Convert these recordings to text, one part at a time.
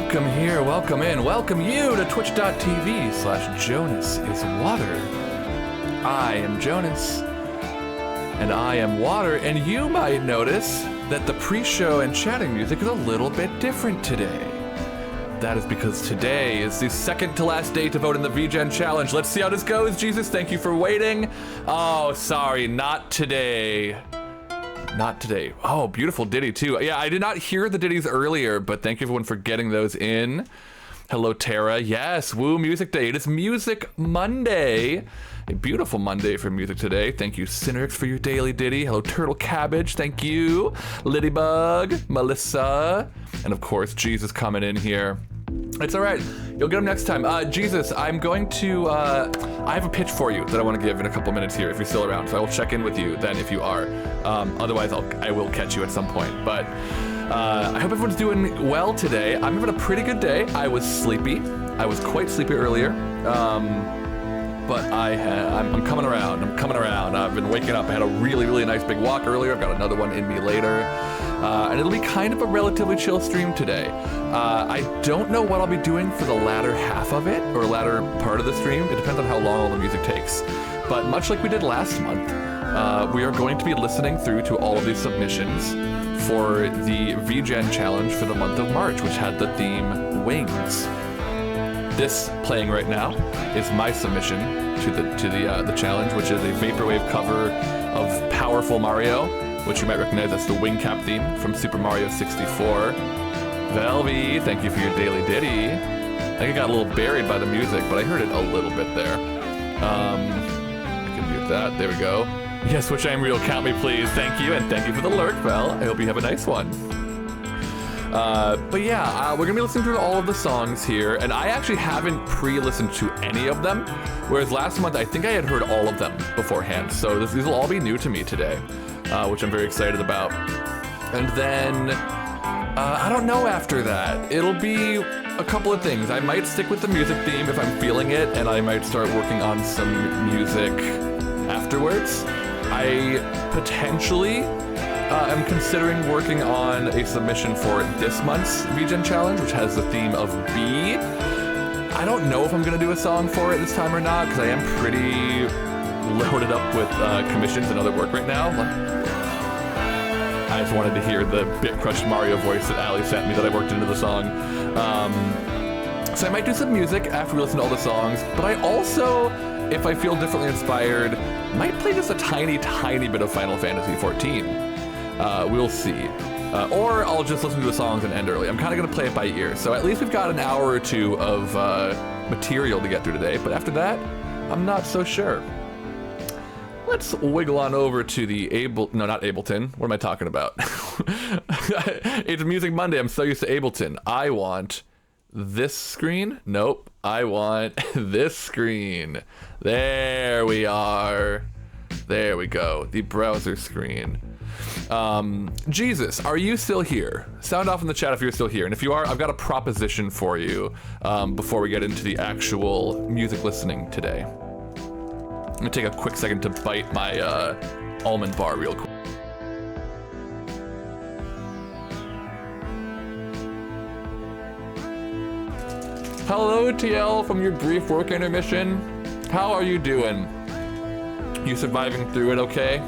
Welcome here, welcome in, welcome you to twitch.tv/JonasIsWater. I am Jonas, and I am Water, and you might notice that the pre-show and chatting music is a little bit different today. That is because today is the second to last day to vote in the VGen challenge. Let's see how this goes. Jesus, thank you for waiting. Oh, sorry, not today. Not today. Oh, beautiful ditty too. Yeah, I did not hear the ditties earlier, but thank you everyone for getting those in. Hello, Tara. Yes, woo, music day. It is Music Monday. A beautiful Monday for music today. Thank you, Cinerix, for your daily ditty. Hello, Turtle Cabbage. Thank you. Lidybug, Melissa, and of course, Jesus coming in here. It's all right. You'll get him next time. Jesus, I'm going to, I have a pitch for you that I want to give in a couple minutes here if you're still around. So I will check in with you then if you are. Otherwise, I will catch you at some point. But I hope everyone's doing well today. I'm having a pretty good day. I was sleepy. I was quite sleepy earlier. But I'm coming around. I'm coming around. I've been waking up. I had a really, really nice big walk earlier. I've got another one in me later. And it'll be kind of a relatively chill stream today. I don't know what I'll be doing for the latter half of it, or latter part of the stream. It depends on how long all the music takes. But much like we did last month, we are going to be listening through to all of these submissions for the VGen challenge for the month of March, which had the theme Wings. This playing right now is my submission to the challenge, which is a vaporwave cover of Powerful Mario, which you might recognize as the wing cap theme from Super Mario 64. Velvy, thank you for your daily ditty. I think it got a little buried by the music, but I heard it a little bit there. I can mute that. There we go. Yes, which I am real. Count me, please. Thank you, and thank you for the lurk, Vel. I hope you have a nice one. But yeah, we're gonna be listening to all of the songs here, and I actually haven't pre-listened to any of them, whereas last month I think I had heard all of them beforehand, so these will all be new to me today, which I'm very excited about. And then, I don't know after that. It'll be a couple of things. I might stick with the music theme if I'm feeling it, and I might start working on some music afterwards. I potentially I'm considering working on a submission for this month's VGen challenge, which has the theme of Bee. I don't know if I'm gonna do a song for it this time or not, because I am pretty loaded up with commissions and other work right now. I just wanted to hear the Bit Crushed Mario voice that Ali sent me that I worked into the song. So I might do some music after we listen to all the songs, but I also, if I feel differently inspired, might play just a tiny, tiny bit of Final Fantasy XIV. We'll see. Or I'll just listen to the songs and end early. I'm kind of going to play it by ear. So at least we've got an hour or two of material to get through today. But after that, I'm not so sure. Let's wiggle on over to the no, not Ableton. What am I talking about? It's Music Monday. I'm so used to Ableton. I want this screen. Nope. I want this screen. There we are. There we go. The browser screen. Jesus, are you still here? Sound off in the chat if you're still here. And if you are, I've got a proposition for you before we get into the actual music listening today. I'm gonna take a quick second to bite my almond bar real quick. Hello, TL, from your brief work intermission. How are you doing? You surviving through it okay?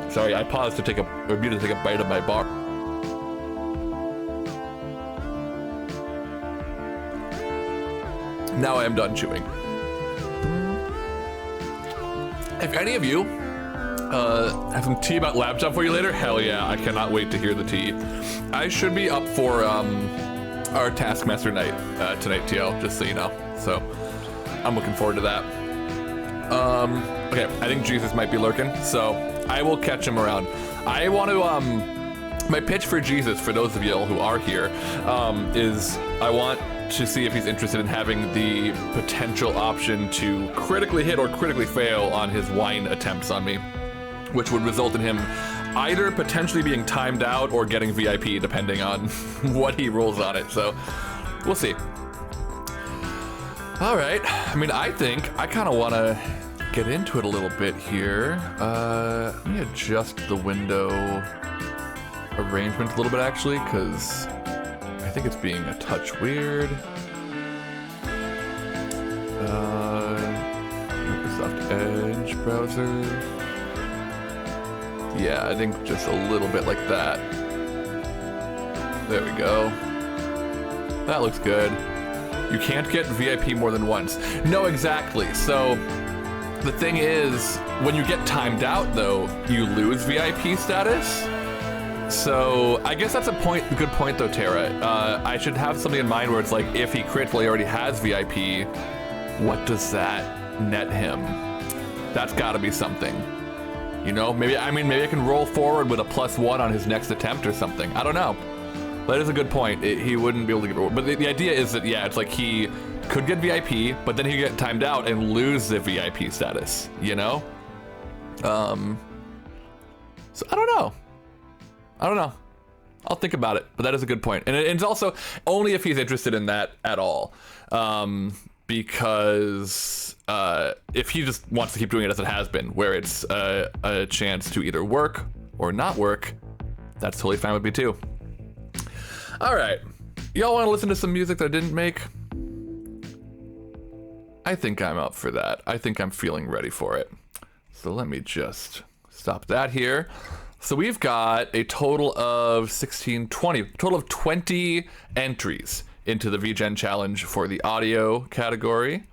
Sorry, I paused to take a bite of my bar. Now I am done chewing. If any of you have some tea about laptop for you later, hell yeah, I cannot wait to hear the tea. I should be up for our Taskmaster night tonight, TL, just so you know. So I'm looking forward to that. Okay, I think Jesus might be lurking, so I will catch him around. I want to, my pitch for Jesus, for those of you who are here, is I want to see if he's interested in having the potential option to critically hit or critically fail on his wine attempts on me, which would result in him either potentially being timed out or getting VIP, depending on what he rolls on it. So we'll see. All right, I mean, I think I kind of want to get into it a little bit here. Let me adjust the window arrangement a little bit, actually, because I I think it's being a touch weird. Microsoft Edge browser. Yeah, I think just a little bit like that. There we go. That looks good. You can't get VIP more than once. No, exactly. So the thing is, when you get timed out though, you lose VIP status. So I guess that's a good point though, Tara. I should have something in mind where it's like, if he critically already has VIP, what does that net him? That's gotta be something. You know, maybe I can roll forward with a +1 on his next attempt or something. I don't know. That is a good point. He wouldn't be able to get reward. But the idea is that, yeah, it's like he could get VIP, but then he'd get timed out and lose the VIP status, you know? So I don't know. I'll think about it, but that is a good point. And it's also only if he's interested in that at all. Because if he just wants to keep doing it as it has been, where it's a chance to either work or not work, that's totally fine with me too. All right, y'all want to listen to some music that I didn't make? I think I'm up for that. I think I'm feeling ready for it. So let me just stop that here. So we've got a total of 20 entries into the VGen challenge for the audio category.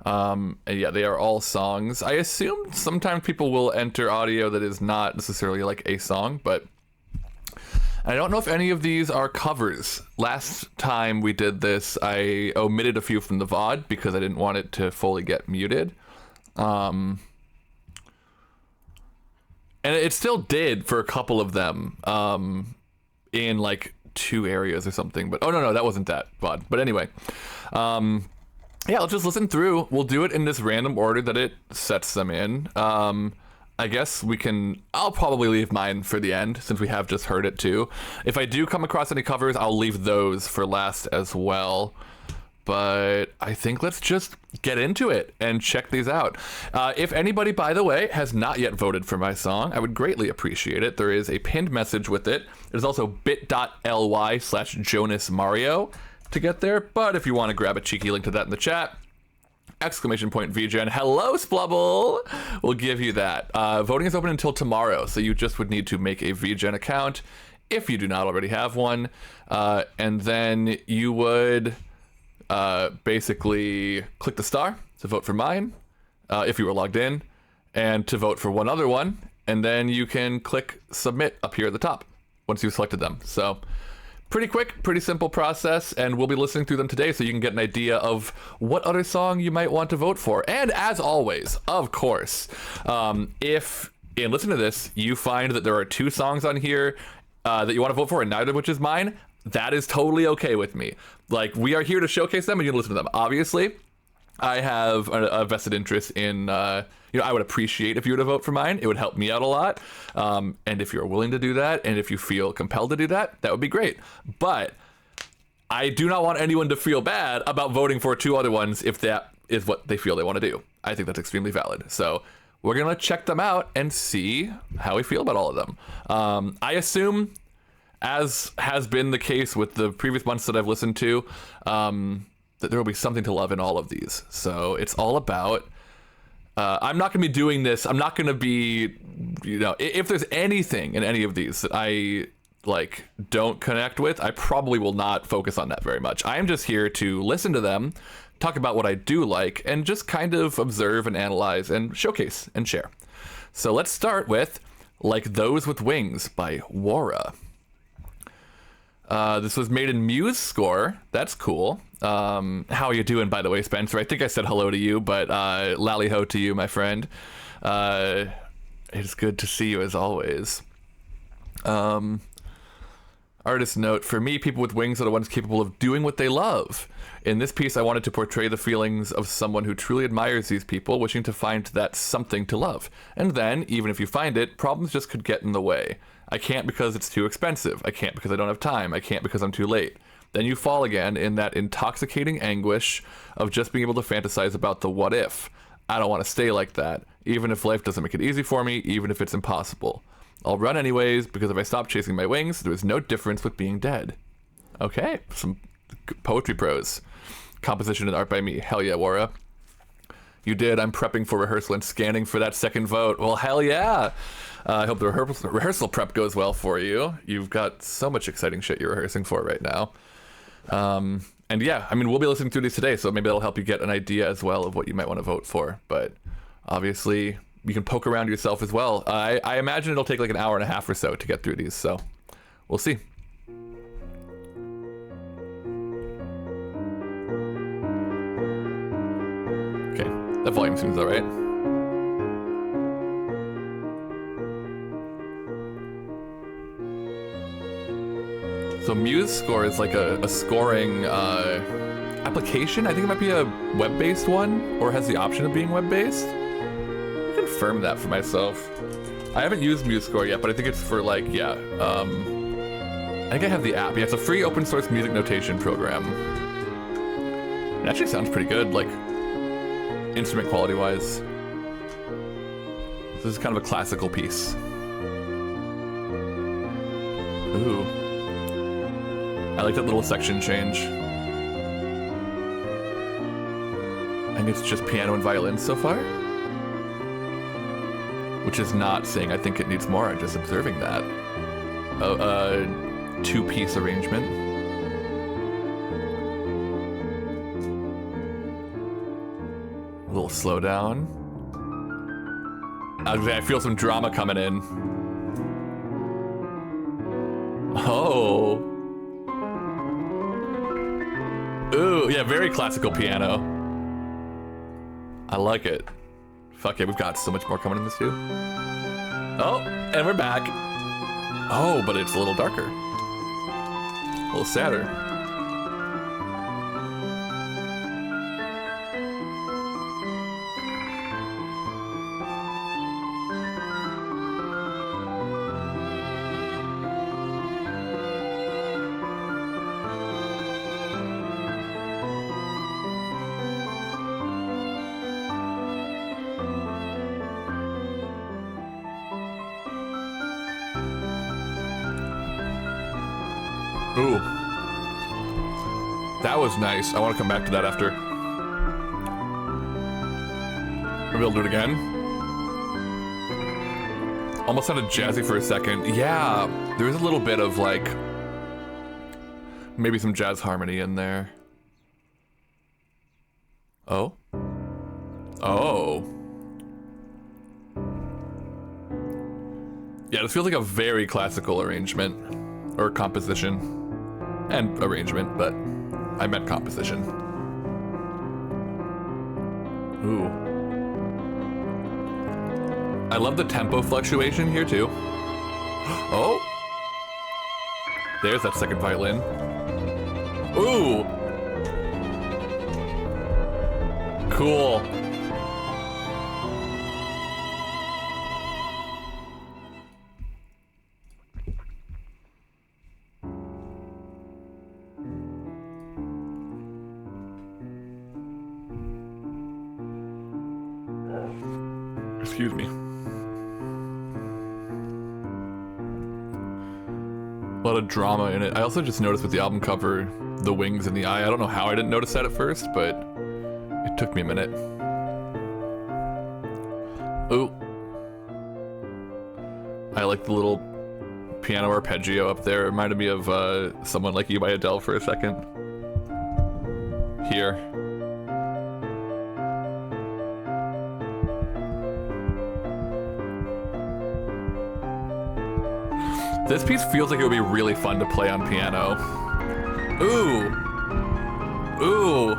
And yeah, they are all songs. I assume sometimes people will enter audio that is not necessarily like a song, but I don't know if any of these are covers. Last time we did this, I omitted a few from the VOD because I didn't want it to fully get muted. And it still did for a couple of them, in like 2 areas or something. But oh no, that wasn't that VOD. But anyway, yeah, let's just listen through. We'll do it in this random order that it sets them in. I guess I'll probably leave mine for the end since we have just heard it too. If I do come across any covers, I'll leave those for last as well. But I think let's just get into it and check these out. If anybody, by the way, has not yet voted for my song, I would greatly appreciate it. There is a pinned message with it. There's also bit.ly/JonasMario to get there. But if you want to grab a cheeky link to that in the chat, !VGen, hello Splubble, we'll give you that. Voting is open until tomorrow, so you just would need to make a VGen account if you do not already have one. And then you would basically click the star to vote for mine, if you were logged in, and to vote for one other one, and then you can click submit up here at the top once you've selected them. So pretty quick, pretty simple process, and we'll be listening through them today so you can get an idea of what other song you might want to vote for. And as always, of course, if in listening to this you find that there are 2 songs on here that you want to vote for and neither of which is mine, that is totally okay with me. Like, we are here to showcase them and you can listen to them. Obviously, I have a vested interest in, I would appreciate if you were to vote for mine. It would help me out a lot. And if you're willing to do that, and if you feel compelled to do that, that would be great. But I do not want anyone to feel bad about voting for 2 other ones if that is what they feel they want to do. I think that's extremely valid. So we're going to check them out and see how we feel about all of them. I assume, as has been the case with the previous months that I've listened to, that there will be something to love in all of these. So it's all about, I'm not going to be doing this. I'm not going to be, if there's anything in any of these that I don't connect with, I probably will not focus on that very much. I am just here to listen to them, talk about what I do like, and just kind of observe and analyze and showcase and share. So let's start with Like Those With Wings by Wara. This was made in Muse score. That's cool. How are you doing, by the way, Spencer? I think I said hello to you, but lally ho to you, my friend. It's good to see you as always. Artist note, for me, people with wings are the ones capable of doing what they love. In this piece, I wanted to portray the feelings of someone who truly admires these people, wishing to find that something to love. And then, even if you find it, problems just could get in the way. I can't because it's too expensive. I can't because I don't have time. I can't because I'm too late. Then you fall again in that intoxicating anguish of just being able to fantasize about the what if. I don't want to stay like that, even if life doesn't make it easy for me, even if it's impossible. I'll run anyways, because if I stop chasing my wings, there is no difference with being dead. Okay, some poetry prose. Composition and art by me. Hell yeah, Wara. You did. I'm prepping for rehearsal and scanning for that second vote. Well, hell yeah. I hope the rehearsal prep goes well for you. You've got so much exciting shit you're rehearsing for right now. And yeah, I mean, we'll be listening through these today, so maybe that'll help you get an idea as well of what you might want to vote for. But obviously, you can poke around yourself as well. I imagine it'll take like an hour and a half or so to get through these, so we'll see. Okay, that volume seems all right. So MuseScore is like a scoring application. I think it might be a web-based one, or has the option of being web-based. Confirm that for myself. I haven't used MuseScore yet, but I think it's for like, yeah. I think I have the app. Yeah, it's a free open source music notation program. It actually sounds pretty good, like instrument quality wise. This is kind of a classical piece. Ooh. I like that little section change. I think it's just piano and violin so far. Which is not saying I think it needs more, I'm just observing that. Two-piece arrangement. A little slowdown. I feel some drama coming in. Oh. Ooh, yeah, very classical piano. I like it. Fuck yeah, we've got so much more coming in this too. Oh, and we're back. Oh, but it's a little darker. A little sadder. Ooh. That was nice. I want to come back to that after. Maybe I'll do it again. Almost sounded jazzy for a second. Yeah, there was a little bit of like, maybe some jazz harmony in there. Oh? Oh. Yeah, this feels like a very classical arrangement. Or composition. And arrangement, but I meant composition. Ooh. I love the tempo fluctuation here too. Oh! There's that second violin. Ooh! Cool. Excuse me. A lot of drama in it. I also just noticed with the album cover, the wings in the eye. I don't know how I didn't notice that at first, but it took me a minute. Ooh. I like the little piano arpeggio up there. It reminded me of Someone Like You by Adele for a second. Here. This piece feels like it would be really fun to play on piano. Ooh. Ooh.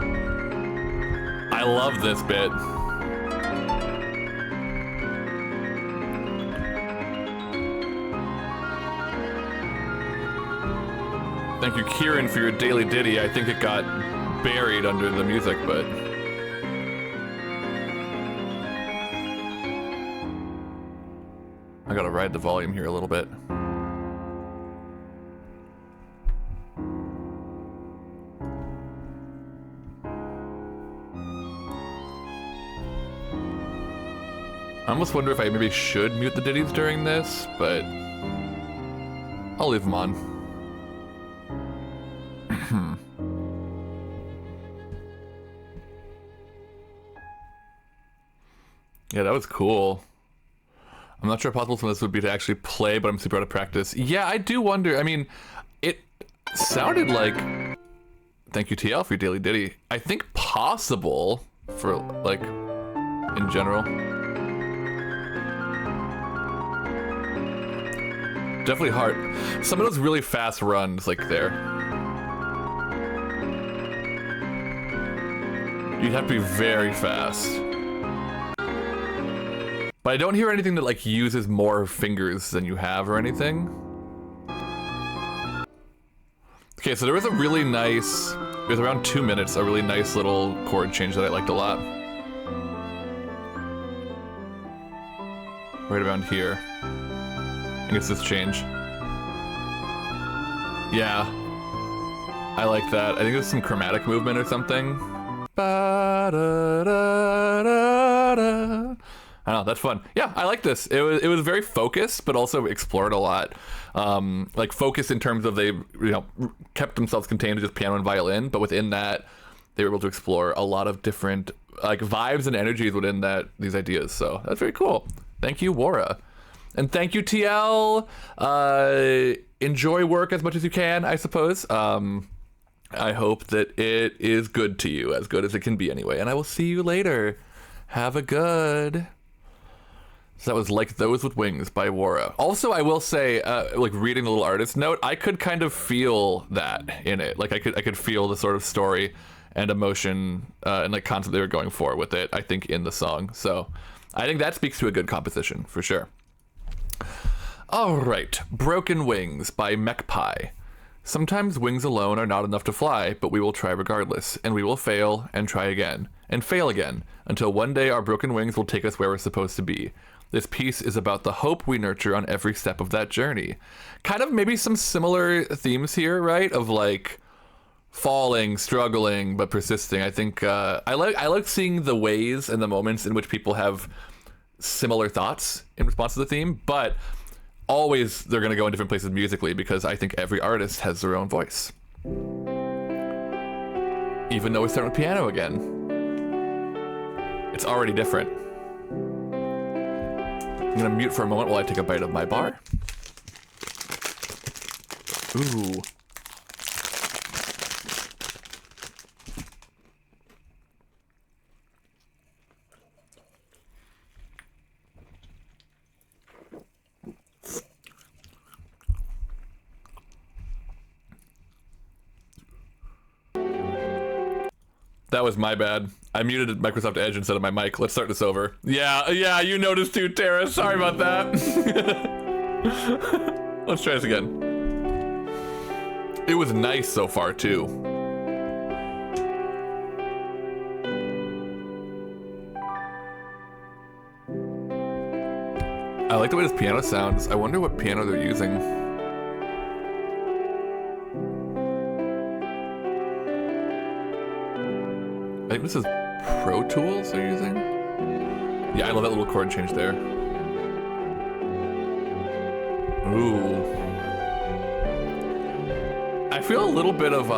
I love this bit. Thank you, Kieran, for your daily ditty. I think it got buried under the music, but... I gotta ride the volume here a little bit. I almost wonder if I maybe should mute the ditties during this, but I'll leave them on. Yeah, that was cool. I'm not sure how possible some of this would be to actually play, but I'm super out of practice. Yeah, I do wonder. I mean, it sounded like... Thank you, TL, for your daily ditty. I think possible for, like, in general. Definitely hard. Some of those really fast runs, like there. You'd have to be very fast. But I don't hear anything that like uses more fingers than you have or anything. Okay, so there was a really nice, it was around 2 minutes, a really nice little chord change that I liked a lot. Right around here. I guess this change. Yeah. I like that. I think there's some chromatic movement or something. Ba-da-da-da-da. I don't know, that's fun. Yeah, I like this. It was very focused, but also explored a lot. Like focused in terms of they, kept themselves contained to just piano and violin, but within that, they were able to explore a lot of different like vibes and energies within these ideas. So that's very cool. Thank you, Wara. And thank you, TL. Enjoy work as much as you can, I suppose. I hope that it is good to you, as good as it can be anyway. And I will see you later. Have a good... So that was Like Those with Wings by Wara. Also, I will say, like reading the little artist note, I could kind of feel that in it. Like I could feel the sort of story and emotion and like concept they were going for with it, I think, in the song. So I think that speaks to a good composition, for sure. All right, Broken Wings by Mechpie. Sometimes wings alone are not enough to fly, but we will try regardless, and we will fail and try again, and fail again, until one day our broken wings will take us where we're supposed to be. This piece is about the hope we nurture on every step of that journey. Kind of maybe some similar themes here, right? Of like falling, struggling, but persisting. I think I like seeing the ways and the moments in which people have similar thoughts in response to the theme, but always they're going to go in different places musically because I think every artist has their own voice. Even though we start with piano again, it's already different. I'm going to mute for a moment while I take a bite of my bar. Ooh. That was my bad. I muted Microsoft Edge instead of my mic. Let's start this over. Yeah, you noticed too, Tara. Sorry about that. Let's try this again. It was nice so far, too. I like the way this piano sounds. I wonder what piano they're using. I think this is Pro Tools they're using. Yeah, I love that little chord change there. Ooh. I feel a little bit of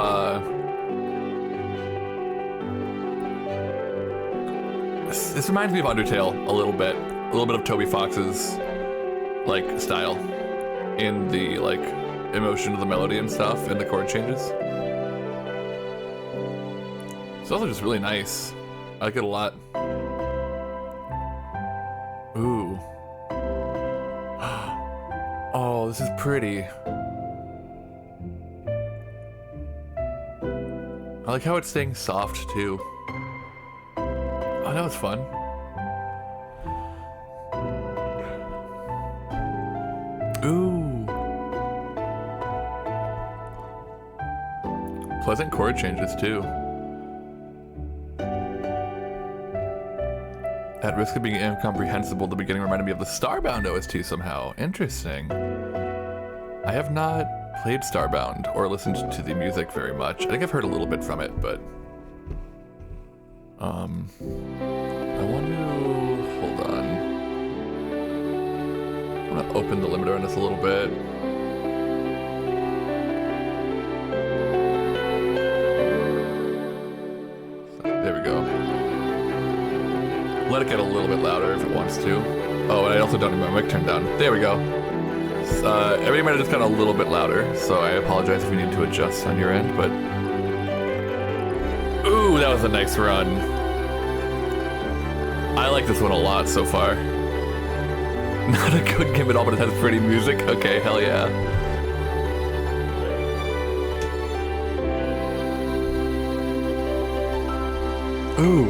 this reminds me of Undertale a little bit of Toby Fox's like style in the like emotion of the melody and stuff and the chord changes. It's also just really nice. I like it a lot. Ooh. Oh, this is pretty. I like how it's staying soft too. Oh, that was fun. Ooh. Pleasant chord changes too. At risk of being incomprehensible, the beginning reminded me of the Starbound OST somehow. Interesting. I have not played Starbound or listened to the music very much. I think I've heard a little bit from it, but... I want to... Hold on. I'm gonna open the limiter on this a little bit. So, there we go. Let it get a little bit louder if it wants to. Oh, and I also don't need my mic turned down. There we go. Everything might have just gotten a little bit louder, so I apologize if you need to adjust on your end, but... Ooh, that was a nice run. I like this one a lot so far. Not a good game at all, but it has pretty music. Okay, hell yeah. Ooh.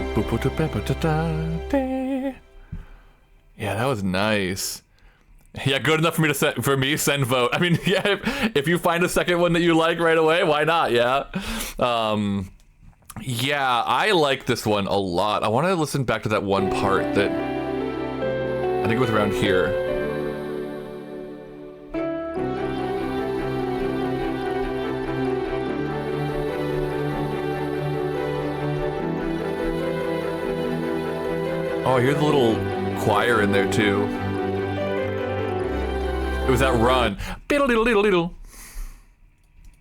Yeah, that was nice. Yeah, good enough for me to send vote. I mean, yeah, if you find a second one that you like right away, why not? Yeah. Yeah, I like this one a lot. I want to listen back to that one part that I think it was around here. Oh, I hear the little choir in there too. It was that run. Diddle diddle diddle diddle.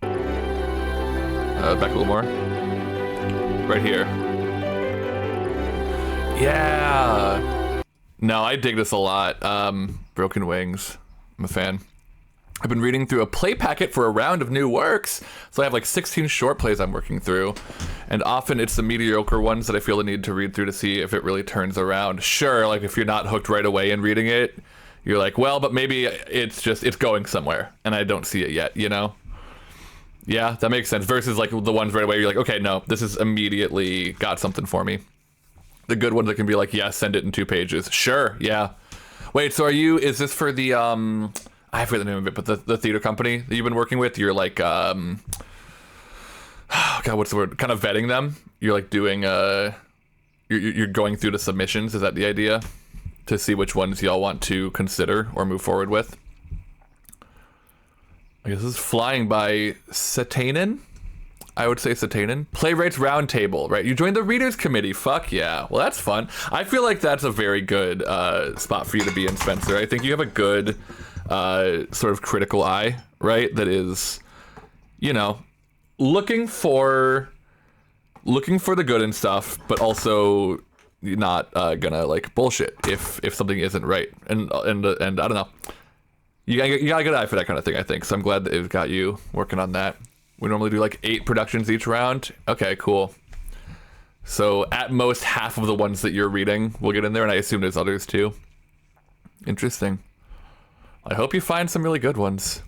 Back a little more. Right here. Yeah. No, I dig this a lot. Broken Wings. I'm a fan. I've been reading through a play packet for a round of new works. So I have like 16 short plays I'm working through. And often it's the mediocre ones that I feel the need to read through to see if it really turns around. Sure, like if you're not hooked right away in reading it, you're like, well, but maybe it's going somewhere and I don't see it yet, you know? Yeah, that makes sense. Versus like the ones right away, you're like, okay, no, this is immediately got something for me. The good ones that can be like, yeah, send it in 2 pages. Sure, yeah. Wait, so is this for the, I forget the name of it, but the theater company that you've been working with, you're like, oh God, what's the word? Kind of vetting them. You're like doing, you're going through the submissions. Is that the idea? To see which ones y'all want to consider or move forward with. I guess this is Flying by Satanen. I would say Satanen. Playwrights Roundtable, right? You joined the Readers Committee. Fuck yeah. Well, that's fun. I feel like that's a very good spot for you to be in, Spencer. I think you have a good sort of critical eye, right? That is, you know, looking for the good in stuff, but also not gonna like bullshit if something isn't right. And I don't know. You got a good eye for that kind of thing, I think. So I'm glad that it got you working on that. We normally do like 8 productions each round. Okay, cool. So at most half of the ones that you're reading will get in there, and I assume there's others too. Interesting. I hope you find some really good ones.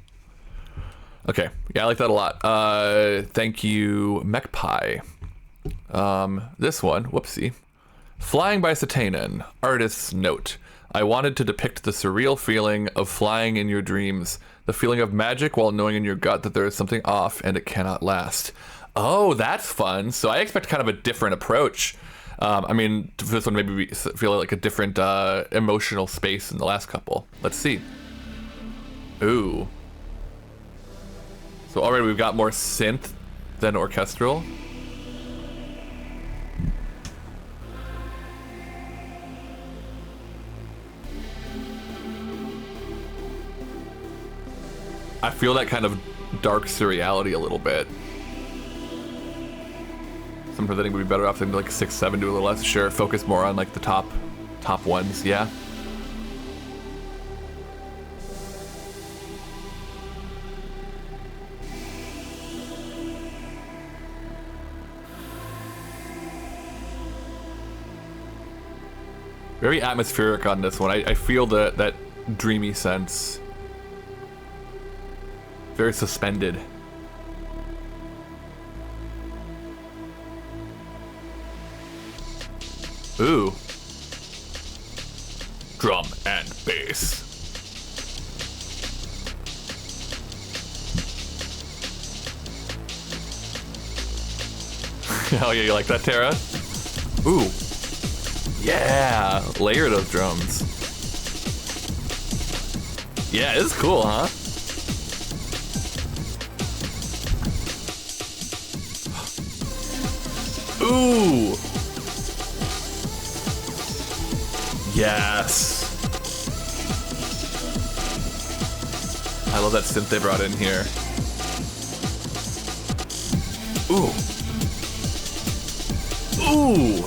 Okay, yeah, I like that a lot. Thank you, Mechpie. This one, whoopsie. Flying by Satanen, artist's note. I wanted to depict the surreal feeling of flying in your dreams, the feeling of magic while knowing in your gut that there is something off and it cannot last. Oh, that's fun. So I expect kind of a different approach. I mean, this one maybe feel like a different emotional space than the last couple. Let's see. Ooh. So already we've got more synth than orchestral. I feel that kind of dark surreality a little bit. Sometimes I think we'd be better off than like 6-7, do a little less. Sure, focus more on like the top ones, yeah. Very atmospheric on this one. I feel that dreamy sense. Very suspended. Ooh. Drum and bass. Oh yeah, you like that, Tara? Ooh. Yeah, layer those drums. Yeah, it's cool, huh? Ooh! Yes! I love that synth they brought in here. Ooh! Ooh!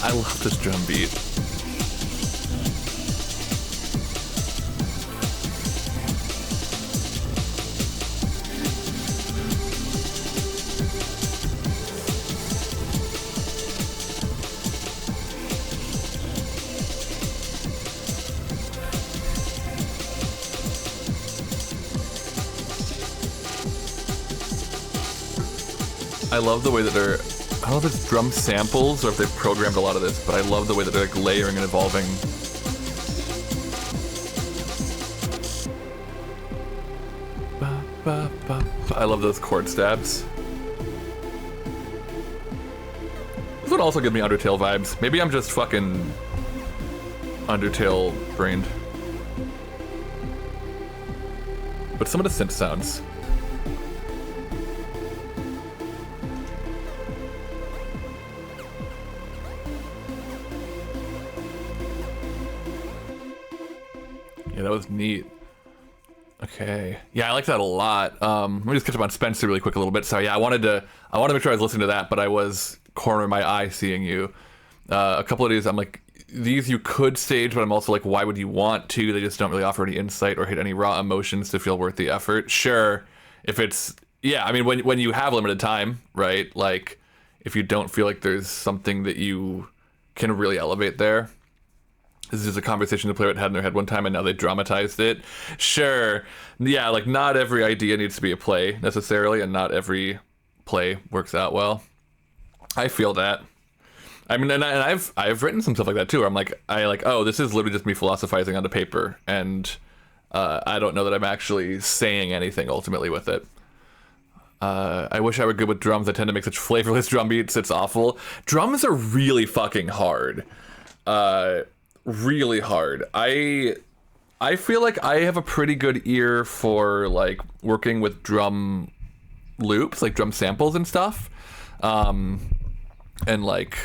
I love this drum beat. I love the way that they're, I don't know if it's drum samples or if they've programmed a lot of this, but I love the way that they're like layering and evolving. Ba, ba, ba, ba. I love those chord stabs. This would also give me Undertale vibes. Maybe I'm just fucking Undertale brained. But some of the synth sounds. Yeah, that was neat. Okay. Yeah, I like that a lot. Let me just catch up on Spencer really quick a little bit. So yeah, I wanted to make sure I was listening to that, but I was cornering my eye seeing you. A couple of these, I'm like, these you could stage, but I'm also like, why would you want to? They just don't really offer any insight or hit any raw emotions to feel worth the effort. Sure, if it's, yeah, I mean, when you have limited time, right? Like, if you don't feel like there's something that you can really elevate there. This is a conversation the player had in their head one time, and now they dramatized it. Sure, yeah, like not every idea needs to be a play necessarily, and not every play works out well. I feel that. I mean, and I've written some stuff like that too, where I'm like, oh, this is literally just me philosophizing on the paper, and I don't know that I'm actually saying anything ultimately with it. I wish I were good with drums. I tend to make such flavorless drum beats. It's awful. Drums are really fucking hard. Really hard. I feel like I have a pretty good ear for like working with drum loops, like drum samples and stuff, and like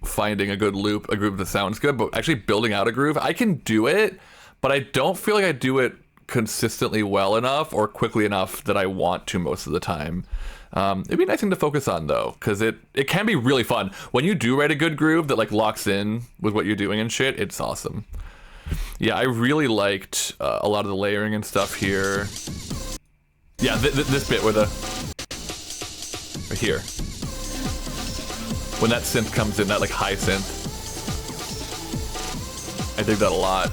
finding a good loop, a groove that sounds good. But actually building out a groove, I can do it, but I don't feel like I do it consistently well enough or quickly enough that I want to most of the time. It'd be a nice thing to focus on though, because it can be really fun. When you do write a good groove that like locks in with what you're doing and shit, it's awesome. Yeah, I really liked a lot of the layering and stuff here. Yeah, this bit where right here. When that synth comes in, that like high synth. I dig that a lot.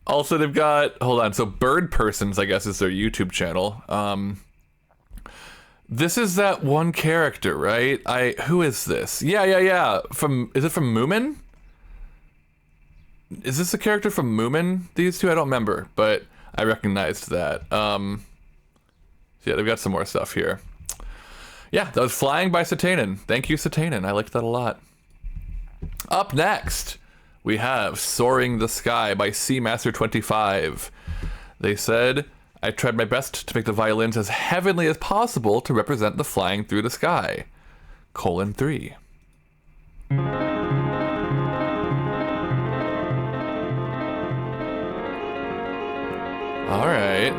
Also, they've got, hold on, so Bird Persons, I guess, is their YouTube channel. This is that one character, right? Who is this? Yeah. Is it from Moomin? Is this a character from Moomin? These two, I don't remember, but I recognized that. So yeah, they've got some more stuff here. Yeah, that was Flying by Satanen. Thank you, Satanen. I liked that a lot. Up next, we have Soaring the Sky by Seamaster25. They said, I tried my best to make the violins as heavenly as possible to represent the flying through the sky. 3. All right.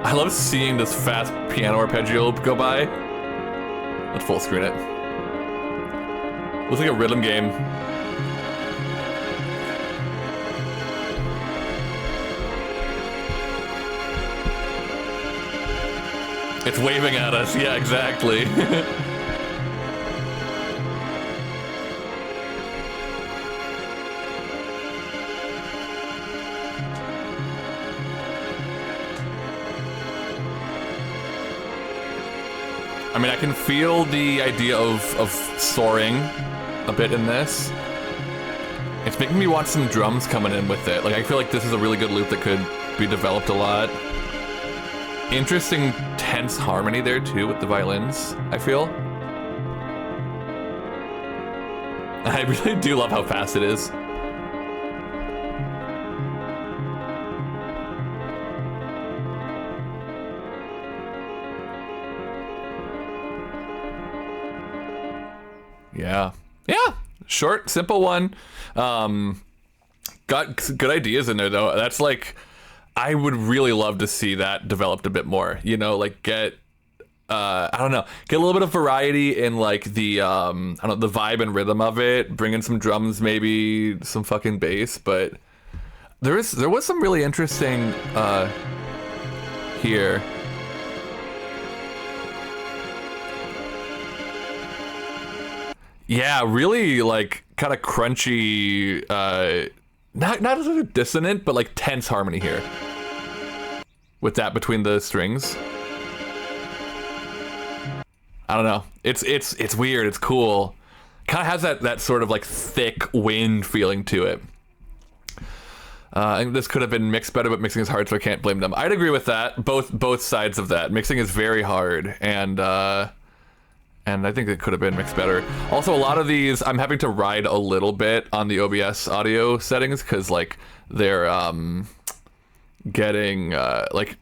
I love seeing this fast piano arpeggio go by. Let's full screen it. Looks like a rhythm game. It's waving at us. Yeah, exactly. I mean, I can feel the idea of soaring a bit in this. It's making me want some drums coming in with it. Like, I feel like this is a really good loop that could be developed a lot. Interesting, tense harmony there, too, with the violins, I feel. I really do love how fast it is. Yeah. Short, simple one. Got good ideas in there, though. That's like, I would really love to see that developed a bit more. You know, like get I don't know, get a little bit of variety in like the I don't know, the vibe and rhythm of it. Bring in some drums, maybe some fucking bass, but there was some really interesting here. Yeah, really like kind of crunchy, not sort of dissonant, but like tense harmony here. With that between the strings. I don't know. It's weird. It's cool. Kind of has that sort of like thick wind feeling to it. I think this could have been mixed better, but mixing is hard, so I can't blame them. I'd agree with that. Both sides of that. Mixing is very hard, and I think it could have been mixed better. Also, a lot of these I'm having to ride a little bit on the OBS audio settings because like they're getting like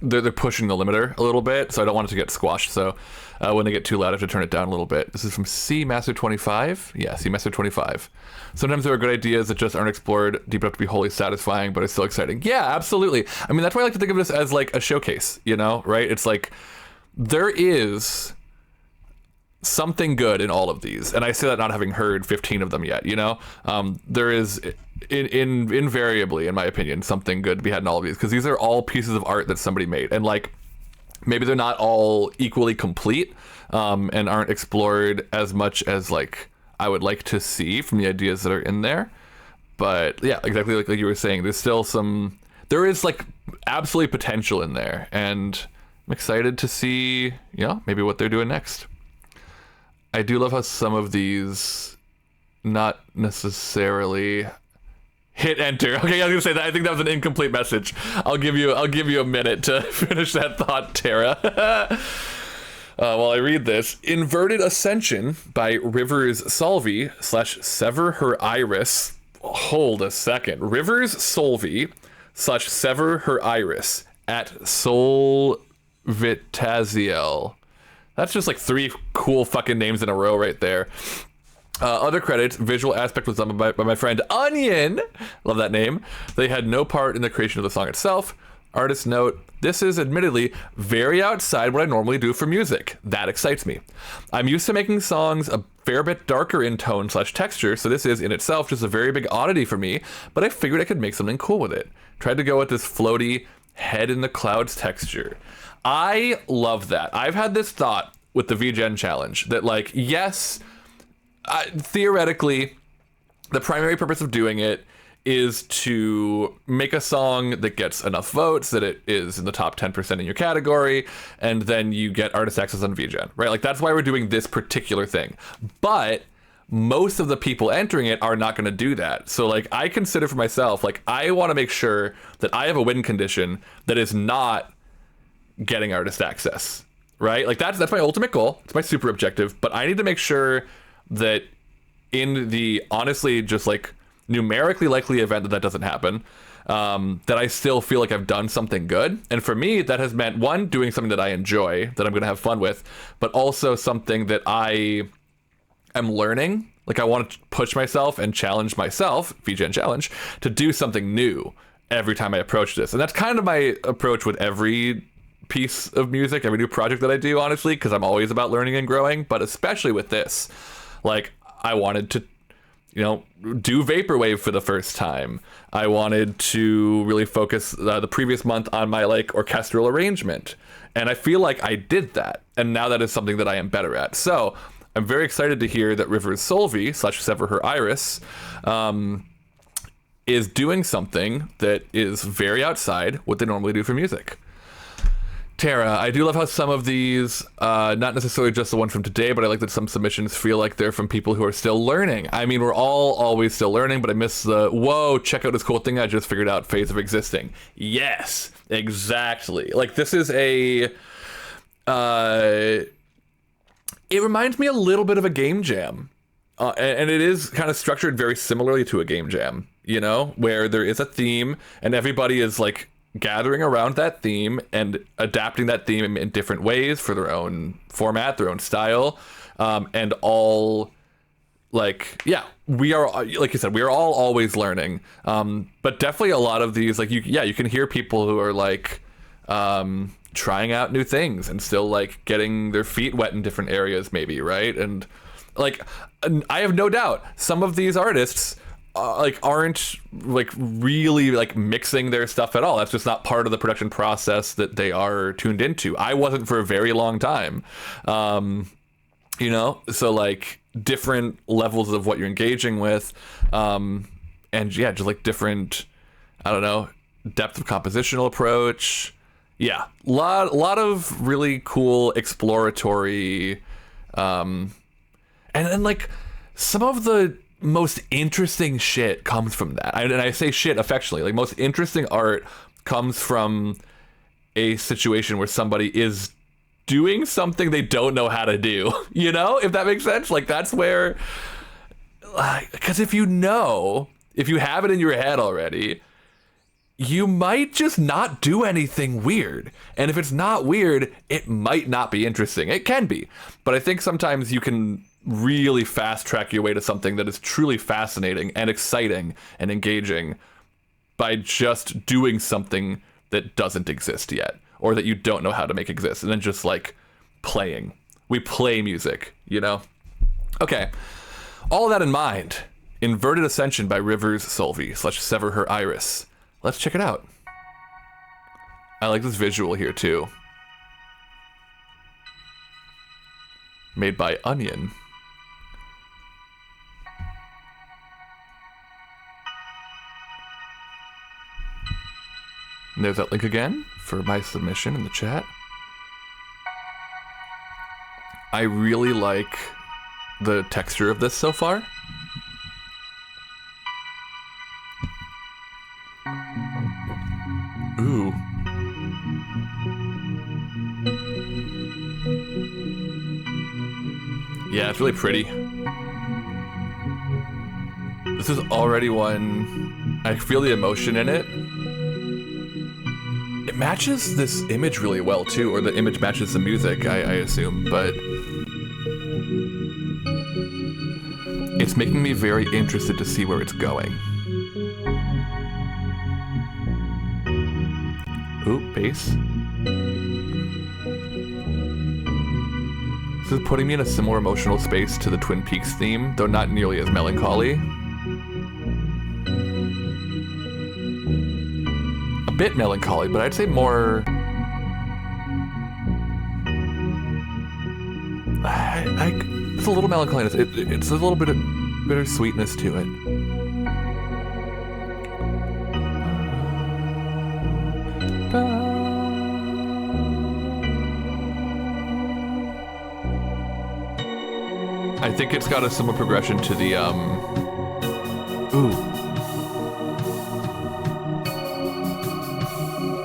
they're pushing the limiter a little bit, so I don't want it to get squashed. So when they get too loud, I have to turn it down a little bit. This is from C Master 25. Yeah, C Master 25. Sometimes there are good ideas that just aren't explored deep enough to be wholly satisfying, but it's still exciting. Yeah, absolutely. I mean, that's why I like to think of this as like a showcase, you know, right? It's like there is something good in all of these, and I say that not having heard 15 of them yet, you know. There is invariably, in my opinion, something good to be had in all of these, because these are all pieces of art that somebody made, and like maybe they're not all equally complete and aren't explored as much as like I would like to see from the ideas that are in there. But yeah, exactly like you were saying, there is like absolutely potential in there, and I'm excited to see, you know, maybe what they're doing next. I do love how some of these not necessarily hit enter. Okay, I was gonna say that. I think that was an incomplete message. I'll give you a minute to finish that thought, Tara. While I read this, Inverted Ascension by Rivers Solvi / Sever Her Iris. Hold a second. Rivers Solvi / Sever Her Iris at Sol Vitaziel. That's just like 3 cool fucking names in a row right there. Other credits, visual aspect was done by my friend Onion. Love that name. They had no part in the creation of the song itself. Artist note, this is admittedly very outside what I normally do for music. That excites me. I'm used to making songs a fair bit darker in tone / texture, so this is in itself just a very big oddity for me, but I figured I could make something cool with it. Tried to go with this floaty head in the clouds texture. I love that. I've had this thought with the VGen challenge that like, yes, theoretically, the primary purpose of doing it is to make a song that gets enough votes that it is in the top 10% in your category, and then you get artist access on VGen, right? Like that's why we're doing this particular thing. But most of the people entering it are not going to do that. So like I consider for myself, like I want to make sure that I have a win condition that is not getting artist access, right? Like that's my ultimate goal. It's my super objective, but I need to make sure that in the honestly just like numerically likely event that doesn't happen, that I still feel like I've done something good. And for me, that has meant, one, doing something that I enjoy, that I'm going to have fun with, but also something that I am learning. Like I want to push myself and challenge myself, VGen challenge, to do something new every time I approach this. And that's kind of my approach with every piece of music, every new project that I do, honestly, because I'm always about learning and growing, but especially with this, like I wanted to, you know, do Vaporwave for the first time. I wanted to really focus the previous month on my like orchestral arrangement. And I feel like I did that. And now that is something that I am better at. So I'm very excited to hear that Rivers Solvi / Sever Her Iris is doing something that is very outside what they normally do for music. Tara, I do love how some of these, not necessarily just the one from today, but I like that some submissions feel like they're from people who are still learning. I mean, we're all always still learning, but I miss the, whoa, check out this cool thing I just figured out phase of existing. Yes, exactly. Like this is it reminds me a little bit of a game jam. And it is kind of structured very similarly to a game jam, you know, where there is a theme and everybody is like gathering around that theme and adapting that theme in different ways for their own format, their own style, and all like, yeah, we are, like you said, we are all always learning, but definitely a lot of these, like you can hear people who are like trying out new things and still like getting their feet wet in different areas maybe, right? And like I have no doubt some of these artists like aren't like really like mixing their stuff at all. That's just not part of the production process that they are tuned into. I wasn't for a very long time. You know, so like different levels of what you're engaging with, and yeah, just like different, I don't know, depth of compositional approach. Yeah, lot of really cool exploratory, and then like some of the most interesting shit comes from that. And I say shit affectionately. Like most interesting art comes from a situation where somebody is doing something they don't know how to do, you know, if that makes sense. Like that's where, because if you have it in your head already, you might just not do anything weird. And if it's not weird, it might not be interesting. It can be, but I think sometimes you can really fast track your way to something that is truly fascinating and exciting and engaging by just doing something that doesn't exist yet, or that you don't know how to make exist, and then just like playing. We play music, you know? Okay, all that in mind, Inverted Ascension by Rivers Solvi / Sever Her Iris. Let's check it out. I like this visual here too. Made by Onion. And there's that link again for my submission in the chat. I really like the texture of this so far. Ooh. Yeah, it's really pretty. This is already one, I feel the emotion in it. It matches this image really well too, or the image matches the music, I assume, but it's making me very interested to see where it's going. Ooh, bass. This is putting me in a similar emotional space to the Twin Peaks theme, though not nearly as melancholy. A bit melancholy, but I'd say more... it's a little melancholy. It's a little bit of bittersweetness to it. I think it's got a similar progression to the, Ooh.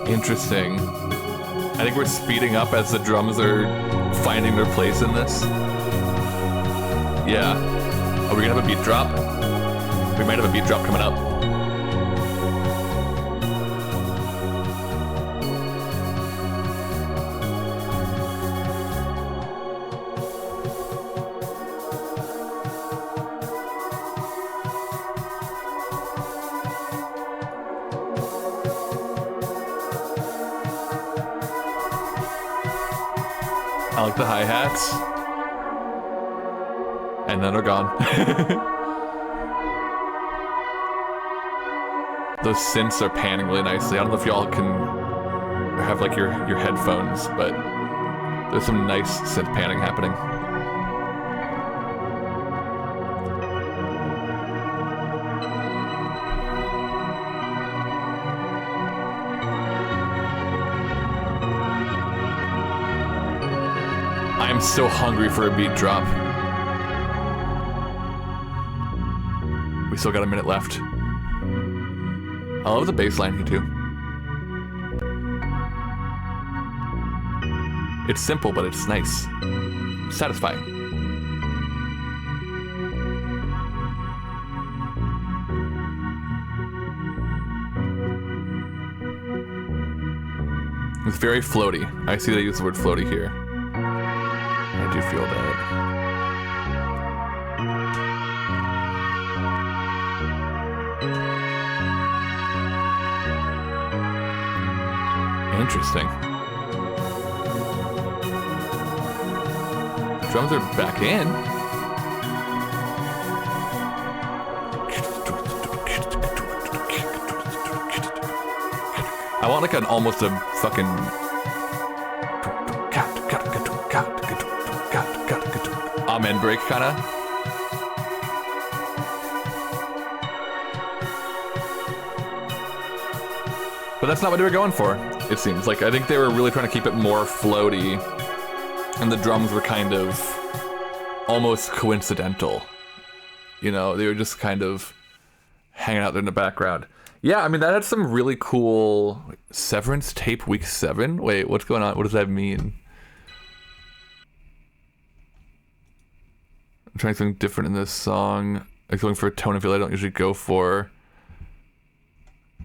Interesting. I think we're speeding up as the drums are finding their place in this. Yeah. Are we gonna have a beat drop? We might have a beat drop coming up. I like the hi-hats. And then they're gone. Those synths are panning really nicely. I don't know if y'all can have like your headphones, but there's some nice synth panning happening. I'm so hungry for a beat drop. We still got a minute left. I love the bass line here too. It's simple, but it's nice. Satisfying. It's very floaty. I see they use the word floaty here. I do feel that. Interesting. drums are back in. I want like an almost a fucking amen break kind of. But that's not what they were going for, it seems. Like, I think they were really trying to keep it more floaty, and the drums were kind of almost coincidental. You know, they were just kind of hanging out there in the background. Yeah, I mean, that had some really cool Severance tape week 7. Wait, what's going on? What does that mean? I'm trying something different in this song. I'm going for a tone and feel I don't usually go for.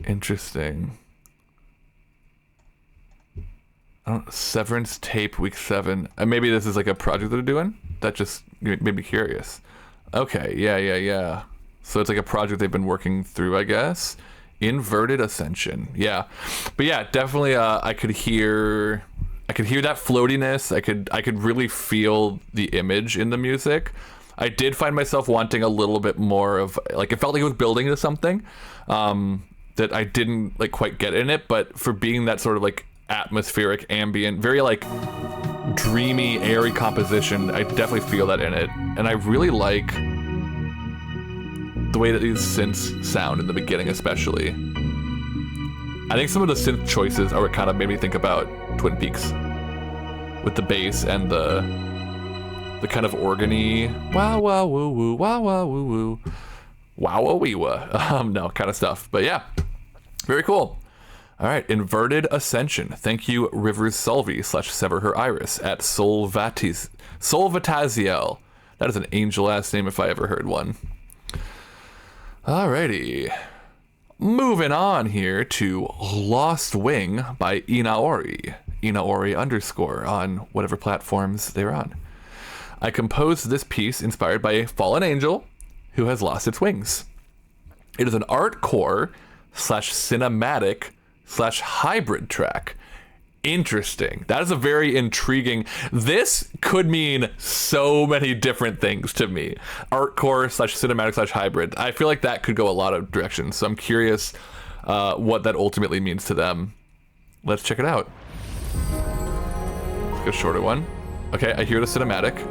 Interesting. Severance tape week 7. Maybe this is like a project that they're doing? That just made me curious. Okay, yeah. So it's like a project they've been working through, I guess. Inverted Ascension. Yeah. But yeah, definitely I could hear that floatiness. I could really feel the image in the music. I did find myself wanting a little bit more of, like, it felt like it was building to something that I didn't like quite get in it, but for being that sort of like atmospheric, ambient, very like dreamy, airy composition, I definitely feel that in it. And I really like the way that these synths sound in the beginning, especially. I think some of the synth choices are what kind of made me think about Twin Peaks, with the bass and the kind of organy wow wow woo woo wow wow woo woo wow wow wee wah no kind of stuff. But yeah, very cool. All right, Inverted Ascension. Thank you, Rivers Solvi / Sever Her Iris at Solvataziel. That is an angel-ass name if I ever heard one. Alrighty. Moving on here to Lost Wing by Inaori. Inaori _ on whatever platforms they're on. I composed this piece inspired by a fallen angel who has lost its wings. It is an artcore / cinematic / hybrid track. Interesting. That is a very intriguing. This could mean so many different things to me. Artcore / cinematic / hybrid. I feel like that could go a lot of directions. So I'm curious what that ultimately means to them. Let's check it out. Let's go shorter one. Okay, I hear the cinematic.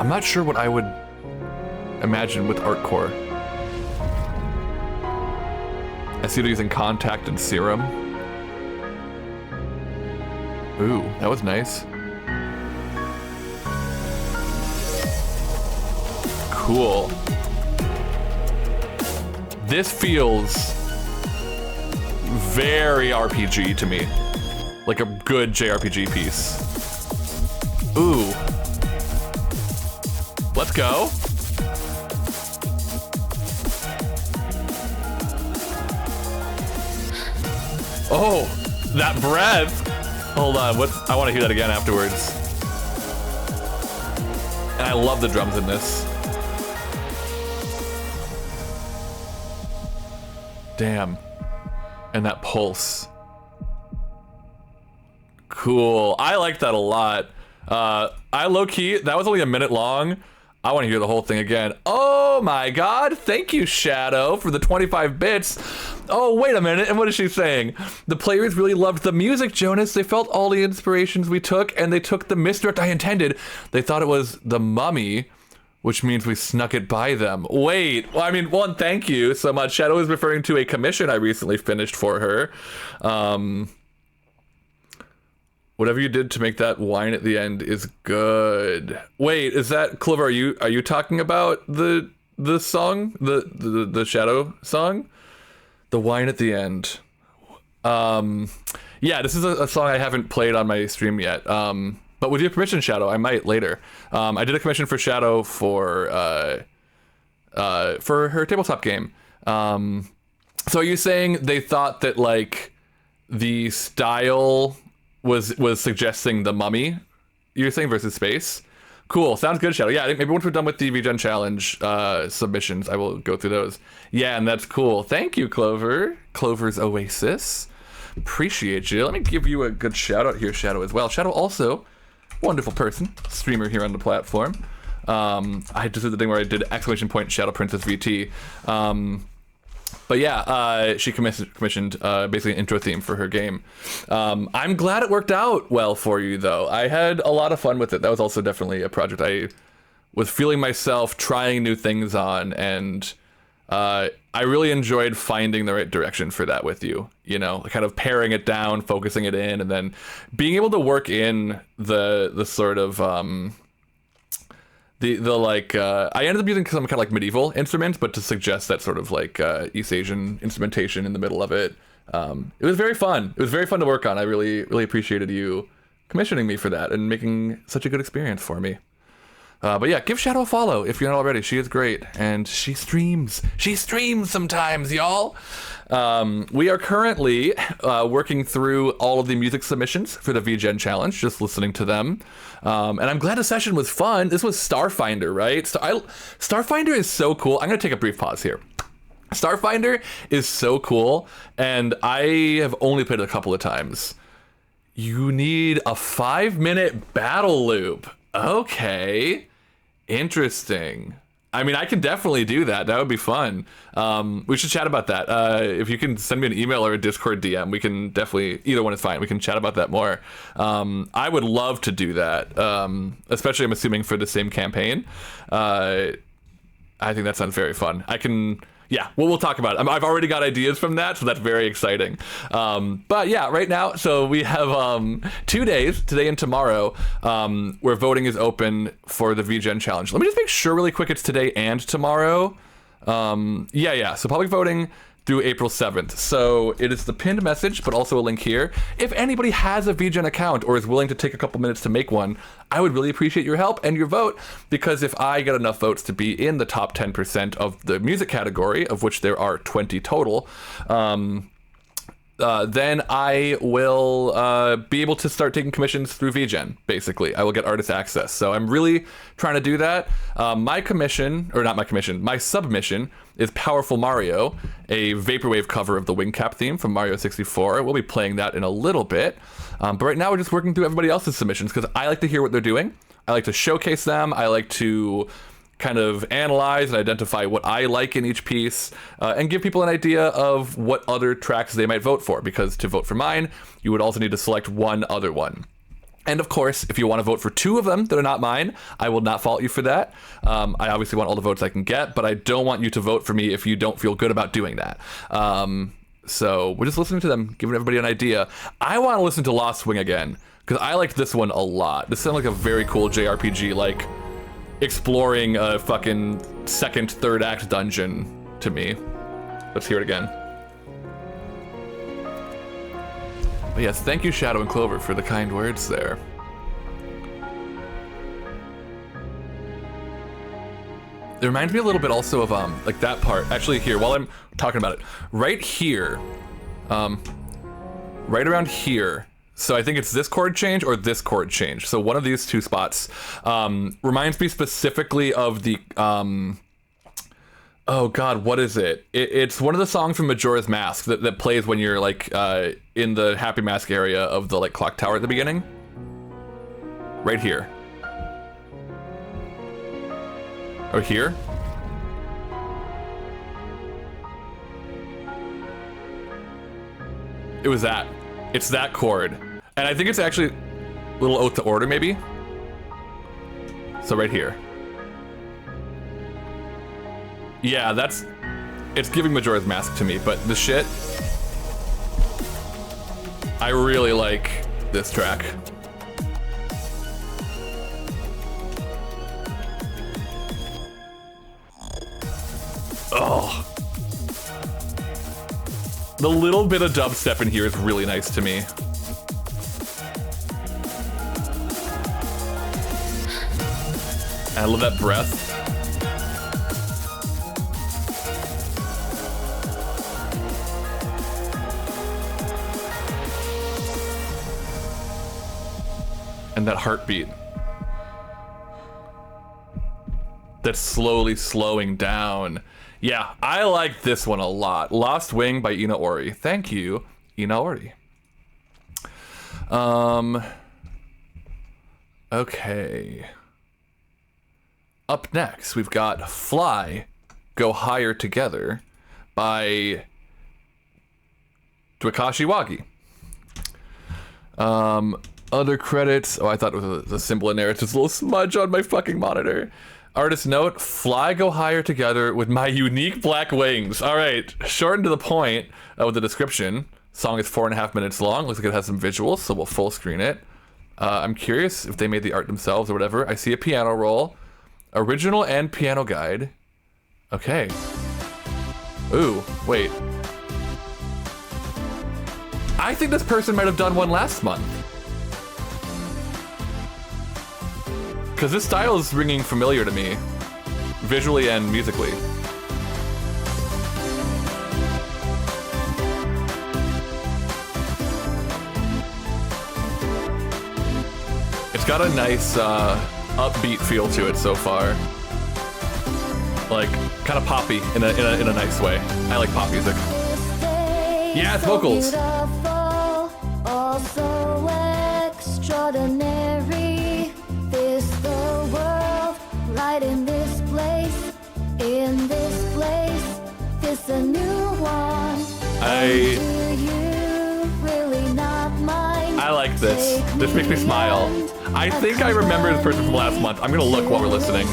I'm not sure what I would imagine with artcore. I see they're using Contact and Serum. Ooh, that was nice. Cool. This feels very RPG to me. Like a good JRPG piece. Ooh. Let's go. Oh, that breath. Hold on, I want to hear that again afterwards. And I love the drums in this. Damn. And that pulse. Cool. I like that a lot. I low-key, that was only a minute long. I want to hear the whole thing again. Oh my god, thank you, Shadow, for the 25 bits. Oh, wait a minute, and what is she saying? The players really loved the music, Jonas. They felt all the inspirations we took, and they took the misdirect I intended. They thought it was the mummy, which means we snuck it by them. Wait, well, I mean, one, thank you so much. Shadow is referring to a commission I recently finished for her. Whatever you did to make that whine at the end is good. Wait, is that Clover? Are you talking about the song, the Shadow song, the whine at the end? Yeah, this is a song I haven't played on my stream yet. But with your permission, Shadow, I might later. I did a commission for Shadow for her tabletop game. So are you saying they thought that like the style was suggesting the mummy, you're saying, versus space? Cool, sounds good, Shadow. Yeah, maybe once we're done with the VGen challenge submissions, I will go through those. Yeah, and that's cool. Thank you, Clover. Clover's Oasis. Appreciate you. Let me give you a good shout out here, Shadow, as well. Shadow also, wonderful person, streamer here on the platform. I just did the thing where I did ! Shadow Princess VT. But yeah, she commissioned basically an intro theme for her game. I'm glad it worked out well for you, though. I had a lot of fun with it. That was also definitely a project I was feeling myself trying new things on, and I really enjoyed finding the right direction for that with you. You know, kind of paring it down, focusing it in, and then being able to work in the sort of I ended up using some kind of like medieval instruments, but to suggest that sort of like East Asian instrumentation in the middle of it. It was very fun. It was very fun to work on. I really, really appreciated you commissioning me for that and making such a good experience for me. But yeah, give Shadow a follow if you're not already. She is great, and she streams. She streams sometimes, y'all. We are currently working through all of the music submissions for the VGen challenge, just listening to them. And I'm glad the session was fun. This was Starfinder, right? Starfinder is so cool. I'm going to take a brief pause here. Starfinder is so cool, and I have only played it a couple of times. You need a 5-minute battle loop. Okay. Interesting. I mean, I can definitely do that. That would be fun. We should chat about that. If you can send me an email or a Discord DM, we can definitely, either one is fine. We can chat about that more. I would love to do that, especially I'm assuming for the same campaign. I think that sounds very fun. Yeah, well, we'll talk about it. I've already got ideas from that, so that's very exciting. But yeah, right now, so we have 2 days, today and tomorrow, where voting is open for the VGen challenge. Let me just make sure really quick it's today and tomorrow. Yeah, so public voting through April 7th. So it is the pinned message, but also a link here. If anybody has a VGen account or is willing to take a couple minutes to make one, I would really appreciate your help and your vote, because if I get enough votes to be in the top 10% of the music category, of which there are 20 total, then I will be able to start taking commissions through VGen, basically. I will get artist access. So I'm really trying to do that. My submission is Powerful Mario, a Vaporwave cover of the Wing Cap theme from Mario 64. We'll be playing that in a little bit. But right now we're just working through everybody else's submissions, because I like to hear what they're doing. I like to showcase them. I like to kind of analyze and identify what I like in each piece, and give people an idea of what other tracks they might vote for, because to vote for mine, you would also need to select one other one. And of course, if you want to vote for 2 of them that are not mine, I will not fault you for that. I obviously want all the votes I can get, but I don't want you to vote for me if you don't feel good about doing that. So we're just listening to them, giving everybody an idea. I want to listen to Lost Swing again, because I like this one a lot. This sounds like a very cool JRPG, like exploring a fucking second, third act dungeon to me. Let's hear it again. But yes, thank you, Shadow and Clover, for the kind words there. It reminds me a little bit also of like that part. Actually, here, while I'm talking about it, right here, right around here. So I think it's this chord change or this chord change. So one of these 2 spots reminds me specifically of the oh god, what is it? It's one of the songs from Majora's Mask that plays when you're like in the Happy Mask area of the like clock tower at the beginning. Right here. Or here. It was that. It's that chord. And I think it's actually a little oath to order, maybe. So right here. Yeah, it's giving Majora's Mask to me, but the shit, I really like this track. Oh. The little bit of dubstep in here is really nice to me. I love that breath. And that heartbeat. That's slowly slowing down. Yeah, I like this one a lot. Lost Wing by Ina Ori. Thank you, Ina Ori. Okay. Up next, we've got Fly, Go Higher Together by Dwakashi Wagi. Other credits. Oh, I thought it was a symbol in there. It's just a little smudge on my fucking monitor. Artist note, Fly Go Higher Together with My Unique Black Wings. All right, shortened to the point with the description. Song is 4.5 minutes long. Looks like it has some visuals, so we'll full screen it. I'm curious if they made the art themselves or whatever. I see a piano roll. Original and piano guide. Okay. Ooh, wait. I think this person might have done one last month. Because this style is ringing familiar to me, visually and musically. It's got a nice upbeat feel to it so far. Like, kind of poppy in a nice way. I like pop music. Yeah, it's vocals. Also extraordinary. This the world, right in this place. In this place, this a new one. Do you really not mind? I like this. This makes me smile. I think I remember this person from last month. I'm gonna look while we're listening.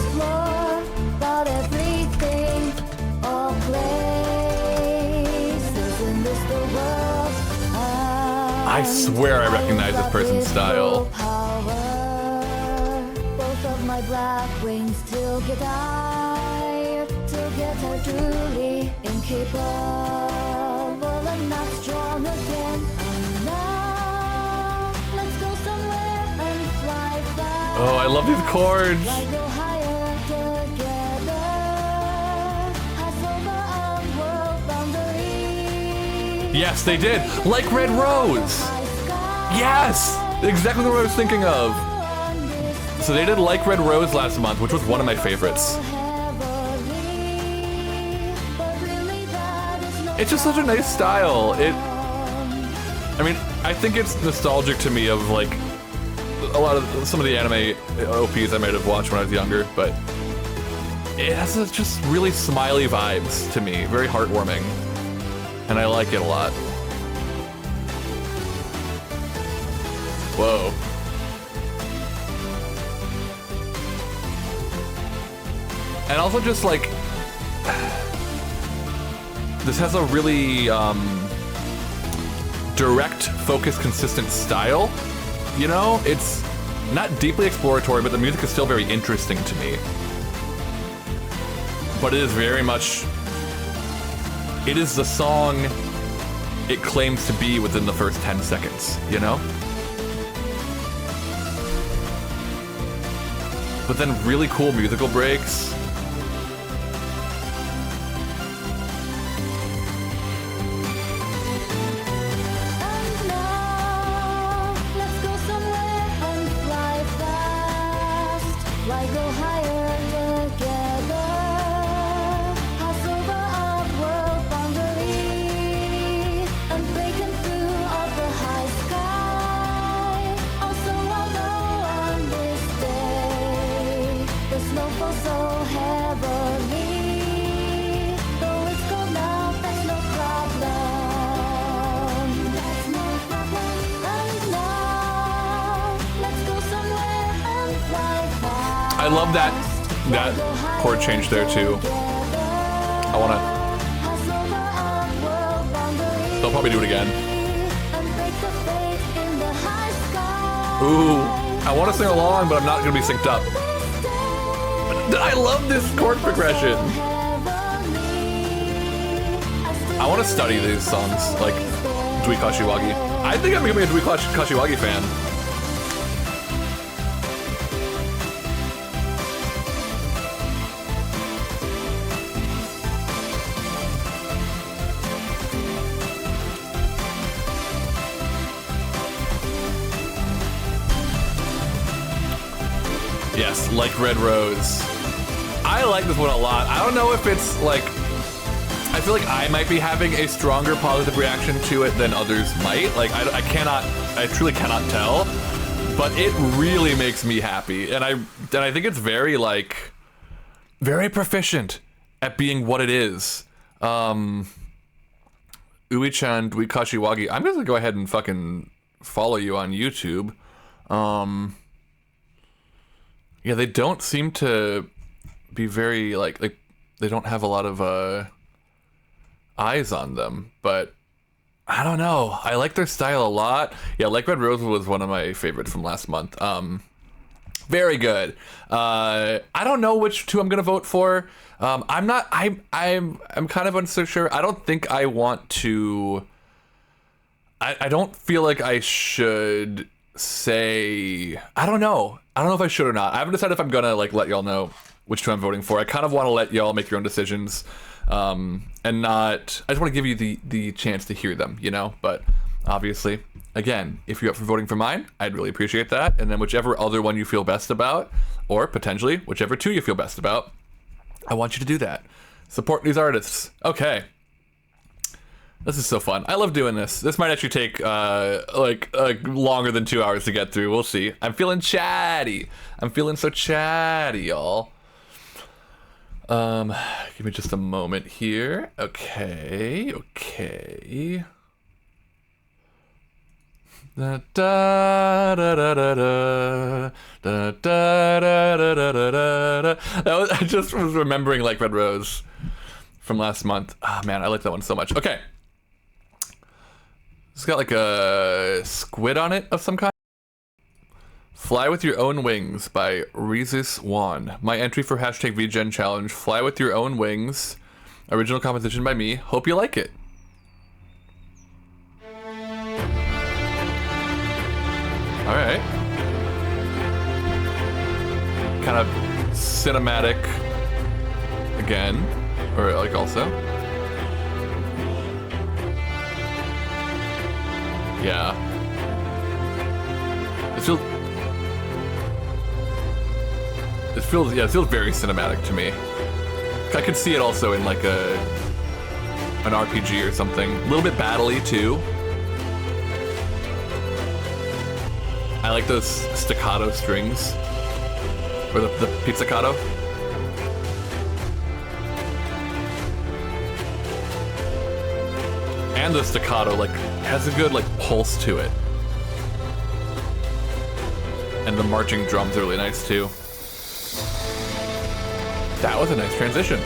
I swear I recognize this person's style. Both of my black wings still get tired, till get her truly incapable. I'm not strong again. Now let's go somewhere and fly fast. Oh, I love these chords. Fly go higher together. Pass over a world boundary. Yes, they did. Like Red Rose. Yes, exactly what I was thinking of. So they did Like Red Rose last month, which was one of my favorites. It's just such a nice style. I mean, I think it's nostalgic to me of like a lot of some of the anime OPs I might have watched when I was younger, but it has just really smiley vibes to me, very heartwarming, and I like it a lot. Whoa. And also just like, this has a really direct, focused, consistent style. You know, it's not deeply exploratory, but the music is still very interesting to me. But it is very much, it is the song it claims to be within the first 10 seconds, you know? But then really cool musical breaks. I love that chord change there too. I wanna. They'll probably do it again. Ooh, I want to sing along, but I'm not gonna be synced up. I love this chord progression. I want to study these songs like Dwakashi Wagi. I think I'm becoming a Dwakashi Wagi fan. Yes, Like Red Rose. I like this one a lot. I don't know if it's like, I I feel like I might be having a stronger positive reaction to it than others might. Like, I truly cannot tell, but it really makes me happy. And I think it's very, like, very proficient at being what it is. Ui-chan Duikashiwagi, I'm gonna go ahead and fucking follow you on YouTube. Yeah, they don't seem to be very, like they don't have a lot of, eyes on them, but I don't know. I like their style a lot. Yeah, Like Red Rose was one of my favorites from last month. Very good. I don't know which two I'm gonna vote for. I'm kind of unsure. I don't think I want to. I don't feel like I should say. I don't know. I don't know if I should or not. I haven't decided if I'm gonna like let y'all know which two I'm voting for. I kind of want to let y'all make your own decisions. And not, I just want to give you the chance to hear them, you know, but obviously, again, if you're up for voting for mine, I'd really appreciate that. And then whichever other one you feel best about, or potentially whichever two you feel best about, I want you to do that. Support these artists. Okay. This is so fun. I love doing this. This might actually take, like longer than 2 hours to get through. We'll see. I'm feeling chatty. I'm feeling so chatty, y'all. Give me just a moment here. Okay. Da da da da da da da da da da da da. I just was remembering Like Red Rose from last month. Ah, man, I like that one so much. Okay. It's got like a squid on it of some kind. Fly With Your Own Wings by Rezus Wan. My entry for hashtag VGen challenge. Fly With Your Own Wings. Original composition by me. Hope you like it. Alright. Kind of cinematic again. Or like also. Yeah. It feels very cinematic to me. I could see it also in like an RPG or something. A little bit battle-y too. I like those staccato strings. Or the pizzicato. And the staccato like has a good like pulse to it. And the marching drums are really nice too. That was a nice transition.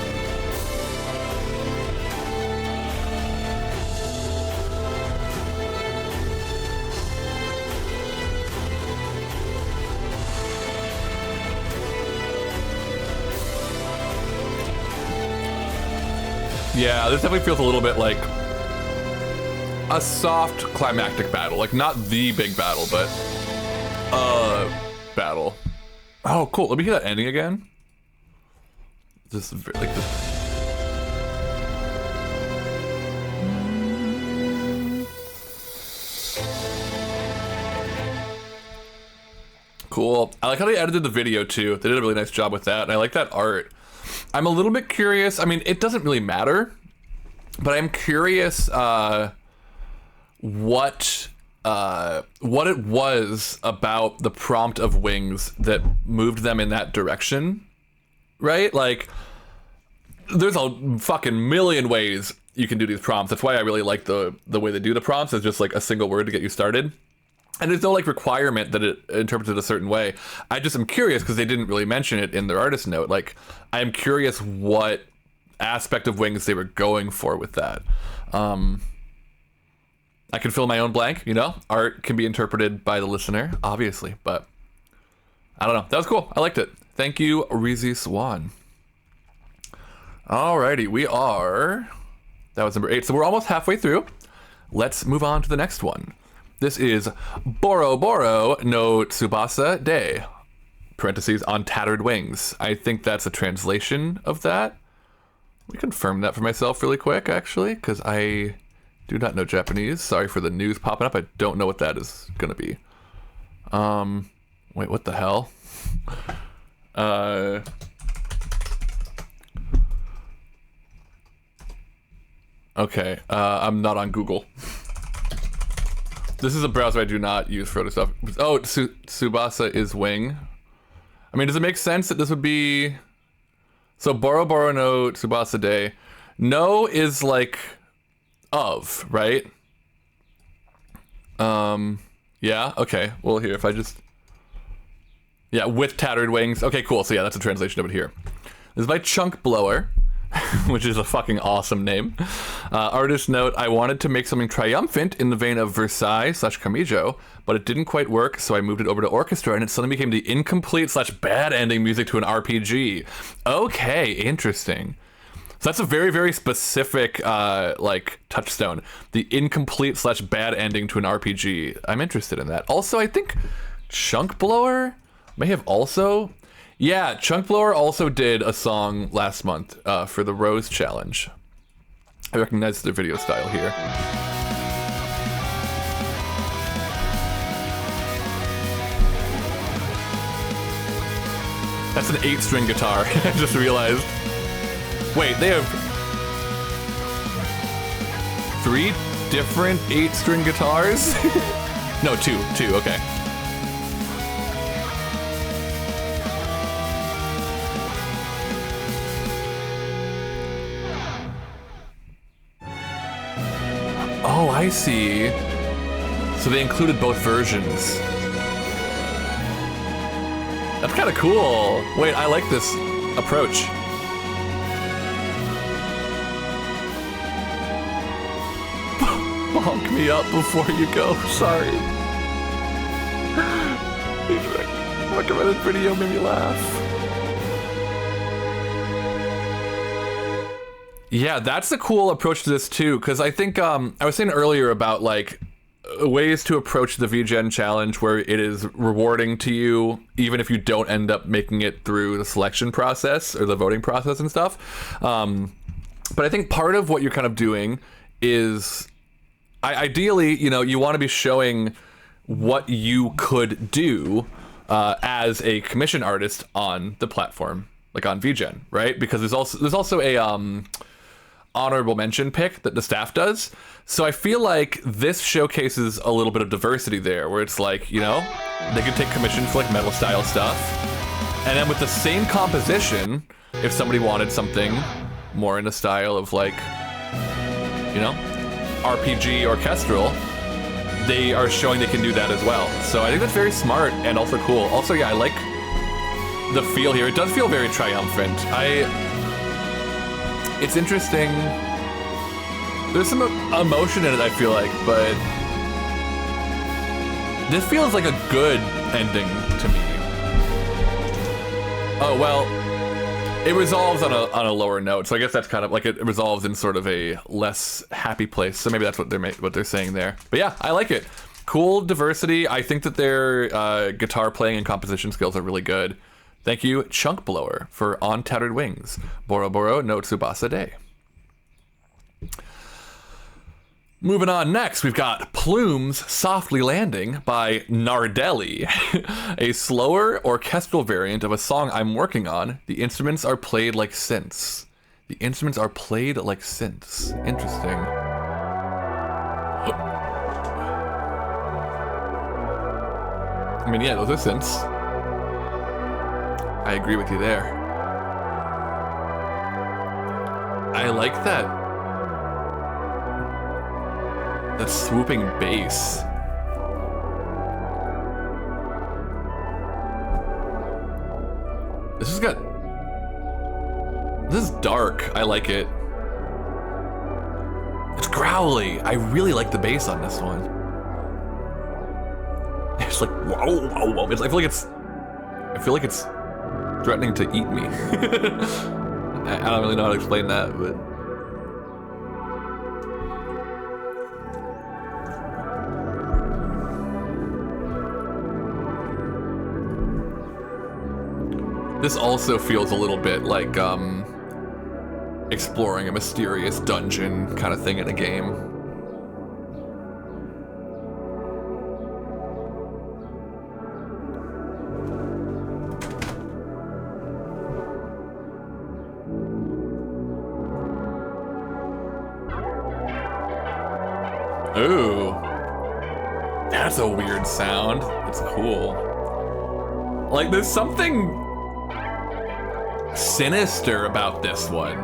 Yeah, this definitely feels a little bit like a soft climactic battle. Like not the big battle, but battle. Oh, cool. Let me hear that ending again. Just like this. Cool. I like how they edited the video too. They did a really nice job with that, and I like that art. I'm a little bit curious. I mean, it doesn't really matter, but I'm curious what it was about the prompt of Wings that moved them in that direction. Right? Like, there's a fucking million ways you can do these prompts. That's why I really like the way they do the prompts. It's just like a single word to get you started. And there's no like requirement that it interprets it a certain way. I just am curious because they didn't really mention it in their artist note. Like, I'm curious what aspect of Wings they were going for with that. I can fill my own blank, you know? Art can be interpreted by the listener, obviously, but I don't know. That was cool. I liked it. Thank you, Reezy Swan. Alrighty, that was number 8. So we're almost halfway through. Let's move on to the next one. This is Boro Boro no Tsubasa De, parentheses, on tattered wings. I think that's a translation of that. Let me confirm that for myself really quick, actually, because I do not know Japanese. Sorry for the news popping up. I don't know what that is going to be. Wait, what the hell? Okay, I'm not on Google. This is a browser I do not use for other stuff. Oh, Tsubasa is wing. I mean, does it make sense that this would be... So, Boro Boro no Tsubasa Day. No is like of, right? Yeah, okay. Well, here, if I just... Yeah, with tattered wings. Okay, cool. So yeah, that's a translation of it here. This is by Chunk Blower, which is a fucking awesome name. Artist note, I wanted to make something triumphant in the vein of Versailles/Kamijo, but it didn't quite work, so I moved it over to orchestra, and it suddenly became the incomplete/bad ending music to an RPG. Okay, interesting. So that's a very, very specific, like, touchstone. The incomplete/bad ending to an RPG. I'm interested in that. Also, I think Chunk Blower may have also... Yeah, Chunk Blower also did a song last month for the Rose Challenge. I recognize their video style here. That's an 8-string guitar, I just realized. Wait, they have 3 different 8-string guitars? No, two, okay. Oh, I see. So they included both versions. That's kind of cool. Wait, I like this approach. Bonk me up before you go. Sorry. Recommended video made me laugh. Yeah, that's a cool approach to this too, because I think I was saying earlier about like ways to approach the VGen challenge where it is rewarding to you even if you don't end up making it through the selection process or the voting process and stuff. But I think part of what you're kind of doing is ideally, you know, you want to be showing what you could do as a commission artist on the platform, like on VGen, right? Because there's also a honorable mention pick that the staff does. So I feel like this showcases a little bit of diversity there, where it's like, you know, they could take commission for like metal style stuff, and then with the same composition, if somebody wanted something more in the style of like, you know, RPG orchestral, they are showing they can do that as well. So I think that's very smart and also cool. Also, yeah, I like the feel here. It does feel very triumphant. It's interesting. There's some emotion in it, I feel like, but this feels like a good ending to me. Oh, well, it resolves on a lower note, so I guess that's kind of like it resolves in sort of a less happy place. So maybe that's what they're saying there. But yeah, I like it. Cool diversity. I think that their guitar playing and composition skills are really good. Thank you, Chunk Blower, for On Tattered Wings. Boro Boro no Tsubasa Day. Moving on next, we've got Plumes Softly Landing by Nardelli, a slower orchestral variant of a song I'm working on. The instruments are played like synths. The instruments are played like synths. Interesting. I mean, yeah, those are synths. I agree with you there. I like that swooping bass. This is dark. I like it. It's growly. I really like the bass on this one. It's like whoa, whoa, whoa. I feel like it's threatening to eat me. I don't really know how to explain that, but this also feels a little bit like exploring a mysterious dungeon kind of thing in a game. Ooh. That's a weird sound. It's cool. Like, there's something sinister about this one.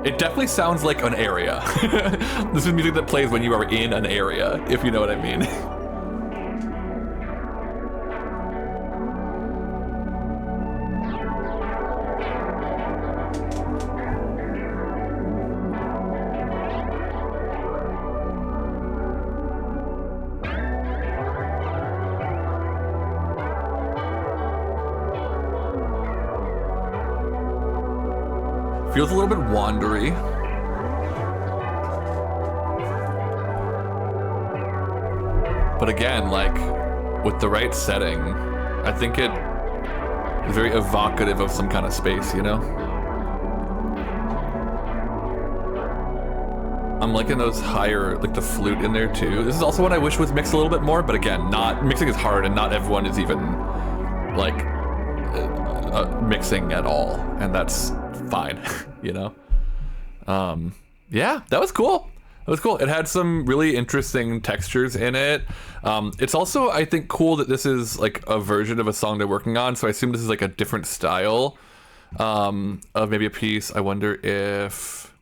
It definitely sounds like an area. This is music that plays when you are in an area, if you know what I mean. Feels a little bit wandery. But again, like, with the right setting, I think it is very evocative of some kind of space, you know? I'm liking those higher, like the flute in there too. This is also one I wish was mixed a little bit more, but again, mixing is hard and not everyone is even, like, mixing at all, and that's fine, you know? Yeah, that was cool. That was cool. It had some really interesting textures in it. It's also, I think, cool that this is like a version of a song they're working on, so I assume this is like a different style of maybe a piece. I wonder if...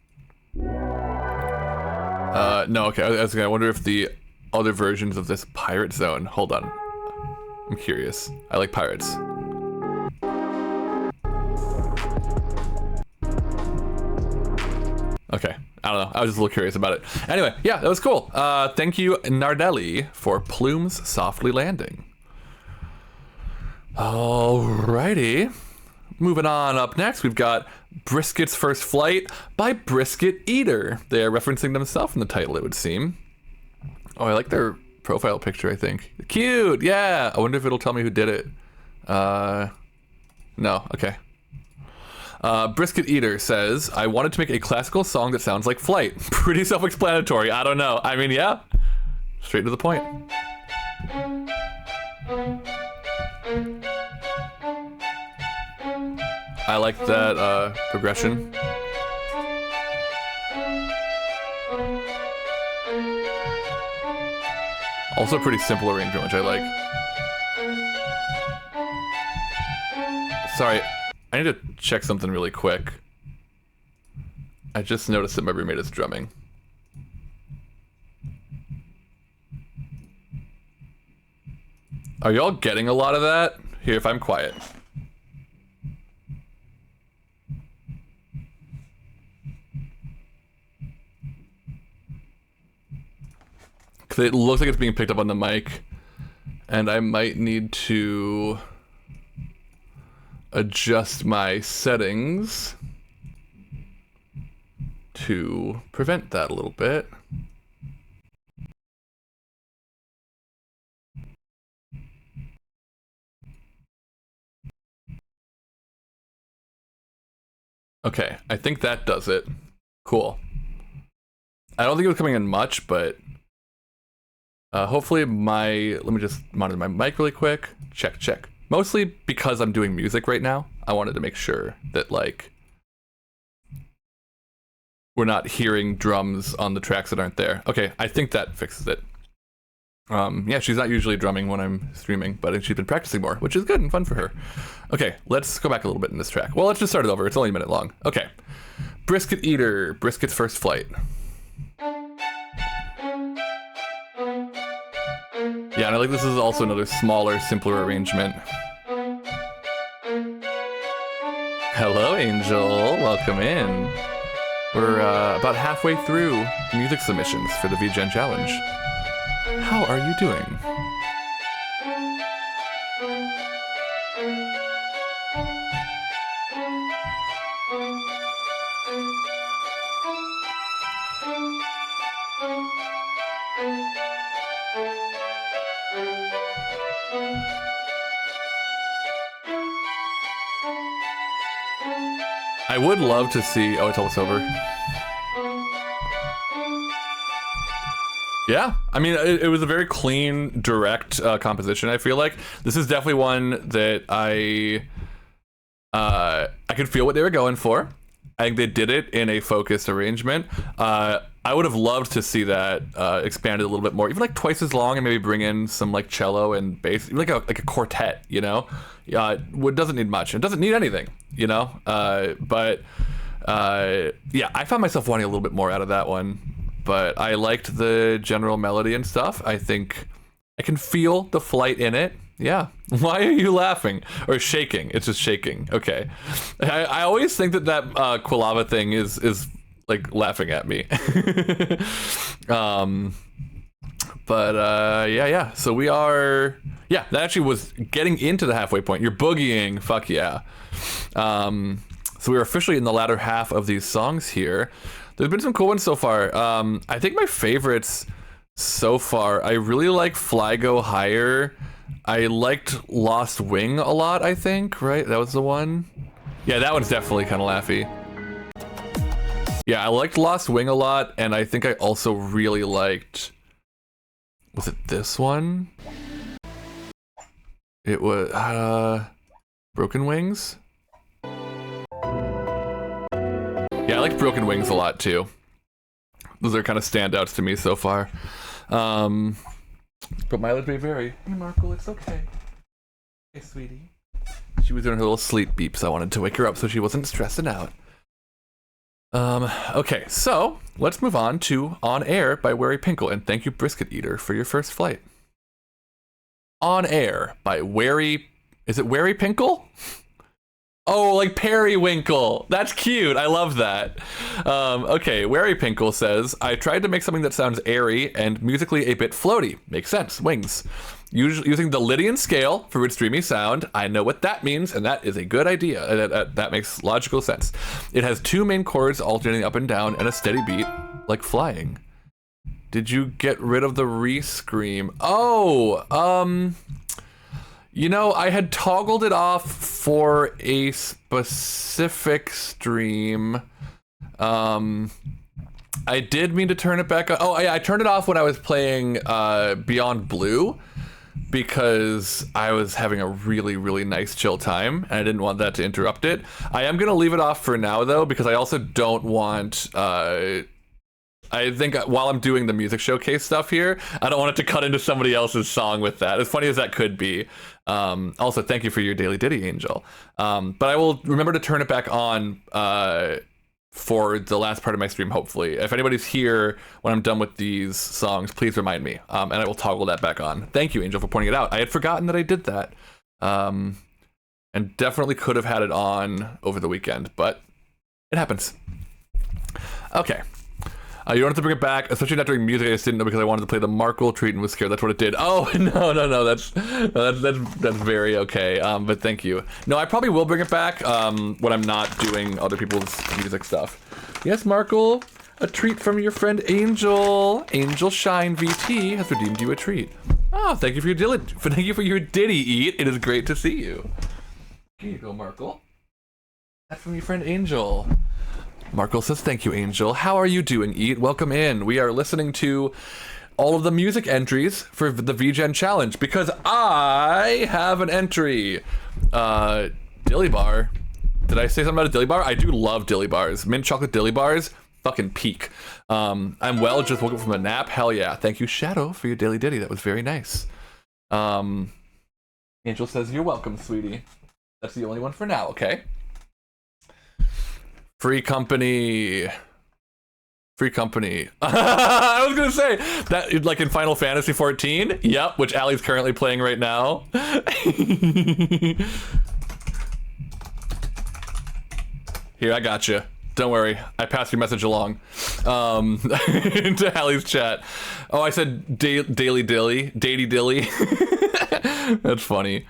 no, okay, I wonder if the other versions of this Pirate Zone... Hold on. I'm curious. I like pirates. Okay, I don't know. I was just a little curious about it. Anyway, yeah, that was cool. Thank you, Nardelli, for Plumes Softly Landing. Alrighty. Moving on up next, we've got Brisket's First Flight by Brisket Eater. They are referencing themselves in the title, it would seem. Oh, I like their profile picture, I think. Cute, yeah. I wonder if it'll tell me who did it. No, okay. Brisket Eater says, I wanted to make a classical song that sounds like Flight. Pretty self-explanatory. I don't know. I mean, yeah. Straight to the point. I like that progression. Also pretty simple arrangement, which I like. Sorry, I need to check something really quick. I just noticed that my roommate is drumming. Are y'all getting a lot of that? Here, if I'm quiet. Because it looks like it's being picked up on the mic, and I might need to adjust my settings to prevent that a little bit. Okay, I think that does it. Cool. I don't think it was coming in much, but hopefully let me just monitor my mic really quick. Check. Mostly because I'm doing music right now. I wanted to make sure that, like, we're not hearing drums on the tracks that aren't there. Okay, I think that fixes it. Yeah, she's not usually drumming when I'm streaming, but she's been practicing more, which is good and fun for her. Okay, let's go back a little bit in this track. Well, let's just start it over. It's only a minute long. Okay. Brisket Eater, Brisket's First Flight. Yeah, and I like this is also another smaller, simpler arrangement. Hello, Angel. Welcome in. We're about halfway through music submissions for the VGen Challenge. How are you doing? I would love to see... Oh, it's almost over. Yeah, I mean, it was a very clean, direct composition, I feel like. This is definitely one that I could feel what they were going for. I think they did it in a focused arrangement. I would have loved to see that expanded a little bit more, even like twice as long, and maybe bring in some like cello and bass, like a quartet, you know. It doesn't need much. It doesn't need anything, you know. But yeah, I found myself wanting a little bit more out of that one. But I liked the general melody and stuff. I think I can feel the flight in it. Yeah. Why are you laughing? Or shaking? It's just shaking. Okay. I always think that Quilava thing is like laughing at me. Yeah. So we are... Yeah, that actually was getting into the halfway point. You're boogieing. Fuck yeah. So we're officially in the latter half of these songs here. There's been some cool ones so far. I think my favorites so far, I really like Fly Go Higher. I liked Lost Wing a lot, I think, right? That was the one? Yeah, that one's definitely kind of laughy. Yeah, I liked Lost Wing a lot, and I think I also really liked... Was it this one? It was, Broken Wings? Yeah, I like Broken Wings a lot too. Those are kind of standouts to me so far. But Mileage may vary. Hey, Markle, it's okay. Hey, sweetie. She was doing her little sleep beep, so I wanted to wake her up so she wasn't stressing out. Okay, so let's move on to On Air by Wary Pinkle, and thank you, Brisket Eater, for your first flight. On Air by Wary... Is it Wary Pinkle? Oh, like Periwinkle. That's cute. I love that. Okay, Wary Pinkle says, I tried to make something that sounds airy and musically a bit floaty. Makes sense. Wings. Using the Lydian scale for its dreamy sound. I know what that means, and that is a good idea. That makes logical sense. It has two main chords alternating up and down and a steady beat, like flying. Did you get rid of the re-scream? Oh, you know, I had toggled it off for a specific stream. I did mean to turn it back on. Oh, yeah, I turned it off when I was playing Beyond Blue because I was having a really, really nice chill time, and I didn't want that to interrupt it. I am going to leave it off for now, though, because I also don't want... I think while I'm doing the music showcase stuff here, I don't want it to cut into somebody else's song with that, as funny as that could be. Also, thank you for your daily ditty, Angel. But I will remember to turn it back on for the last part of my stream, hopefully. If anybody's here when I'm done with these songs, please remind me, and I will toggle that back on. Thank you, Angel, for pointing it out. I had forgotten that I did that, and definitely could have had it on over the weekend, but it happens. Okay. You don't have to bring it back, especially not during music. I just didn't know because I wanted to play the Markle treat and was scared. That's what it did. Oh, no. That's very okay. But thank you. No, I probably will bring it back when I'm not doing other people's music stuff. Yes, Markle, a treat from your friend Angel. Angel Shine VT has redeemed you a treat. Oh, thank you for your ditty eat. It is great to see you. Here you go, Markle. That's from your friend Angel. Markle says, thank you, Angel. How are you doing, Eat? Welcome in. We are listening to all of the music entries for the VGen challenge because I have an entry. Dilly Bar. Did I say something about a Dilly Bar? I do love Dilly Bars. Mint chocolate Dilly Bars, fucking peak. I'm well, just woke up from a nap. Hell yeah. Thank you, Shadow, for your daily ditty. That was very nice. Angel says, you're welcome, sweetie. That's the only one for now, okay? Free company. I was gonna say that, like in Final Fantasy 14. Yep, which Allie's currently playing right now. Here, I got you. Don't worry, I passed your message along to Allie's chat. Oh, I said daily dilly, datey dilly. That's funny.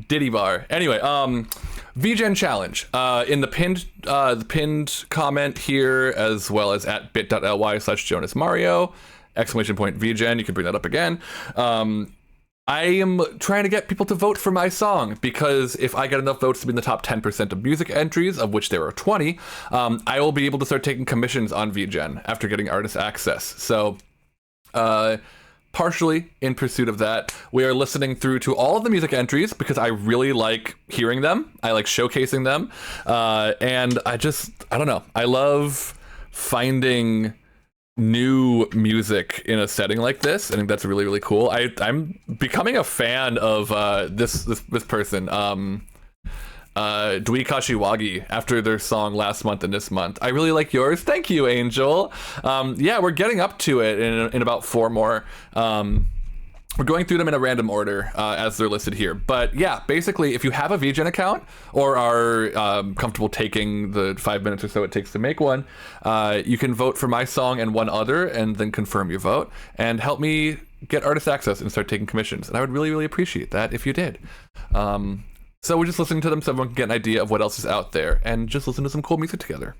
Ditty bar. Anyway, VGen challenge in the pinned comment here, as well as at bit.ly/JonasMario, !VGen. You can bring that up again. I am trying to get people to vote for my song because if I get enough votes to be in the top 10% of music entries, of which there are 20, I will be able to start taking commissions on VGen after getting artist access. So partially in pursuit of that, we are listening through to all of the music entries because I really like hearing them. I like showcasing them. And I don't know. I love finding new music in a setting like this. I think that's really, really cool. I'm becoming a fan of this person, Dwi Kashiwagi, after their song last month and this month. I really like yours. Thank you, Angel. Yeah, we're getting up to it in about 4 more. We're going through them in a random order as they're listed here. But yeah, basically, if you have a VGen account or are comfortable taking the 5 minutes or so it takes to make one, you can vote for my song and one other and then confirm your vote and help me get artist access and start taking commissions. And I would really, really appreciate that if you did. So we're just listening to them so everyone can get an idea of what else is out there and just listen to some cool music together.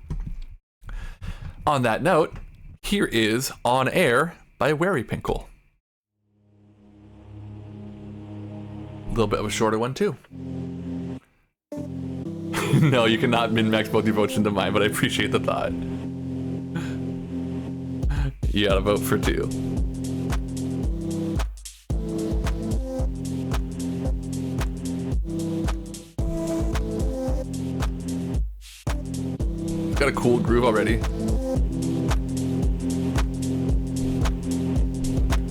On that note, here is On Air by Wary Pinkle. A little bit of a shorter one too. No, you cannot min-max both your votes into mine, but I appreciate the thought. You gotta vote for 2. It's got a cool groove already.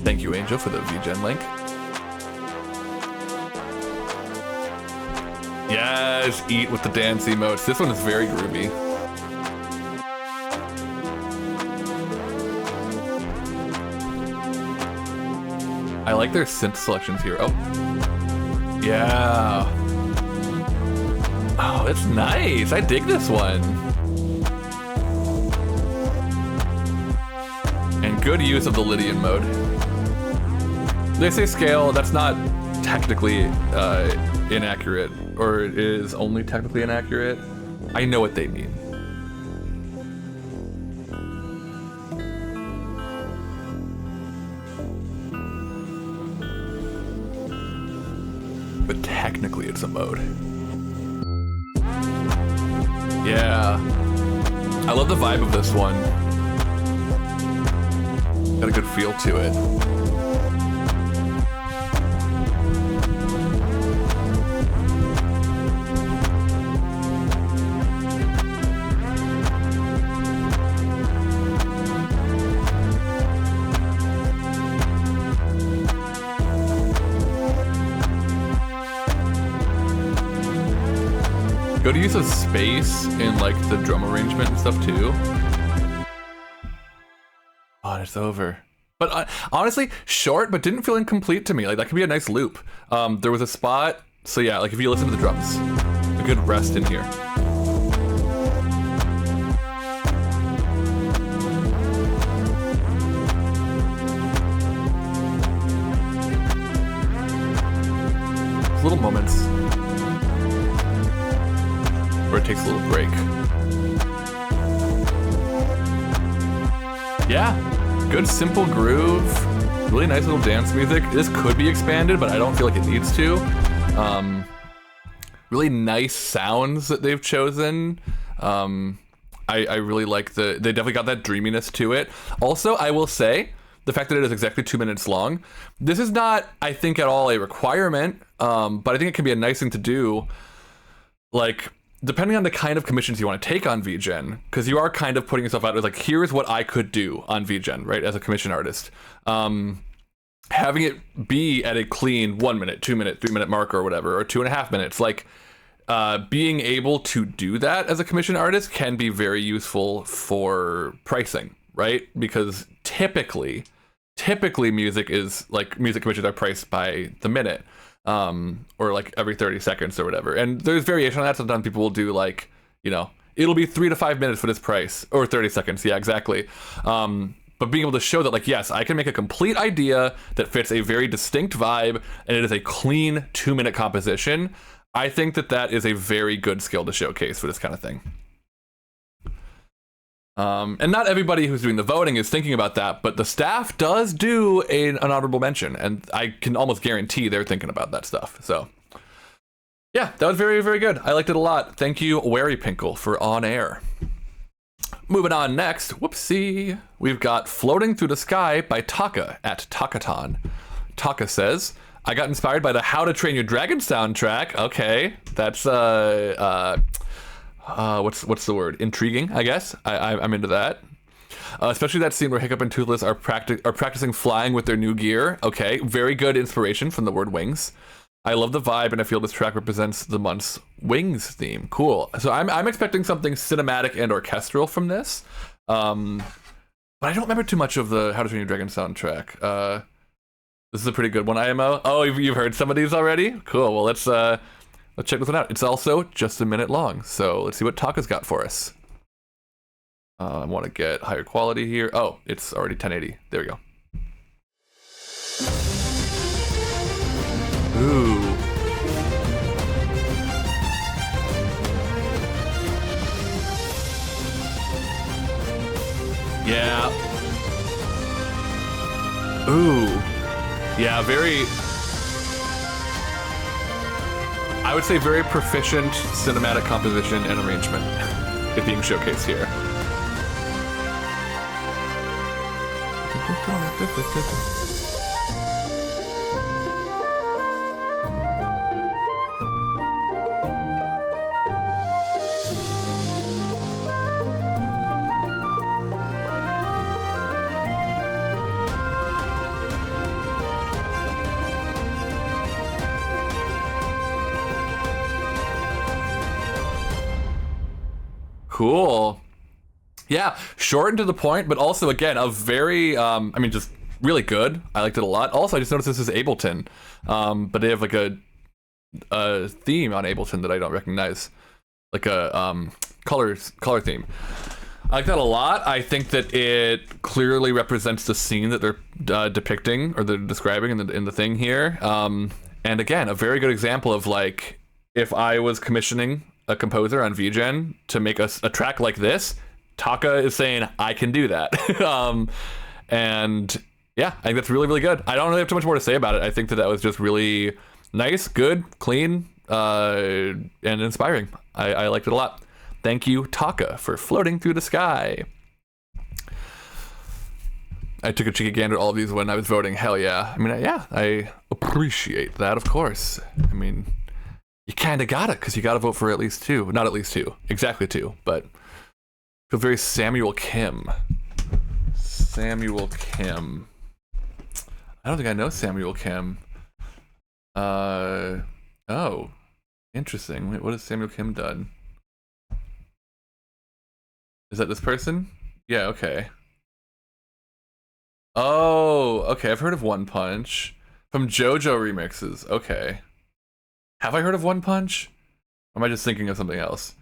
Thank you, Angel, for the VGen link. Yes, eat with the dance emotes. This one is very groovy. I like their synth selections here. Oh. Yeah. Oh, it's nice. I dig this one. And good use of the Lydian mode. They say scale, that's not technically inaccurate, or it is only technically inaccurate. I know what they mean. But technically it's a mode. Yeah. I love the vibe of this one. Got a good feel to it. Good use of space in like the drum arrangement and stuff too. Oh, it's over. But honestly, short, but didn't feel incomplete to me. Like that could be a nice loop. There was a spot. So yeah, like if you listen to the drums, a good rest in here. Little moments where it takes a little break. Yeah, good simple groove, really nice little dance music. This could be expanded, but I don't feel like it needs to. Really nice sounds that they've chosen. I really like they definitely got that dreaminess to it. Also, I will say, the fact that it is exactly 2 minutes long, this is not, I think, at all a requirement, but I think it can be a nice thing to do, like, depending on the kind of commissions you want to take on VGen, because you are kind of putting yourself out as like, here's what I could do on VGen, right, as a commission artist. Having it be at a clean 1 minute, 2 minute, 3 minute mark or whatever, or 2.5 minutes, like, being able to do that as a commission artist can be very useful for pricing, right? Because typically music commissions are priced by the minute, or like every 30 seconds or whatever. And there's variation on that. Sometimes people will do like, you know, it'll be 3 to 5 minutes for this price, or 30 seconds. Yeah, exactly. But being able to show that, like, yes, I can make a complete idea that fits a very distinct vibe, and it is a clean 2 minute composition. I think that is a very good skill to showcase for this kind of thing. And not everybody who's doing the voting is thinking about that, but the staff does do an honorable mention, and I can almost guarantee they're thinking about that stuff. So, yeah, that was very, very good. I liked it a lot. Thank you, Wary Pinkle, for On Air. Moving on next, whoopsie, we've got Floating Through the Sky by Taka at Takaton. Taka says, I got inspired by the How to Train Your Dragon soundtrack. Okay, that's, what's the word? Intriguing, I guess. I'm into that. Especially that scene where Hiccup and Toothless are practicing flying with their new gear. Okay, very good inspiration from the word wings. I love the vibe, and I feel this track represents the month's Wings theme. Cool. So I'm expecting something cinematic and orchestral from this. But I don't remember too much of the How to Train Your Dragon soundtrack. This is a pretty good one, IMO. Oh, you've heard some of these already? Cool. Well, let's check this one out. It's also just a minute long, so let's see what Taka's got for us. I want to get higher quality here. Oh, it's already 1080. There we go. Ooh. Yeah. Ooh. Yeah, very... I would say very proficient cinematic composition and arrangement is being showcased here. Cool. Yeah, short and to the point, but also, again, a very, I mean, just really good. I liked it a lot. Also, I just noticed this is Ableton, but they have like a theme on Ableton that I don't recognize, like a color theme. I like that a lot. I think that it clearly represents the scene that they're depicting or they're describing in the thing here. And again, a very good example of like if I was commissioning a composer on VGen to make a track like this, Taka is saying I can do that. And yeah, I think that's really, really good. I don't really have too much more to say about it. I think that was just really nice, good, clean, and inspiring. I liked it a lot. Thank you, Taka, for Floating Through the Sky. I took a cheeky gander at all of these when I was voting. Hell yeah. I mean, yeah, I appreciate that, of course. I mean, you kind of got it, because you got to vote for at least two. Not at least two, exactly two, but I feel very Samuel Kim. Samuel Kim. I don't think I know Samuel Kim. Oh, interesting. Wait, what has Samuel Kim done? Is that this person? Yeah, okay. Oh, okay. I've heard of One Punch. From JoJo remixes. Okay. Have I heard of One Punch? Or am I just thinking of something else?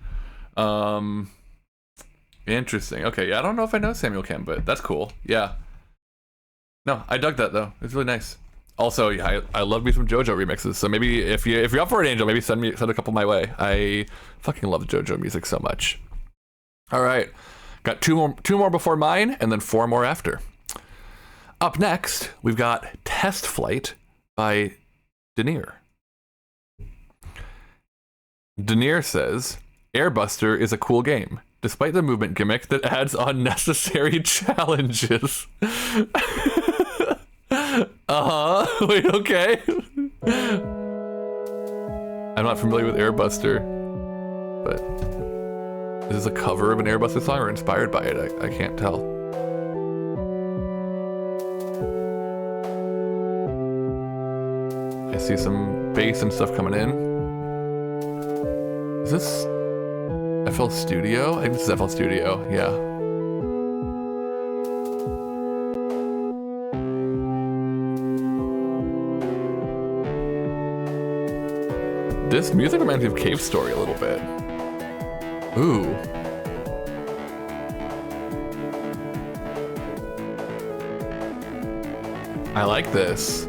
Interesting. Okay, yeah, I don't know if I know Samuel Kim, but that's cool. Yeah. No, I dug that though. It's really nice. Also, yeah, I love me some JoJo remixes. So maybe if you're up for it, Angel, maybe send a couple my way. I fucking love JoJo music so much. All right, got two more before mine, and then 4 more after. Up next, we've got Test Flight by Denier. Denier says, Airbuster is a cool game, despite the movement gimmick that adds unnecessary challenges. Wait, okay. I'm not familiar with Airbuster, but is this a cover of an Airbuster song or inspired by it? I can't tell. I see some bass and stuff coming in. Is this FL Studio? I think this is FL Studio, yeah. This music reminds me of Cave Story a little bit. Ooh. I like this.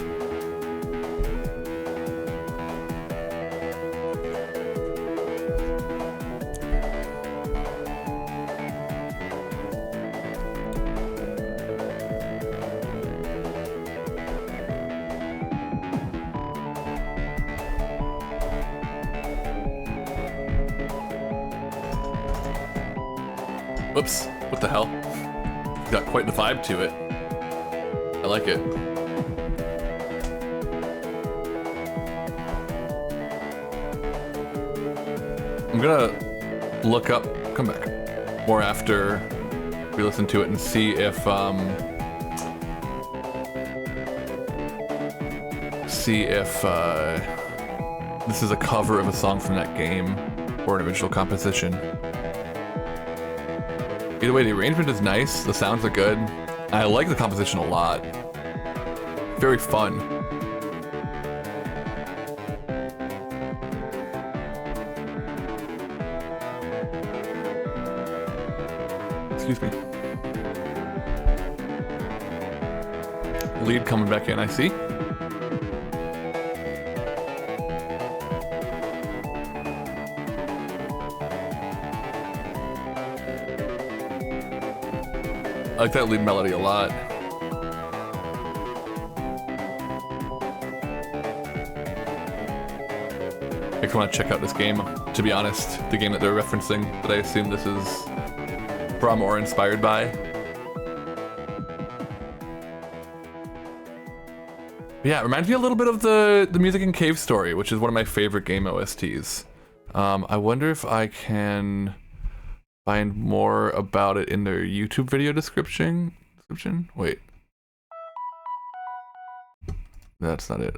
Whoops, what the hell? Got quite the vibe to it. I like it. I'm gonna look up, come back, more after we listen to it and see if, this is a cover of a song from that game or an original composition. Either way, the arrangement is nice, the sounds are good. I like the composition a lot. Very fun. Excuse me. Lead coming back in, I see. I like that lead melody a lot. I just want to check out this game, to be honest. The game that they're referencing, that I assume this is from or inspired by. But yeah, it reminds me a little bit of the Music in Cave Story, which is one of my favorite game OSTs. I wonder if I can find more about it in their YouTube video description. Wait. That's not it.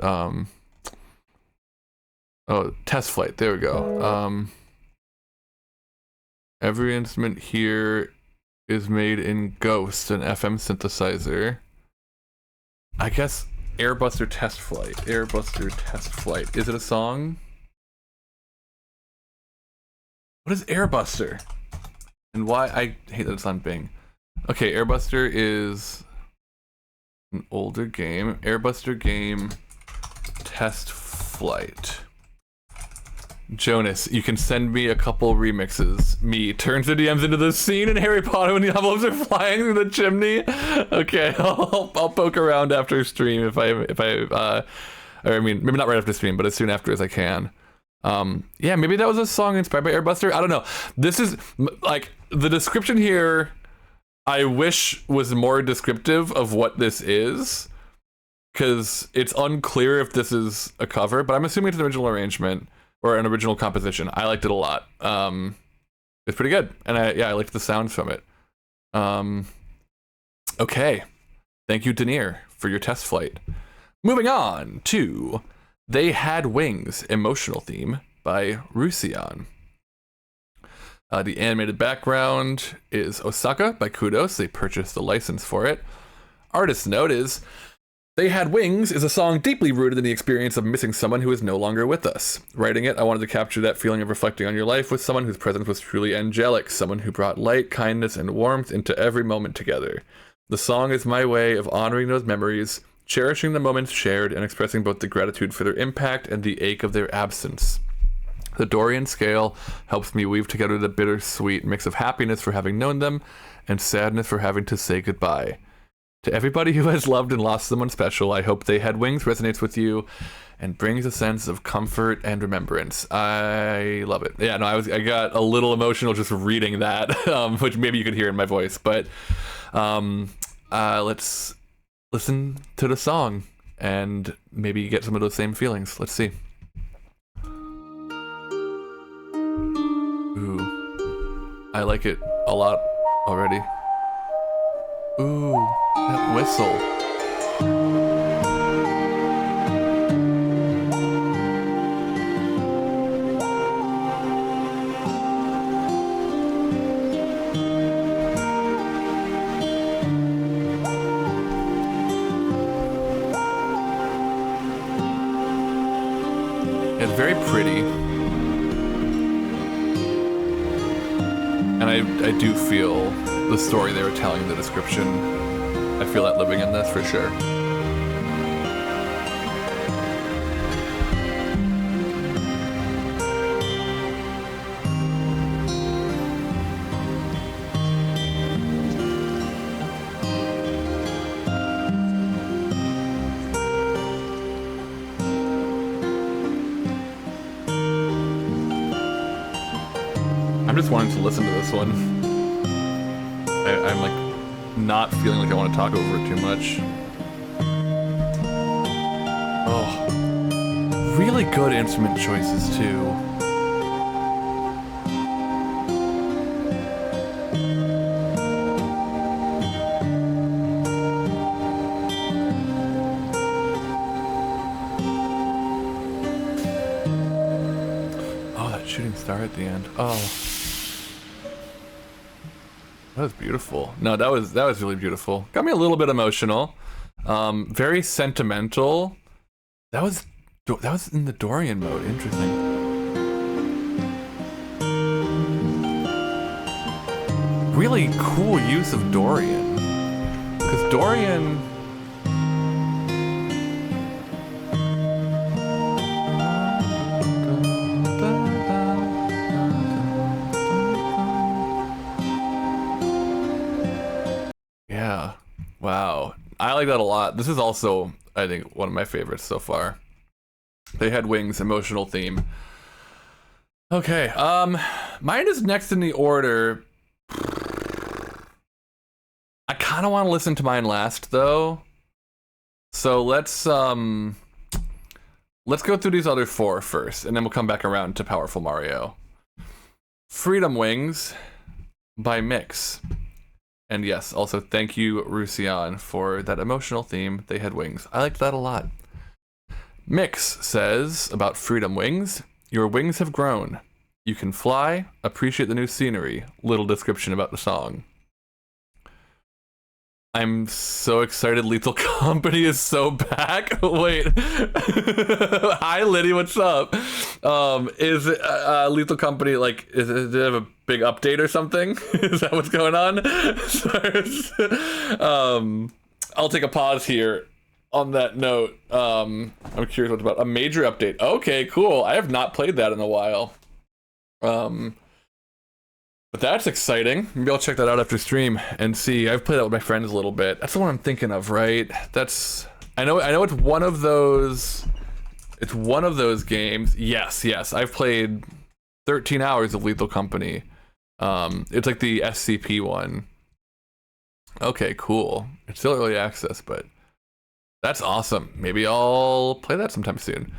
Oh, test flight. There we go. Every instrument here is made in Ghost, an FM synthesizer. I guess Airbuster Test Flight. Airbuster Test Flight. Is it a song? What is Airbuster? And why? I hate that it's on Bing. Okay, Airbuster is an older game. Airbuster game Test Flight. Jonas, you can send me a couple remixes. Me turns the DMs into the scene in Harry Potter when the envelopes are flying through the chimney. Okay, I'll poke around after stream if I I mean, maybe not right after stream, but as soon after as I can. Yeah, maybe that was a song inspired by Airbuster. I don't know. This is like the description here. I wish was more descriptive of what this is, because it's unclear if this is a cover. But I'm assuming it's an original arrangement or an original composition. I liked it a lot. It's pretty good, and I liked the sounds from it. Okay, thank you, Denier, for your test flight. Moving on to They Had Wings, emotional theme by Rusian. The animated background is Osaka by Kudos. They purchased the license for it. Artist's note is, They Had Wings is a song deeply rooted in the experience of missing someone who is no longer with us. Writing it, I wanted to capture that feeling of reflecting on your life with someone whose presence was truly angelic, someone who brought light, kindness, and warmth into every moment together. The song is my way of honoring those memories, cherishing the moments shared, and expressing both the gratitude for their impact and the ache of their absence. The Dorian scale helps me weave together the bittersweet mix of happiness for having known them and sadness for having to say goodbye. To everybody who has loved and lost someone special, I hope They Had Wings resonates with you and brings a sense of comfort and remembrance. I love it. Yeah, no, I got a little emotional just reading that, which maybe you could hear in my voice. But let's listen to the song and maybe get some of those same feelings. Let's see. Ooh, I like it a lot already. Ooh, that whistle. It's very pretty. And I do feel the story they were telling in the description. I feel that living in this for sure. I'm just wanting to listen to this one. I'm like not feeling like I want to talk over it too much. Oh, really good instrument choices too. Oh, that shooting star at the end. Oh. That was beautiful. No, that was really beautiful. Got me a little bit emotional. Very sentimental. That was in the Dorian mode. Interesting. Really cool use of Dorian. Because Dorian... Yeah. Wow. I like that a lot. This is also, I think, one of my favorites so far. They Had Wings, emotional theme. Okay, mine is next in the order. I kind of want to listen to mine last, though. So let's go through these other four first, and then we'll come back around to Powerful Mario. Freedom Wings by Mix. And yes, also thank you, Rusian, for that emotional theme, They Had Wings. I liked that a lot. Mix says about Freedom Wings, your wings have grown. You can fly, appreciate the new scenery. Little description about the song. I'm so excited Lethal Company is so back. Wait. Hi, Liddy, what's up? Is Lethal Company, like, did it have a big update or something? Is that what's going on? I'll take a pause here on that note. I'm curious what's about. A major update. Okay, cool. I have not played that in a while. But that's exciting. Maybe I'll check that out after stream and see. I've played that with my friends a little bit. That's the one I'm thinking of, right? I know it's one of those. It's one of those games. Yes. I've played 13 hours of Lethal Company. It's like the SCP one. Okay, cool. It's still early access, but that's awesome. Maybe I'll play that sometime soon.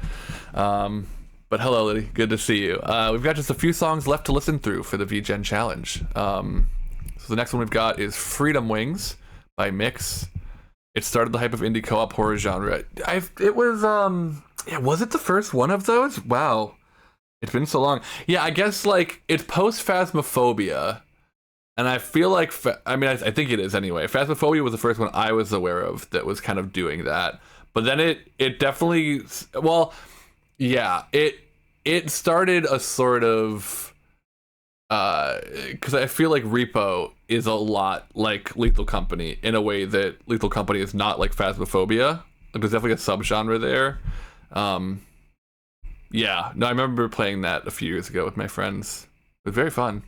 But hello, Liddy. Good to see you. We've got just a few songs left to listen through for the VGen challenge. So the next one we've got is Freedom Wings by Mix. It started the hype of indie co-op horror genre. Was it the first one of those? Wow. It's been so long. Yeah, I guess like it's post Phasmophobia. And I feel like, I think it is anyway. Phasmophobia was the first one I was aware of that was kind of doing that. But then it definitely, well, yeah, it started a sort of, because I feel like Repo is a lot like Lethal Company in a way that Lethal Company is not like Phasmophobia. Like, there's definitely a subgenre there. Yeah, no, I remember playing that a few years ago with my friends. It was very fun.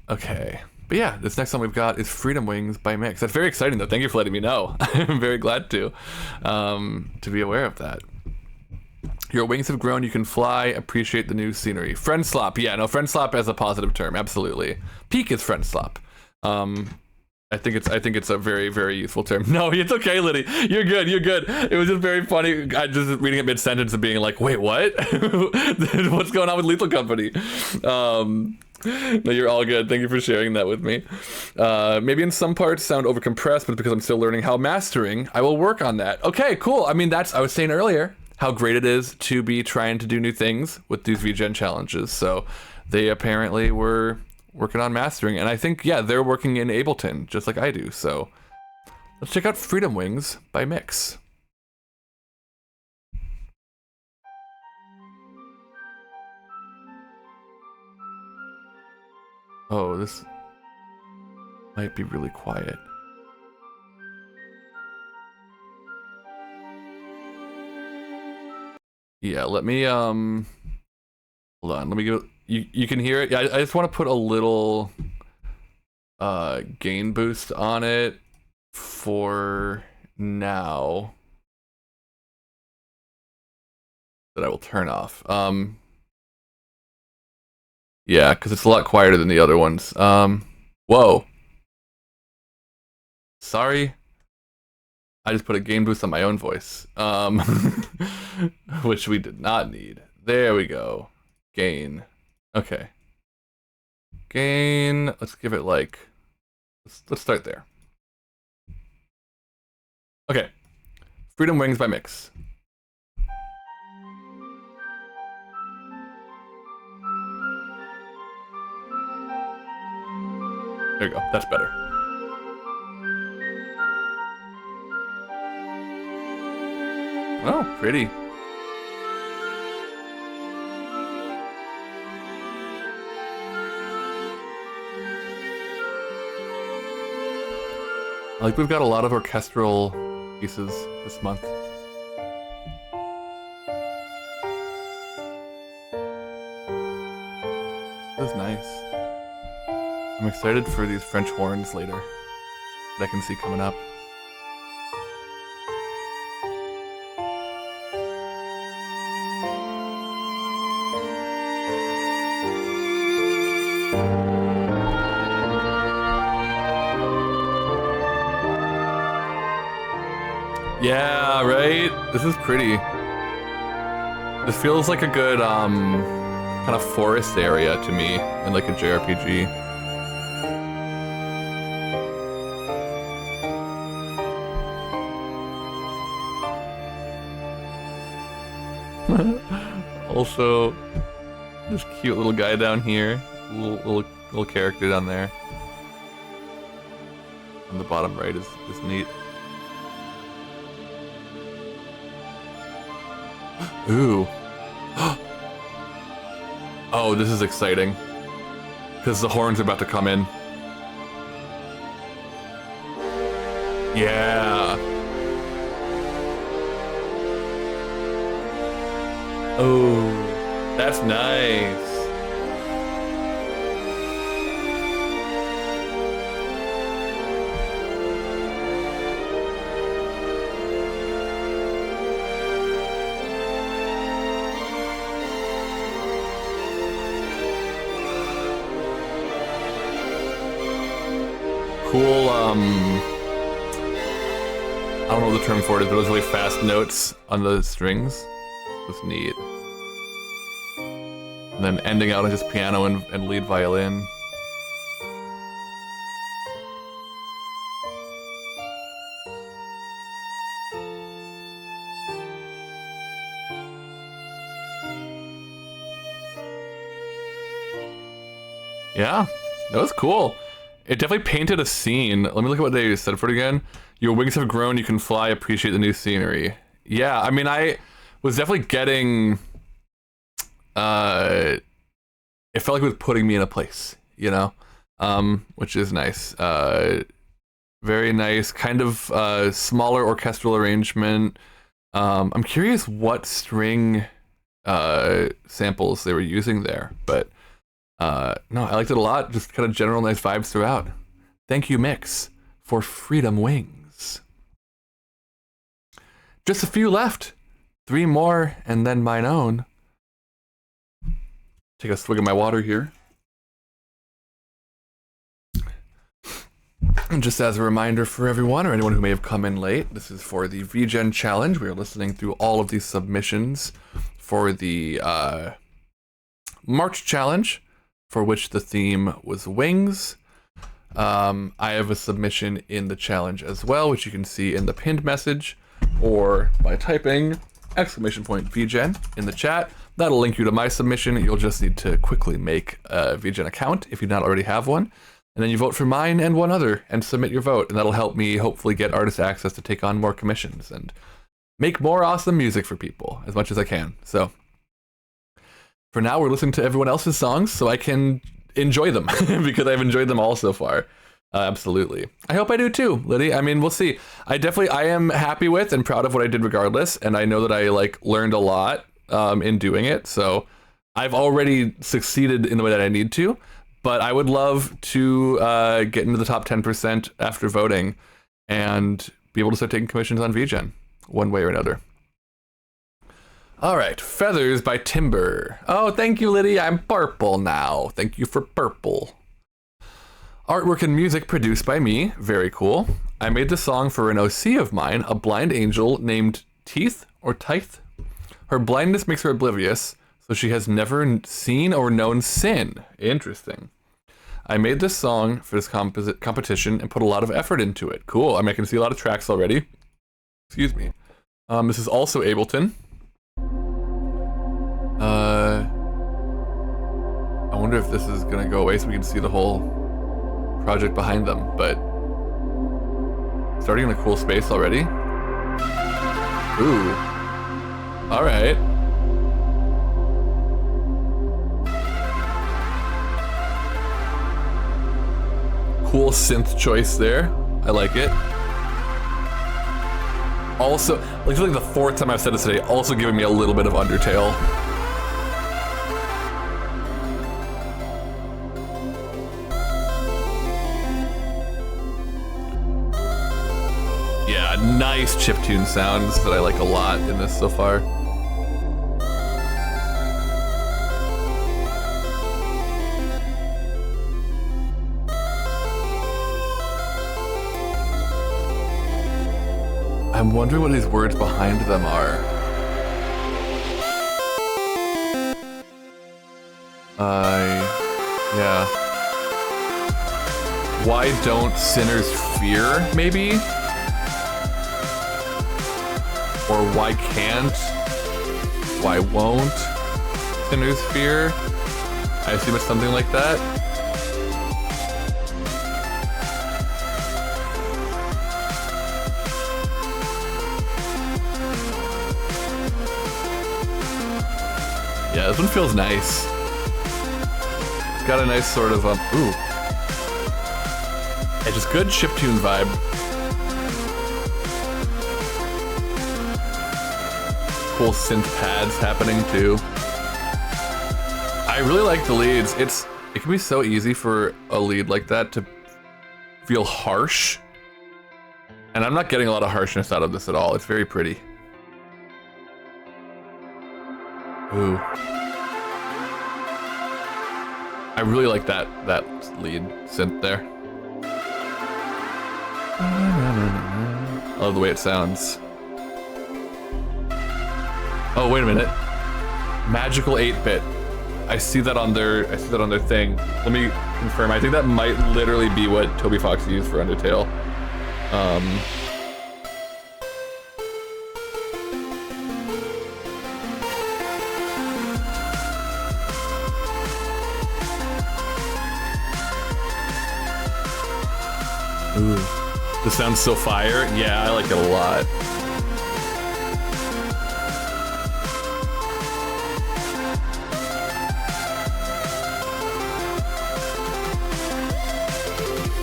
Okay. But yeah, this next song we've got is Freedom Wings by Mix. That's very exciting, though. Thank you for letting me know. I'm very glad to be aware of that. Your wings have grown. You can fly. Appreciate the new scenery. Friend slop. Yeah, no, friend slop as a positive term. Absolutely. Peak is friend slop. I think it's a very, very useful term. No, it's okay, Liddy. You're good. It was just very funny. I just reading it mid-sentence and being like, wait, what? What's going on with Lethal Company? No, you're all good. Thank you for sharing that with me. Maybe in some parts sound overcompressed, but because I'm still learning how mastering, I will work on that. Okay, cool. I mean, I was saying earlier how great it is to be trying to do new things with these VGen challenges. So they apparently were working on mastering, and I think, yeah, they're working in Ableton just like I do. So let's check out Freedom Wings by Mix. Oh, this might be really quiet. Yeah, let me hold on, let me go. You can hear it. Yeah, I just want to put a little gain boost on it for now that I will turn off. Yeah, because it's a lot quieter than the other ones. Whoa. Sorry. I just put a gain boost on my own voice. Which we did not need. There we go. Gain. Okay. Gain. Let's give it like... Let's start there. Okay. Freedom Wings by Mix. There you go. That's better. Oh, pretty. Like, we've got a lot of orchestral pieces this month. This is nice. I'm excited for these French horns later that I can see coming up. Yeah, right? This is pretty. This feels like a good, kind of forest area to me in like a JRPG. Also, this cute little guy down here, little character down there. On the bottom right is neat. Ooh. Oh, this is exciting. Because the horns are about to come in. Yeah. Oh, that's nice. Cool, I don't know what the term for it is, but those really fast notes on the strings. That's neat. And then ending out on just piano and lead violin. Yeah, that was cool. It definitely painted a scene. Let me look at what they said for it again. Your wings have grown, you can fly, appreciate the new scenery. Yeah, I mean, I was definitely getting... it felt like it was putting me in a place, you know? Which is nice. Very nice, kind of smaller orchestral arrangement. I'm curious what string samples they were using there, but... no, I liked it a lot. Just kind of general nice vibes throughout. Thank you, Mix, for Freedom Wings. Just a few left. 3 more, and then mine own. Take a swig of my water here. And just as a reminder for everyone, or anyone who may have come in late, this is for the VGen challenge. We are listening through all of these submissions for the March challenge, for which the theme was wings. I have a submission in the challenge as well, which you can see in the pinned message, or by typing !VGen in the chat. That'll link you to my submission. You'll just need to quickly make a VGen account if you not already have one. And then you vote for mine and one other and submit your vote. And that'll help me hopefully get artist access to take on more commissions and make more awesome music for people as much as I can. So for now, we're listening to everyone else's songs so I can enjoy them because I've enjoyed them all so far. Absolutely. I hope I do too, Liddy. I mean, we'll see. I am happy with and proud of what I did regardless. And I know that I learned a lot in doing it. So I've already succeeded in the way that I need to, but I would love to get into the top 10% after voting and be able to start taking commissions on VGen one way or another. All right, Feathers by Timber. Oh, thank you, Liddy. I'm purple now. Thank you for purple. Artwork and music produced by me. Very cool. I made the song for an OC of mine, a blind angel named Teeth or Tith. Her blindness makes her oblivious, so she has never seen or known sin. Interesting. I made this song for this competition and put a lot of effort into it. Cool. I mean, I can see a lot of tracks already. Excuse me. This is also Ableton. I wonder if this is gonna go away so we can see the whole project behind them, but starting in a cool space already. Ooh. All right. Cool synth choice there. I like it. Also, like, I feel like the fourth time I've said this today, also giving me a little bit of Undertale. Yeah, nice chiptune sounds that I like a lot in this so far. I'm wondering what these words behind them are. Yeah. Why don't sinners fear, maybe? Or why can't? Why won't sinners fear? I assume it's something like that. Yeah, this one feels nice. It's got a nice sort of, ooh. It's just good chiptune vibe. Cool synth pads happening too. I really like the leads. It can be so easy for a lead like that to feel harsh. And I'm not getting a lot of harshness out of this at all. It's very pretty. Ooh. I really like that lead synth there. I love the way it sounds. Oh, wait a minute. Magical 8-bit. I see that on their thing. Let me confirm. I think that might literally be what Toby Fox used for Undertale. Ooh, this sounds so fire. Yeah, I like it a lot.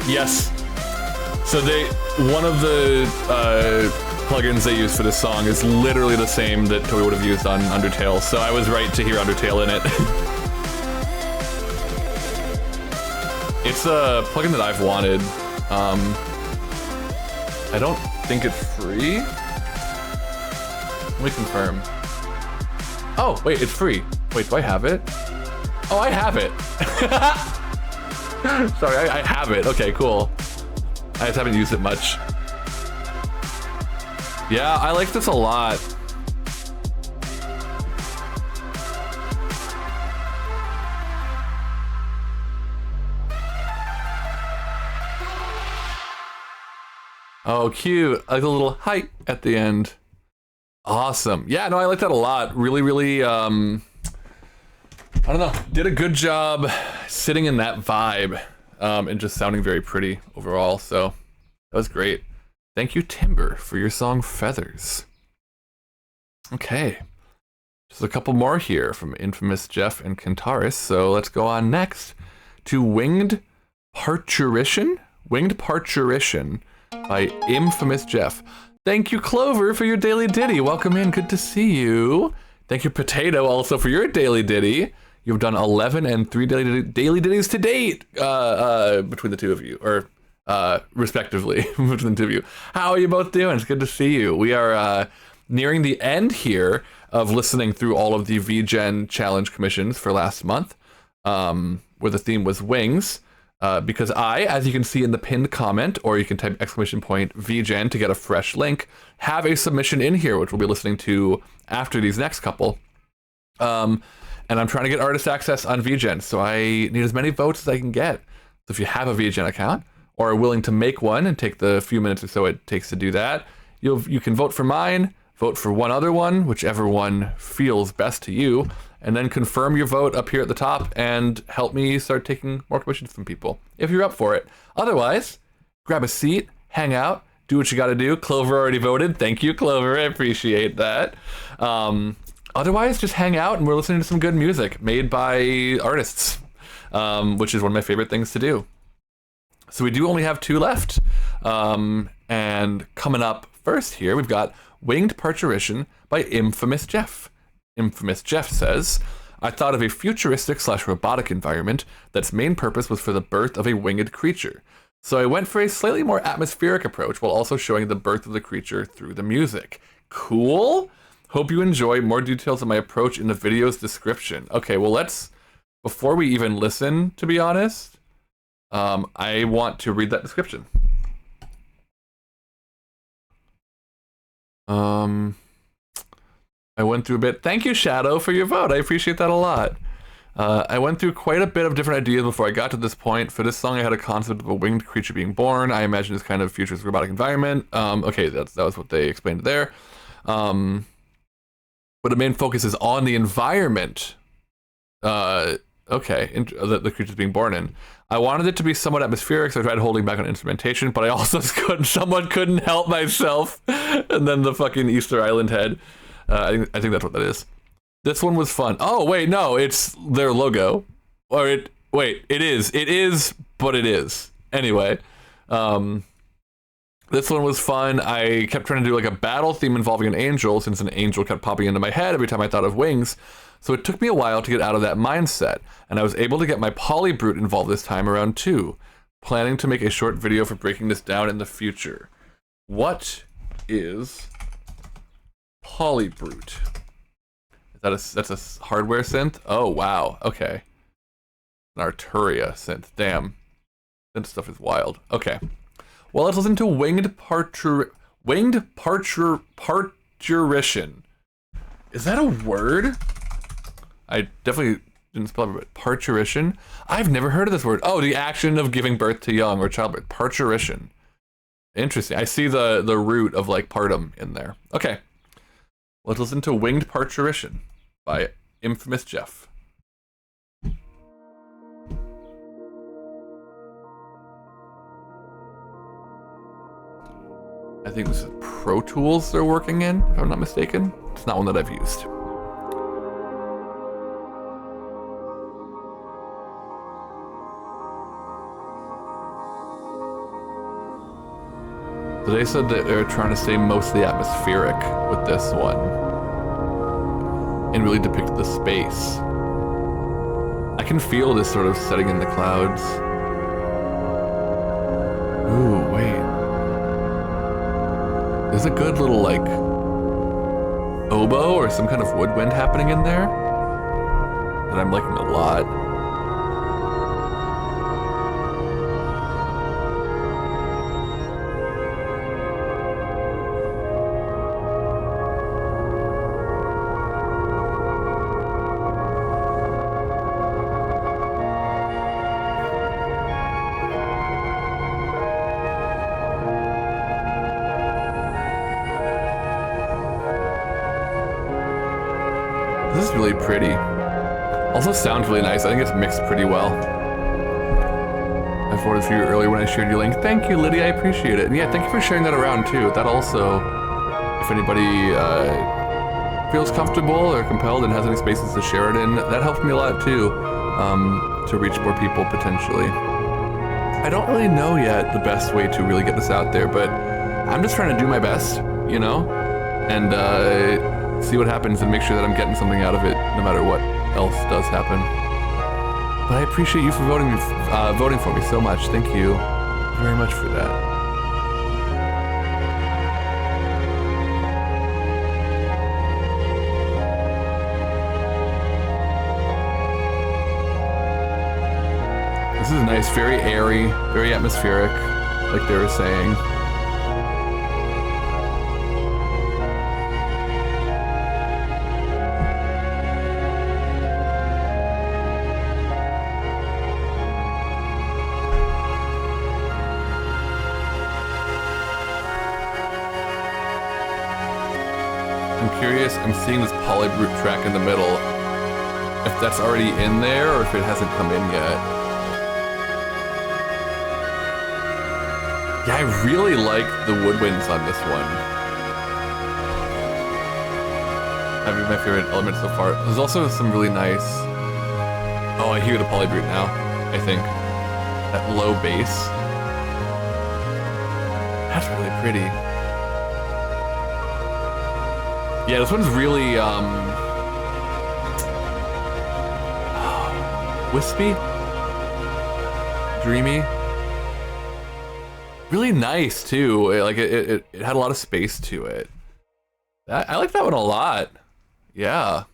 Yes. So one of the plugins they use for this song is literally the same that Toby would have used on Undertale. So I was right to hear Undertale in it. It's a plugin that I've wanted. I don't think it's free. Let me confirm. Oh, wait, it's free. Wait, do I have it? Oh, I have it. Sorry, I have it. Okay, cool. I just haven't used it much. Yeah, I like this a lot. Oh, cute. I like a little hi at the end. Awesome. Yeah, no, I like that a lot. Really, really, I don't know, did a good job sitting in that vibe and just sounding very pretty overall. So that was great. Thank you, Timber, for your song Feathers. Okay. Just a couple more here from Infamous Jeff and Kentaris. So let's go on next to Winged Parturition. Winged Parturition by Infamous Jeff. Thank you, Clover, for your daily ditty. Welcome in. Good to see you. Thank you, Potato, also for your daily ditty. You've done 11 and 3 daily ditties to date between the two of you, or respectively between the two of you. How are you both doing? It's good to see you. We are nearing the end here of listening through all of the VGen challenge commissions for last month, where the theme was wings. Because I, as you can see in the pinned comment, or you can type !VGen to get a fresh link, have a submission in here, which we'll be listening to after these next couple. And I'm trying to get artist access on VGen, so I need as many votes as I can get. So if you have a VGen account, or are willing to make one and take the few minutes or so it takes to do that, you can vote for mine, vote for one other one, whichever one feels best to you, and then confirm your vote up here at the top and help me start taking more commissions from people, if you're up for it. Otherwise, grab a seat, hang out, do what you gotta do. Clover already voted. Thank you, Clover. I appreciate that. Otherwise, just hang out and we're listening to some good music made by artists, which is one of my favorite things to do. So we do only have 2 left. And coming up first here, we've got Winged Parturition by Infamous Jeff. Infamous Jeff says, I thought of a futuristic/robotic environment that's main purpose was for the birth of a winged creature. So I went for a slightly more atmospheric approach while also showing the birth of the creature through the music. Cool? Hope you enjoy. More details on my approach in the video's description. Okay, well before we even listen, to be honest, I want to read that description. I went through a bit. Thank you, Shadow, for your vote. I appreciate that a lot. I went through quite a bit of different ideas before I got to this point. For this song, I had a concept of a winged creature being born. I imagine this kind of futuristic robotic environment. Okay, that was what they explained there. But the main focus is on the environment. Okay, the creature's being born in. I wanted it to be somewhat atmospheric, so I tried holding back on instrumentation, but I also couldn't help myself. And then the fucking Easter Island head. I think that's what that is. This one was fun. Oh, wait, no, it's their logo. Or it is, but it is. Anyway, this one was fun. I kept trying to do like a battle theme involving an angel, since an angel kept popping into my head every time I thought of wings. So it took me a while to get out of that mindset, and I was able to get my polybrute involved this time around too. Planning to make a short video for breaking this down in the future. What is polybrute? That's a hardware synth? Oh wow, okay. An Arturia synth. Damn. Synth stuff is wild. Okay. Well, let's listen to Winged Parturition. Is that a word? I definitely didn't spell it, but parturition? I've never heard of this word. Oh, the action of giving birth to young or childbirth. Parturition. Interesting. I see the root of like partum in there. Okay. Let's listen to Winged Parturition by Infamous Jeff. I think this is Pro Tools they're working in, if I'm not mistaken. It's not one that I've used. So they said that they're trying to stay mostly atmospheric with this one and really depict the space. I can feel this sort of setting in the clouds. Ooh, wait. There's a good little like oboe or some kind of woodwind happening in there that I'm liking a lot. This is really pretty. Also sounds really nice. I think it's mixed pretty well. I voted for you earlier when I shared your link. Thank you, Lydia. I appreciate it. And yeah, thank you for sharing that around too. That also, if anybody feels comfortable or compelled and has any spaces to share it in, that helps me a lot too, to reach more people potentially. I don't really know yet the best way to really get this out there, but I'm just trying to do my best, you know, and see what happens and make sure that I'm getting something out of it no matter what else does happen. But I appreciate you for voting for me so much. Thank you very much for that. nice, very airy, very atmospheric, like they were saying. I'm curious, I'm seeing this polybrute track in the middle, if that's already in there or if it hasn't come in yet. Yeah, I really like the woodwinds on this one. That'd be my favorite element so far. There's also some really nice... Oh, I hear the polybrute now, I think. That low bass. That's really pretty. Yeah, this one's really, wispy? Dreamy? Really nice, too. Like, it had a lot of space to it. I like that one a lot. Yeah.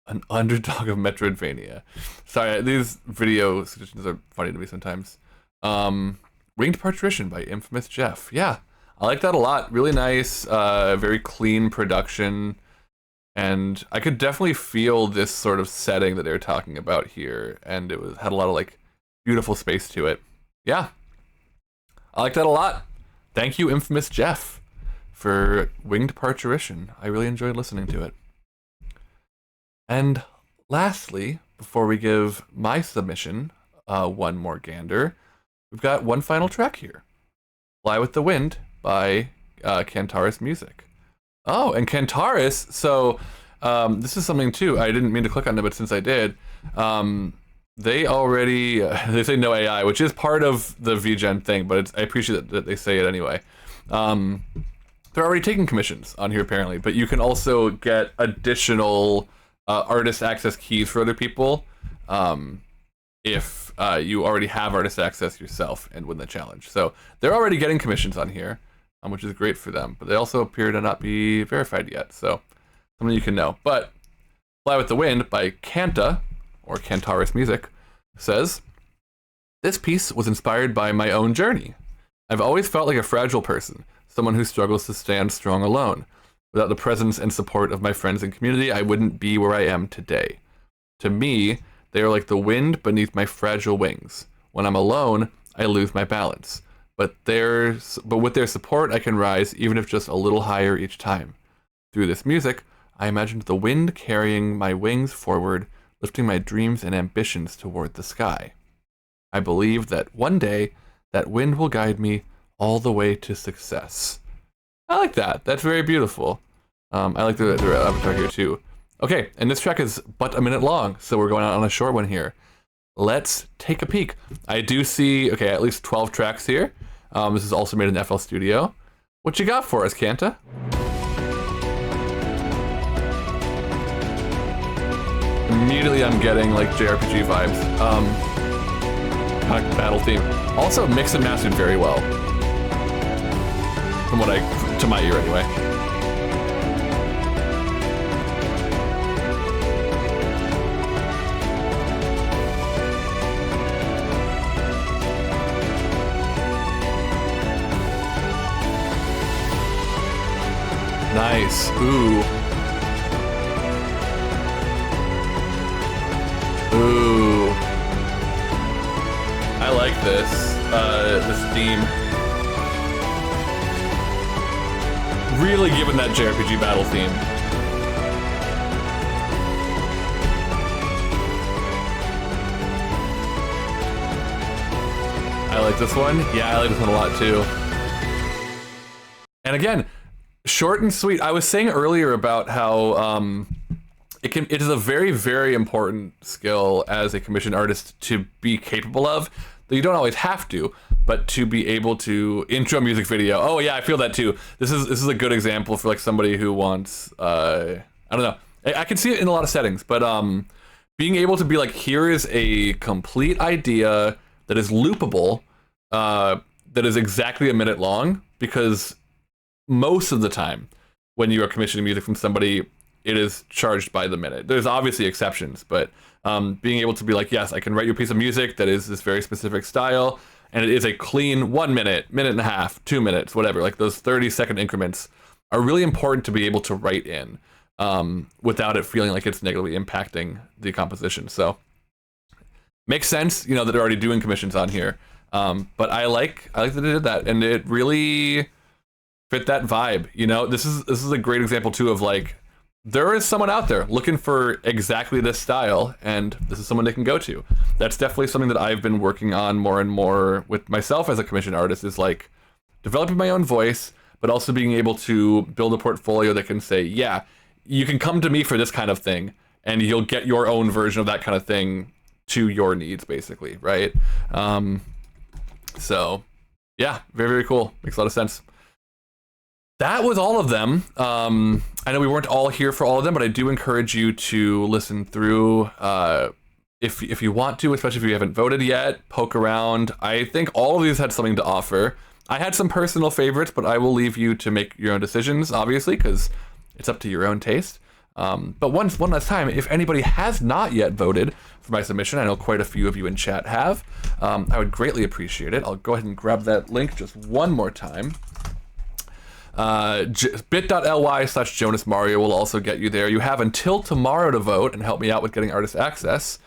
An underdog of Metroidvania. Sorry, these video suggestions are funny to me sometimes. Winged Parturition by Infamous Jeff. Yeah. I like that a lot. Really nice, very clean production. And I could definitely feel this sort of setting that they were talking about here. And it had a lot of like beautiful space to it. Yeah. I like that a lot. Thank you, Infamous Jeff, for Winged Parturition. I really enjoyed listening to it. And lastly, before we give my submission one more gander, we've got one final track here. Fly with the Wind by Cantaris Music. Oh, and Cantaris, so this is something too, I didn't mean to click on it, but since I did, they already, they say no AI, which is part of the VGen thing, but I appreciate that they say it anyway. They're already taking commissions on here apparently, but you can also get additional artist access keys for other people if you already have artist access yourself and win the challenge. So they're already getting commissions on here, which is great for them, but they also appear to not be verified yet, so something you can know. But Fly with the Wind by Canta, or Cantaris Music, says, "This piece was inspired by my own journey. I've always felt like a fragile person, someone who struggles to stand strong alone. Without the presence and support of my friends and community, I wouldn't be where I am today. To me, they are like the wind beneath my fragile wings. When I'm alone, I lose my balance. But with their support, I can rise even if just a little higher each time. Through this music, I imagined the wind carrying my wings forward, lifting my dreams and ambitions toward the sky. I believe that one day, that wind will guide me all the way to success." I like that. That's very beautiful. I like the avatar here too. Okay, and this track is but a minute long, so we're going out on a short one here. Let's take a peek. I do see, okay, at least 12 tracks here. This is also made in FL Studio. What you got for us, Canta? Immediately I'm getting like JRPG vibes. Kind of battle theme. Also mixed and mastered very well. From what to my ear anyway. Nice. Ooh. Ooh. I like this theme. Really giving that JRPG battle theme. I like this one. Yeah, I like this one a lot too. And again, short and sweet. I was saying earlier about how it is a very, very important skill as a commissioned artist to be capable of. You don't always have to, but to be able to intro a music video. Oh yeah, I feel that too. This is a good example for like somebody who wants I don't know. I can see it in a lot of settings, but being able to be like, here is a complete idea that is loopable, that is exactly a minute long, because most of the time when you are commissioning music from somebody, it is charged by the minute. There's obviously exceptions, but being able to be like, yes, I can write you a piece of music that is this very specific style, and it is a clean 1 minute, minute and a half, 2 minutes, whatever. Like those 30-second increments are really important to be able to write in without it feeling like it's negatively impacting the composition. So makes sense, you know, that they're already doing commissions on here. But I like that they did that, and it really fit that vibe. You know, this is a great example too of like, there is someone out there looking for exactly this style, and this is someone they can go to. That's definitely something that I've been working on more and more with myself as a commissioned artist, is like developing my own voice, but also being able to build a portfolio that can say, yeah, you can come to me for this kind of thing, and you'll get your own version of that kind of thing to your needs, basically, right? So yeah, very, very cool. Makes a lot of sense. That was all of them. I know we weren't all here for all of them, but I do encourage you to listen through if you want to, especially if you haven't voted yet, poke around. I think all of these had something to offer. I had some personal favorites, but I will leave you to make your own decisions, obviously, because it's up to your own taste. But one last time, if anybody has not yet voted for my submission, I know quite a few of you in chat have, I would greatly appreciate it. I'll go ahead and grab that link just one more time. bit.ly/Jonas Mario will also get you there. You have until tomorrow to vote and help me out with getting artist access.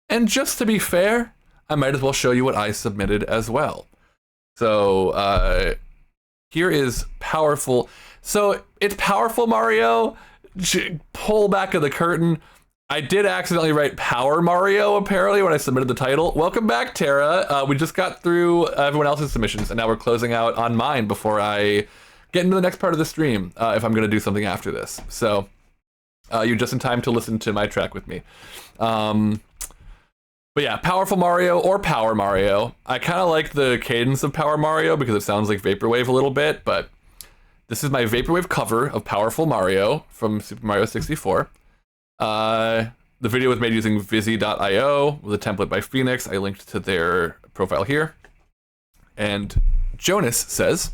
And just to be fair, I might as well show you what I submitted as well. So here is Powerful. So it's Powerful Mario. Pull back of the curtain. I did accidentally write Power Mario, apparently, when I submitted the title. Welcome back, Tara. We just got through everyone else's submissions, and now we're closing out on mine before I get into the next part of the stream, if I'm going to do something after this. So you're just in time to listen to my track with me. But yeah, Powerful Mario or Power Mario. I kind of like the cadence of Power Mario because it sounds like Vaporwave a little bit, but this is my Vaporwave cover of Powerful Mario from Super Mario 64. The video was made using Vizzy.io with a template by Phoenix. I linked to their profile here. And Jonas says,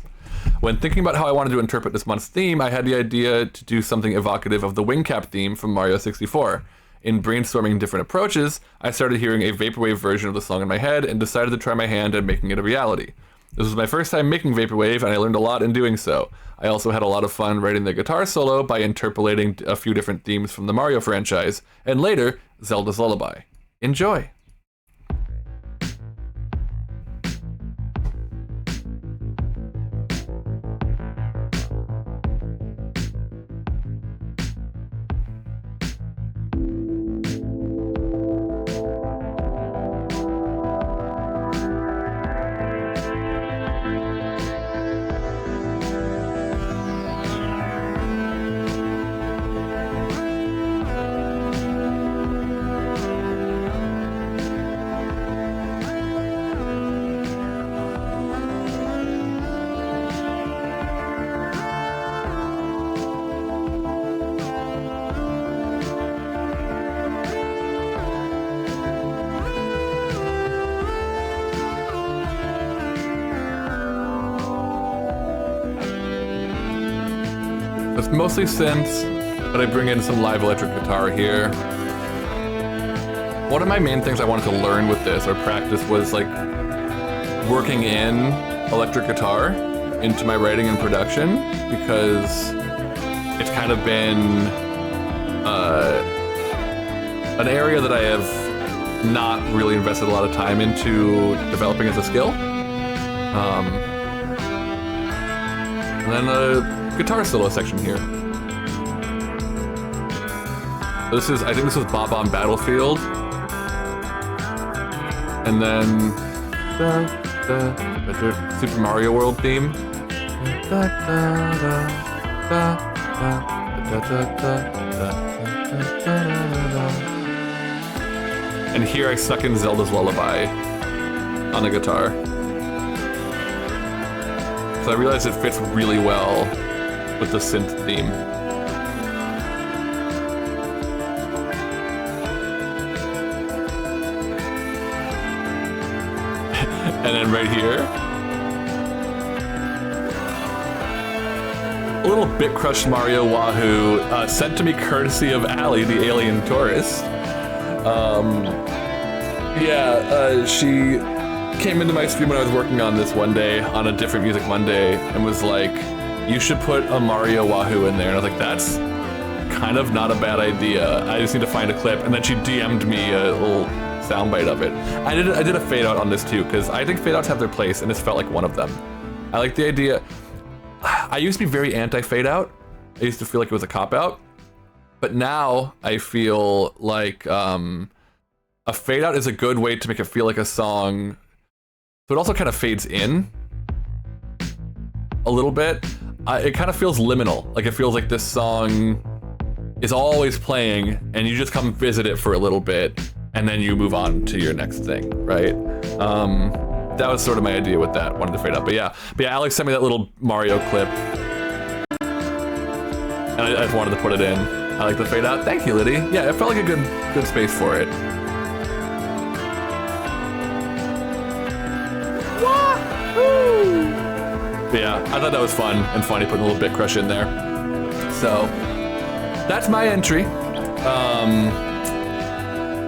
when thinking about how I wanted to interpret this month's theme, I had the idea to do something evocative of the wing cap theme from Mario 64. In brainstorming different approaches, I started hearing a Vaporwave version of the song in my head and decided to try my hand at making it a reality. This was my first time making Vaporwave, and I learned a lot in doing so. I also had a lot of fun writing the guitar solo by interpolating a few different themes from the Mario franchise, and later, Zelda's Lullaby. Enjoy! It's mostly synths, but I bring in some live electric guitar here. One of my main things I wanted to learn with this, or practice, was like working in electric guitar into my writing and production, because it's kind of been an area that I have not really invested a lot of time into developing as a skill. And then a guitar solo section here. This is, I think this was Bob on Battlefield. And then the Super Mario World theme. And here I stuck in Zelda's Lullaby on the guitar. So I realized it fits really well with the synth theme. And then right here, little bit crushed Mario Wahoo sent to me courtesy of Allie, the alien tourist. She came into my stream when I was working on this one day, on a different Music Monday, and was like, you should put a Mario Wahoo in there. And I was like, that's kind of not a bad idea. I just need to find a clip. And then she DM'd me a little soundbite of it. I did a fade out on this too, because I think fade outs have their place, and this felt like one of them. I like the idea. I used to be very anti fade out. I used to feel like it was a cop out. But now I feel like a fade out is a good way to make it feel like a song. So it also kind of fades in a little bit. It kind of feels liminal. Like it feels like this song is always playing and you just come visit it for a little bit and then you move on to your next thing, right? That was sort of my idea with that, wanted to fade out. But yeah, Alex sent me that little Mario clip and I just wanted to put it in. I like the fade out. Thank you, Liddy. Yeah, it felt like a good space for it. But yeah, I thought that was fun and funny putting a little bit crush in there. So that's my entry.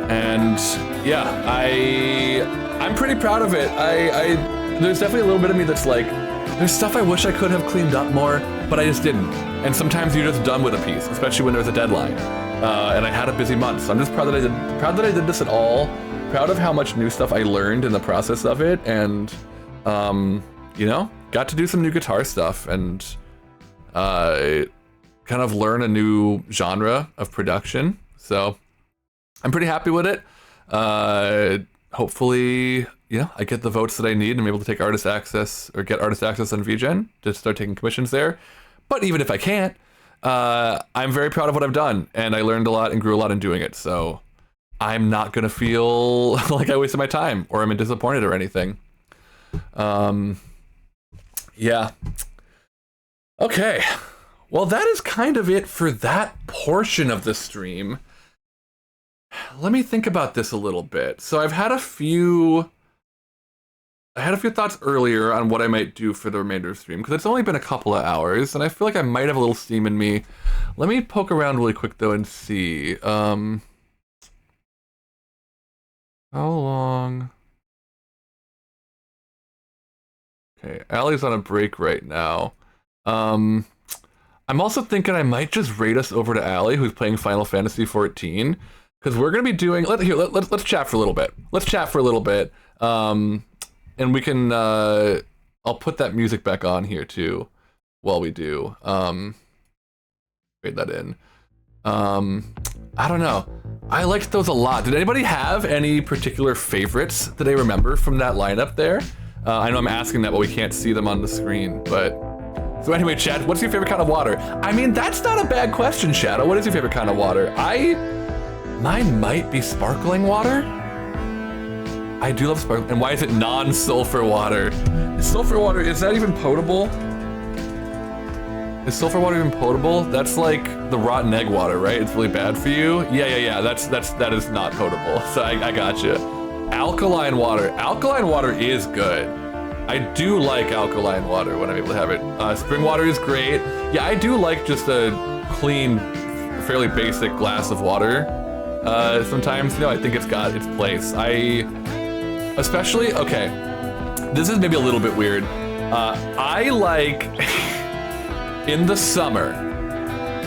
And yeah, I'm pretty proud of it. There's definitely a little bit of me that's like, there's stuff I wish I could have cleaned up more, but I just didn't. And sometimes you're just done with a piece, especially when there's a deadline. And I had a busy month, so I'm just proud that I did this at all. Proud of how much new stuff I learned in the process of it, and you know, got to do some new guitar stuff and kind of learn a new genre of production. So I'm pretty happy with it. Hopefully, you know, I get the votes that I need and I'm able to take artist access or get artist access on VGen to start taking commissions there. But even if I can't, I'm very proud of what I've done, and I learned a lot and grew a lot in doing it. So I'm not gonna feel like I wasted my time or I'm disappointed or anything. Yeah. Okay. Well, that is kind of it for that portion of the stream. Let me think about this a little bit. So I had a few thoughts earlier on what I might do for the remainder of the stream, because it's only been a couple of hours, and I feel like I might have a little steam in me. Let me poke around really quick, though, and see. How long? Okay, Allie's on a break right now. I'm also thinking I might just raid us over to Allie, who's playing Final Fantasy XIV, because we're gonna be doing. Let's chat for a little bit. Let's chat for a little bit, and we can. I'll put that music back on here too, while we do. Fade that in. I don't know. I liked those a lot. Did anybody have any particular favorites that they remember from that lineup there? I know I'm asking that, but we can't see them on the screen, but... So anyway, Chad, what's your favorite kind of water? I mean, that's not a bad question, Shadow. What is your favorite kind of water? Mine might be sparkling water. I do love sparkling. And why is it non-sulfur water? Sulfur water, is that even potable? Is sulfur water even potable? That's like the rotten egg water, right? It's really bad for you? Yeah. That is not potable. So I got you. Alkaline water. Alkaline water is good. I do like alkaline water when I'm able to have it. Spring water is great. Yeah, I do like just a clean, fairly basic glass of water. Sometimes, you know, I think it's got its place. Especially, okay, this is maybe a little bit weird. I like, in the summer,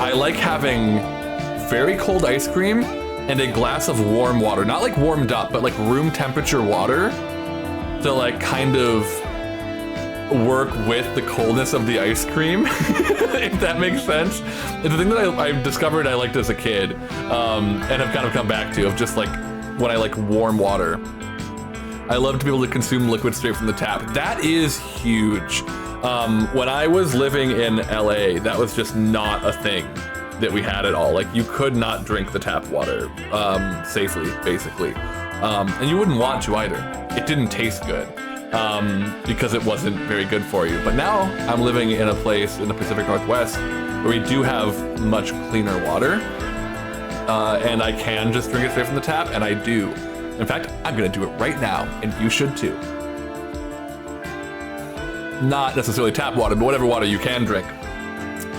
I like having very cold ice cream and a glass of warm water. Not like warmed up, but like room temperature water to like kind of work with the coldness of the ice cream, if that makes sense. It's a thing that I discovered I liked as a kid, and have kind of come back to, of just like when I like warm water. I love to be able to consume liquid straight from the tap. That is huge. When I was living in LA, that was just not a thing that we had at all. Like, you could not drink the tap water safely, basically. And you wouldn't want to either. It didn't taste good because it wasn't very good for you. But now I'm living in a place in the Pacific Northwest where we do have much cleaner water, and I can just drink it straight from the tap, and I do. In fact, I'm gonna do it right now, and you should too. Not necessarily tap water, but whatever water you can drink.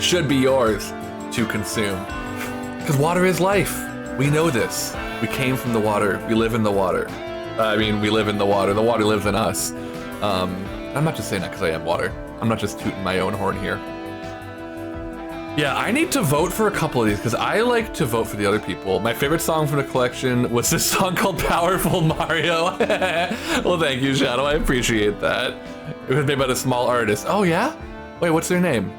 should be yours to consume. Because water is life. We know this. We came from the water. We live in the water. I mean, we live in the water. The water lives in us. I'm not just saying that because I am water. I'm not just tooting my own horn here. Yeah, I need to vote for a couple of these because I like to vote for the other people. My favorite song from the collection was this song called Powerful Mario. Well, thank you, Shadow. I appreciate that. It was made by a small artist. Oh, yeah? Wait, what's their name?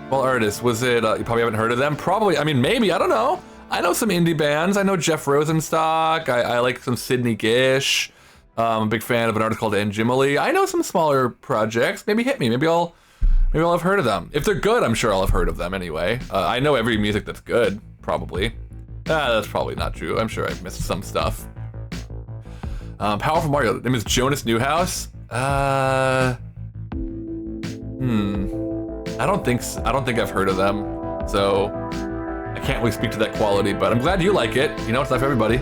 Small artist. Was it, you probably haven't heard of them? Probably, I mean, maybe, I don't know. I know some indie bands. I know Jeff Rosenstock. I like some Sydney Gish. I'm a big fan of an artist called Angimali. I know some smaller projects. Maybe hit me. Maybe I'll have heard of them. If they're good, I'm sure I'll have heard of them anyway. I know every music that's good, probably. That's probably not true. I'm sure I've missed some stuff. Powerful Mario. Name is Jonas Newhouse. I don't think I've heard of them, so I can't really speak to that quality. But I'm glad you like it. You know, it's not for everybody.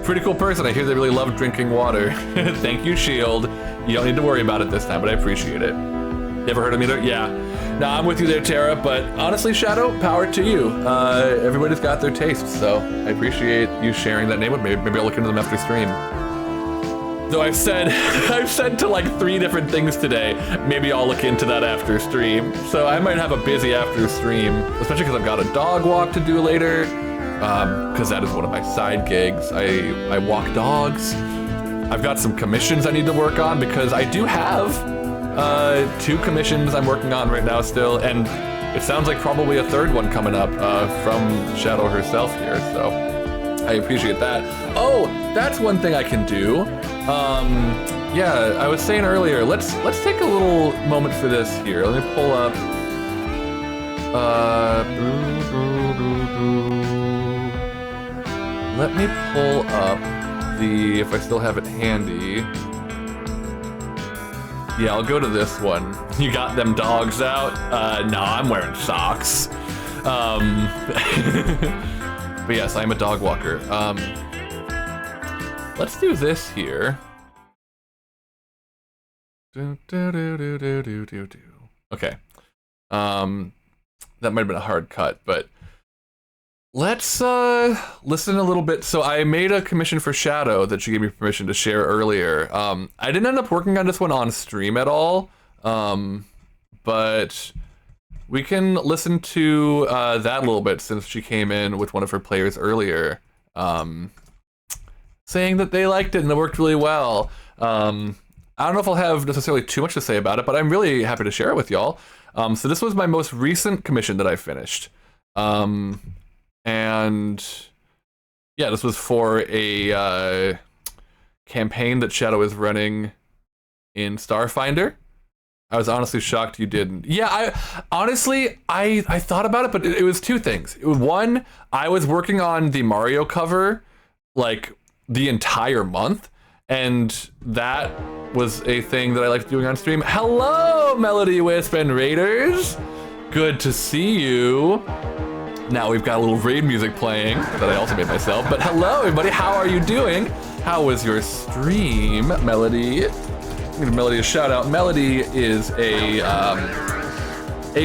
Pretty cool person. I hear they really love drinking water. Thank you, Shield. You don't need to worry about it this time, but I appreciate it. You ever heard of me there? Yeah. No, I'm with you there, Tara, but honestly, Shadow, power to you. Everybody's got their tastes, so I appreciate you sharing that name with me. Maybe I'll look into them after stream. Though I've said to like 3 different things today, maybe I'll look into that after stream. So I might have a busy after stream, especially because I've got a dog walk to do later, because that is one of my side gigs. I walk dogs. I've got some commissions I need to work on because I do have 2 commissions I'm working on right now still, and it sounds like probably a 3rd one coming up from Shadow herself here, so I appreciate that. Oh, that's one thing I can do. Yeah, I was saying earlier, let's take a little moment for this here. Let me pull up the, if I still have it handy. Yeah, I'll go to this one. You got them dogs out? No, I'm wearing socks. But yes, I'm a dog walker. Let's do this here. Okay. That might have been a hard cut, but let's listen a little bit. So I made a commission for Shadow that she gave me permission to share earlier. I didn't end up working on this one on stream at all, but we can listen to that a little bit since she came in with one of her players earlier, saying that they liked it and it worked really well. I don't know if I'll have necessarily too much to say about it, but I'm really happy to share it with y'all. So this was my most recent commission that I finished. And yeah, this was for a campaign that Shadow is running in Starfinder. I was honestly shocked you didn't. Yeah, I thought about it, but it was 2 things. One, I was working on the Mario cover like the entire month, and that was a thing that I liked doing on stream. Hello, Melody Wisp and Raiders. Good to see you. Now we've got a little raid music playing that I also made myself. But hello, everybody. How are you doing? How was your stream, Melody? I'm gonna give Melody a shout out. Melody is a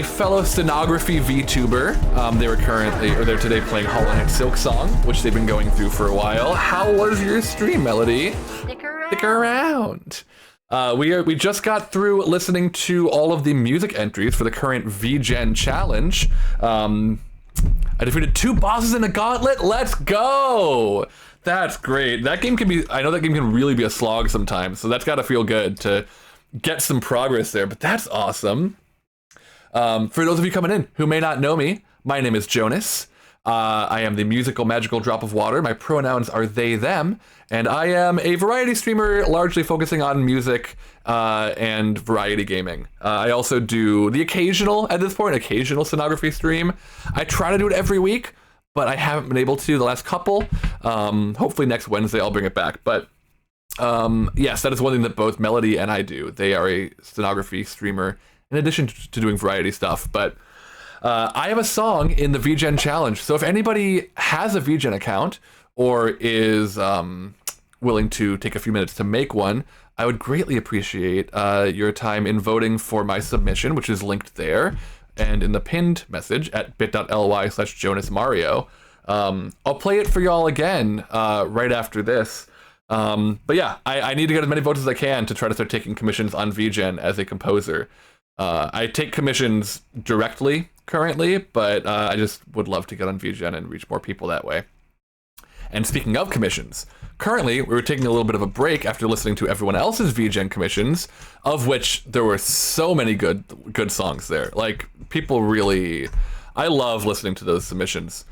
fellow stenography VTuber. They're today playing Hollow Knight Silk Song, which they've been going through for a while. How was your stream, Melody? Stick around. We just got through listening to all of the music entries for the current VGen challenge. I defeated 2 bosses in a gauntlet. Let's go! That's great. That game can be, I know that game can really be a slog sometimes, so that's gotta feel good to get some progress there, but that's awesome. For those of you coming in who may not know me, my name is Jonas. I am the musical magical drop of water. My pronouns are they, them, and I am a variety streamer largely focusing on music and variety gaming. I also do the occasional stenography stream. I try to do it every week, but I haven't been able to the last couple. Hopefully next Wednesday I'll bring it back. But yes, that is one thing that both Melody and I do. They are a stenography streamer in addition to doing variety stuff. But I have a song in the VGen challenge. So if anybody has a VGen account or is willing to take a few minutes to make one, I would greatly appreciate your time in voting for my submission, which is linked there. and in the pinned message at bit.ly/JonasMario. I'll play it for y'all again right after this. But yeah, I need to get as many votes as I can to try to start taking commissions on VGen as a composer. I take commissions directly currently, but I just would love to get on VGen and reach more people that way. And speaking of commissions, currently we were taking a little bit of a break after listening to everyone else's VGen commissions, of which there were so many good songs there. Like, people really, I love listening to those submissions.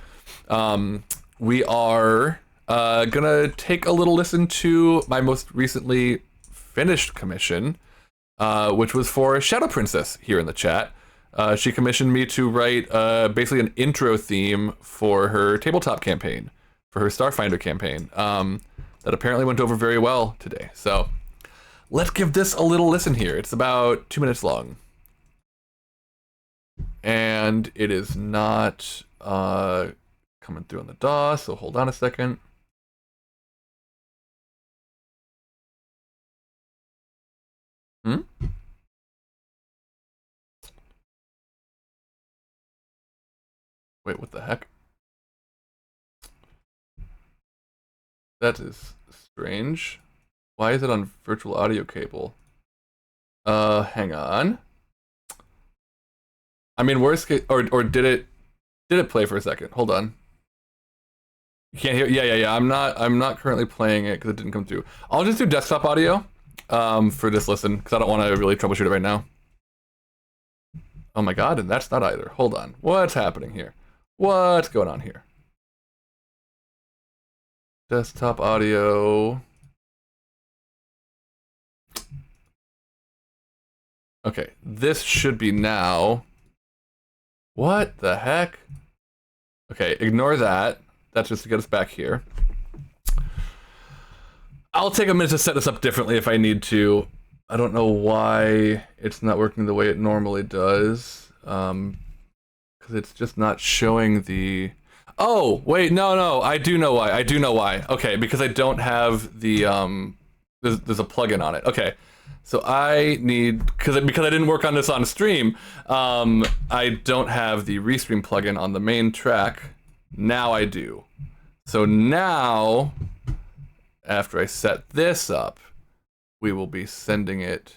We are gonna take a little listen to my most recently finished commission, which was for Shadow Princess here in the chat. She commissioned me to write basically an intro theme for her tabletop campaign, for her Starfinder campaign, that apparently went over very well today. So let's give this a little listen here. It's about 2 minutes long. And it is not coming through on the DAW, so hold on a second. Wait, what the heck? That is strange. Why is it on virtual audio cable? Hang on. I mean, worst case, or did it play for a second? Hold on. You can't hear? Yeah. I'm not currently playing it because it didn't come through. I'll just do desktop audio for this listen because I don't want to really troubleshoot it right now. Oh my god, and that's not either. Hold on. What's happening here? What's going on here? Desktop audio. Okay, this should be now. What the heck? Okay, ignore that. That's just to get us back here. I'll take a minute to set this up differently if I need to. I don't know why it's not working the way it normally does. Because it's just not showing the... Oh, wait, no, I do know why. Okay, because I don't have the, there's a plugin on it. Okay, so I need, because I didn't work on this on stream, I don't have the Restream plugin on the main track. Now I do. So now, after I set this up, we will be sending it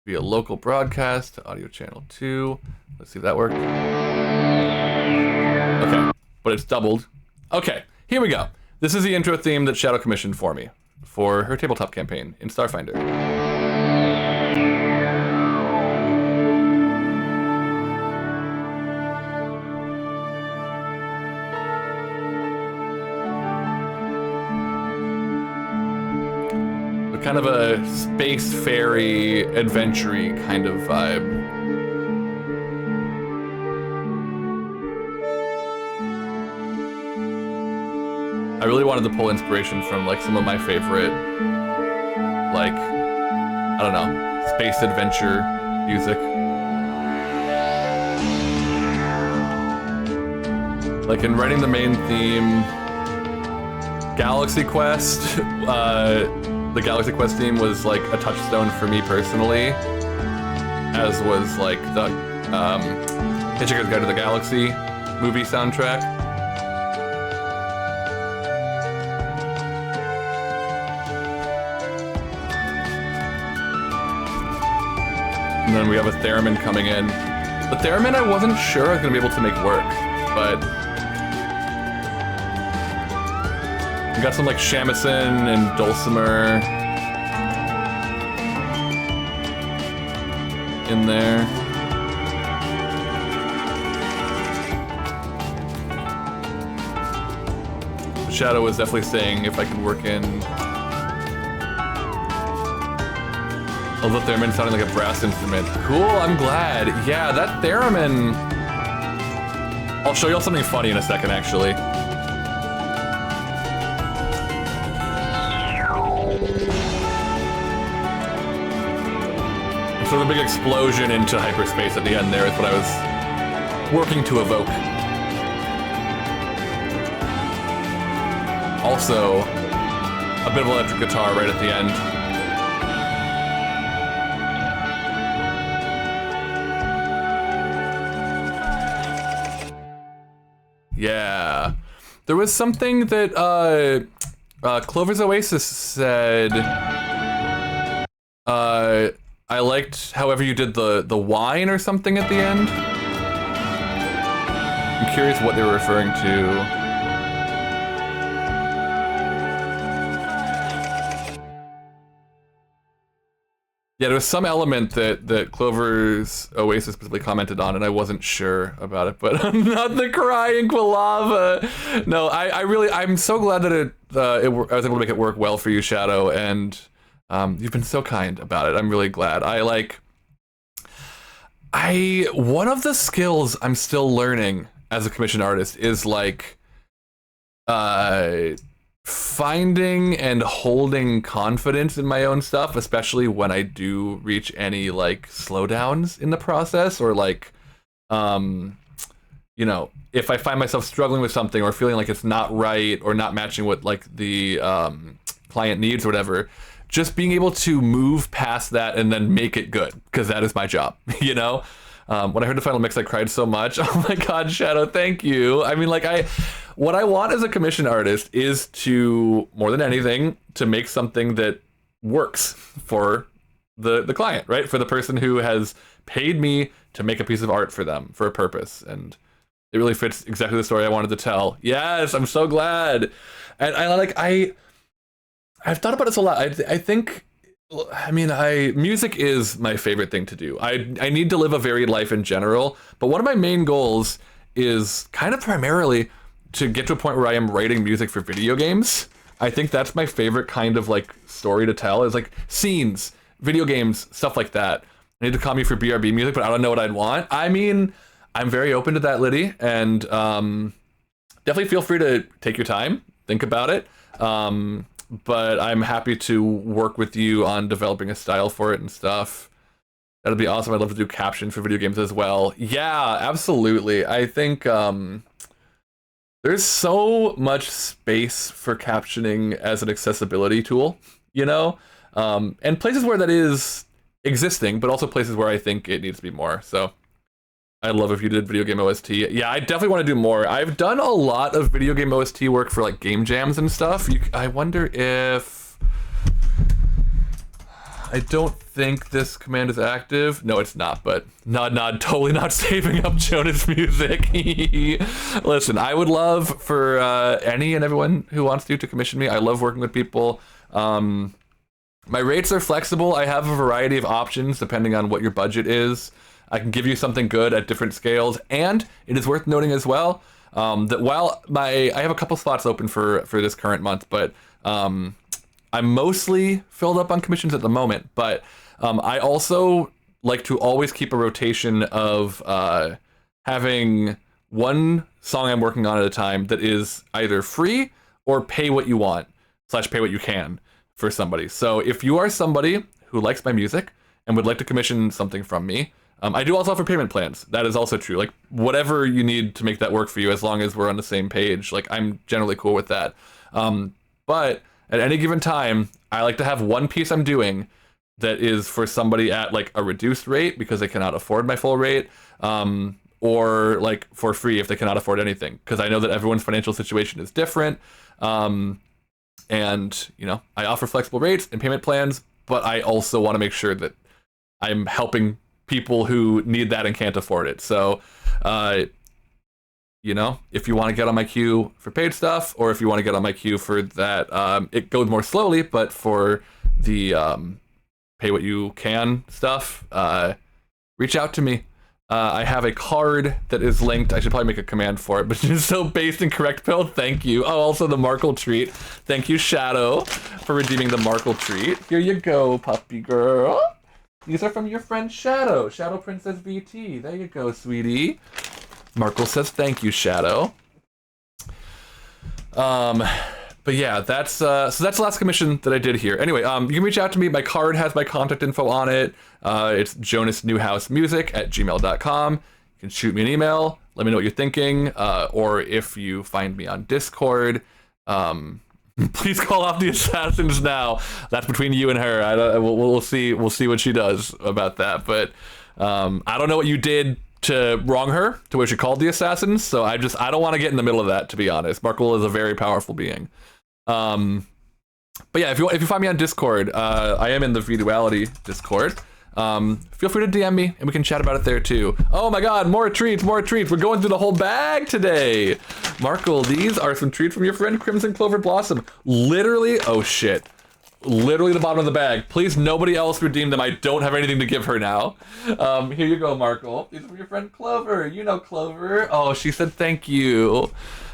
via local broadcast to audio channel 2. Let's see if that worked. Okay, but it's doubled. Okay, here we go. This is the intro theme that Shadow commissioned for me for her tabletop campaign in Starfinder. Kind of a space fairy adventure-y kind of vibe. I really wanted to pull inspiration from like some of my favorite, like, I don't know, space adventure music. Like in writing the main theme, Galaxy Quest, the Galaxy Quest theme was like a touchstone for me personally, as was like the Hitchhiker's Guide to the Galaxy movie soundtrack. And then we have a theremin coming in. The theremin I wasn't sure I was going to be able to make work, but we got some like shamisen and dulcimer in there. Shadow was definitely saying if I could work in... Oh, the theremin sounding like a brass instrument. Cool, I'm glad. Yeah, that theremin... I'll show y'all something funny in a second, actually. So the big explosion into hyperspace at the end there is what I was working to evoke. Also, a bit of electric guitar right at the end. Yeah. There was something that Clover's Oasis said. I liked however you did the wine or something at the end. I'm curious what they were referring to. Yeah, there was some element that Clover's Oasis specifically commented on, and I wasn't sure about it. But I'm not the crying Quilava. No, I'm so glad that I was able to make it work well for you, Shadow, and you've been so kind about it. I'm really glad. One of the skills I'm still learning as a commissioned artist is like finding and holding confidence in my own stuff, especially when I do reach any like slowdowns in the process, or like you know, if I find myself struggling with something or feeling like it's not right or not matching what like the client needs or whatever, just being able to move past that and then make it good, because that is my job. You know, when I heard the final mix, I cried so much. Oh my God, Shadow, thank you. I mean, like what I want as a commissioned artist is to, more than anything, to make something that works for the client, right? For the person who has paid me to make a piece of art for them for a purpose. And it really fits exactly the story I wanted to tell. Yes, I'm so glad. And I've thought about this a lot. I think, I mean, music is my favorite thing to do. I need to live a varied life in general, but one of my main goals is kind of primarily to get to a point where I am writing music for video games. I think that's my favorite kind of like story to tell, is like scenes, video games, stuff like that. I need to call me for BRB music, but I don't know what I'd want. I mean, I'm very open to that, Liddy, and definitely feel free to take your time, think about it. But I'm happy to work with you on developing a style for it and stuff. That'd be awesome. I'd love to do captions for video games as well. Yeah, absolutely. I think there's so much space for captioning as an accessibility tool, you know? And places where that is existing, but also places where I think it needs to be more. So I'd love if you did video game OST. Yeah, I definitely want to do more. I've done a lot of video game OST work for like game jams and stuff. I wonder if... I don't think this command is active. No, it's not, but nod, totally not saving up Jonas music. Listen, I would love for any and everyone who wants to commission me. I love working with people. My rates are flexible. I have a variety of options depending on what your budget is. I can give you something good at different scales, and it is worth noting as well that while I have a couple slots open for this current month, but I'm mostly filled up on commissions at the moment, but I also like to always keep a rotation of having one song I'm working on at a time that is either free or pay what you want / pay what you can for somebody. So if you are somebody who likes my music and would like to commission something from me, I do also offer payment plans. That is also true. Like whatever you need to make that work for you, as long as we're on the same page, like I'm generally cool with that. But at any given time, I like to have one piece I'm doing that is for somebody at like a reduced rate because they cannot afford my full rate, or like for free if they cannot afford anything, because I know that everyone's financial situation is different. And you know, I offer flexible rates and payment plans, but I also want to make sure that I'm helping people who need that and can't afford it. So, you know, if you want to get on my queue for paid stuff, or if you want to get on my queue for that, it goes more slowly, but for the pay what you can stuff, reach out to me. I have a card that is linked. I should probably make a command for it, but it's so based and correct, Pill. Thank you. Oh, also the Markle treat. Thank you, Shadow, for redeeming the Markle treat. Here you go, puppy girl. These are from your friend Shadow. Shadow Princess VT. There you go, sweetie. Markle says thank you, Shadow. But yeah, that's so that's the last commission that I did here. Anyway, you can reach out to me. My card has my contact info on it. It's jonasnewhousemusic@gmail.com. You can shoot me an email. Let me know what you're thinking. Or if you find me on Discord, please call off the assassins now. That's between you and her. We'll see. We'll see what she does about that. But I don't know what you did to wrong her to what she called the assassins. So I don't want to get in the middle of that, to be honest. Markle is a very powerful being. But yeah, if you find me on Discord, I am in the V-Duality Discord. Feel free to DM me and we can chat about it there too. Oh my god, more treats. We're going through the whole bag today. Markle, these are some treats from your friend Crimson Clover Blossom. Literally, oh shit. Literally the bottom of the bag. Please, nobody else redeem them. I don't have anything to give her now. Here you go, Markle. These are from your friend Clover. You know Clover. Oh, she said thank you.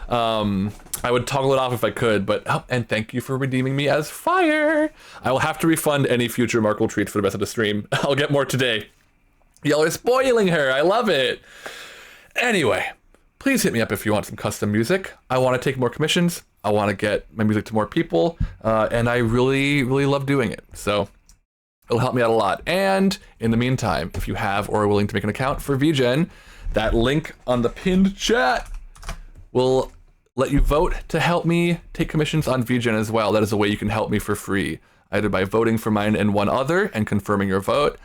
I would toggle it off if I could, but and thank you for redeeming me as fire. I will have to refund any future Markle treats for the rest of the stream. I'll get more today. Y'all are spoiling her. I love it. Anyway, please hit me up if you want some custom music. I want to take more commissions. I want to get my music to more people, and I really, really love doing it. So it'll help me out a lot. And in the meantime, if you have or are willing to make an account for VGen, that link on the pinned chat will let you vote to help me take commissions on VGen as well. That is a way you can help me for free, either by voting for mine and one other and confirming your vote,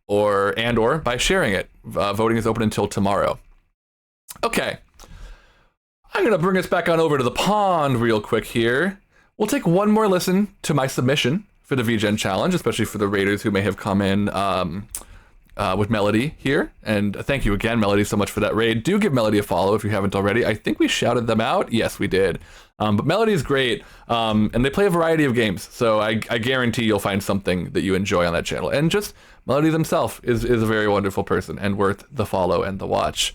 or by sharing it. Voting is open until tomorrow. Okay. I'm gonna bring us back on over to the pond real quick here. We'll take one more listen to my submission for the VGen challenge, especially for the raiders who may have come in with Melody here. And thank you again, Melody, so much for that raid. Do give Melody a follow if you haven't already. I think we shouted them out. Yes, we did. But Melody is great, and they play a variety of games, so I guarantee you'll find something that you enjoy on that channel. And just Melody themselves is a very wonderful person and worth the follow and the watch.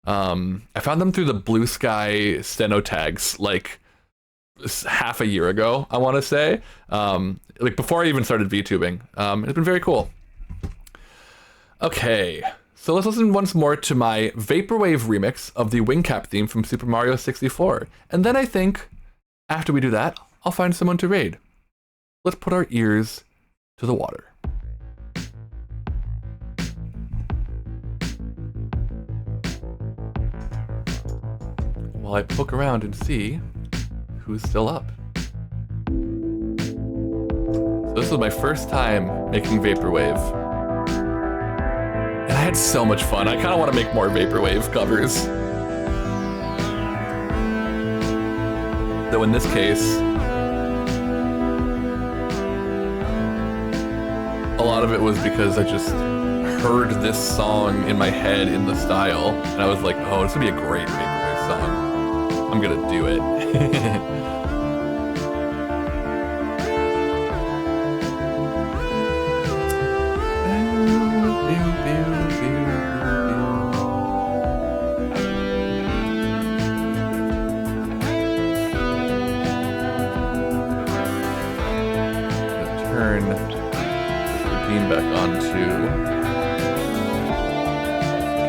I found them through the Blue Sky steno tags like half a year ago, I want to say, like before I even started VTubing. It's been very cool. Okay, so let's listen once more to my Vaporwave remix of the Wingcap theme from Super Mario 64. And then I think, after we do that, I'll find someone to raid. Let's put our ears to the water. While I poke around and see who's still up. So this was my first time making Vaporwave. And I had so much fun. I kind of want to make more Vaporwave covers. Though in this case, a lot of it was because I just heard this song in my head in the style. And I was like, oh, this would be a great Vaporwave song. I'm gonna do it. Turn the beam back onto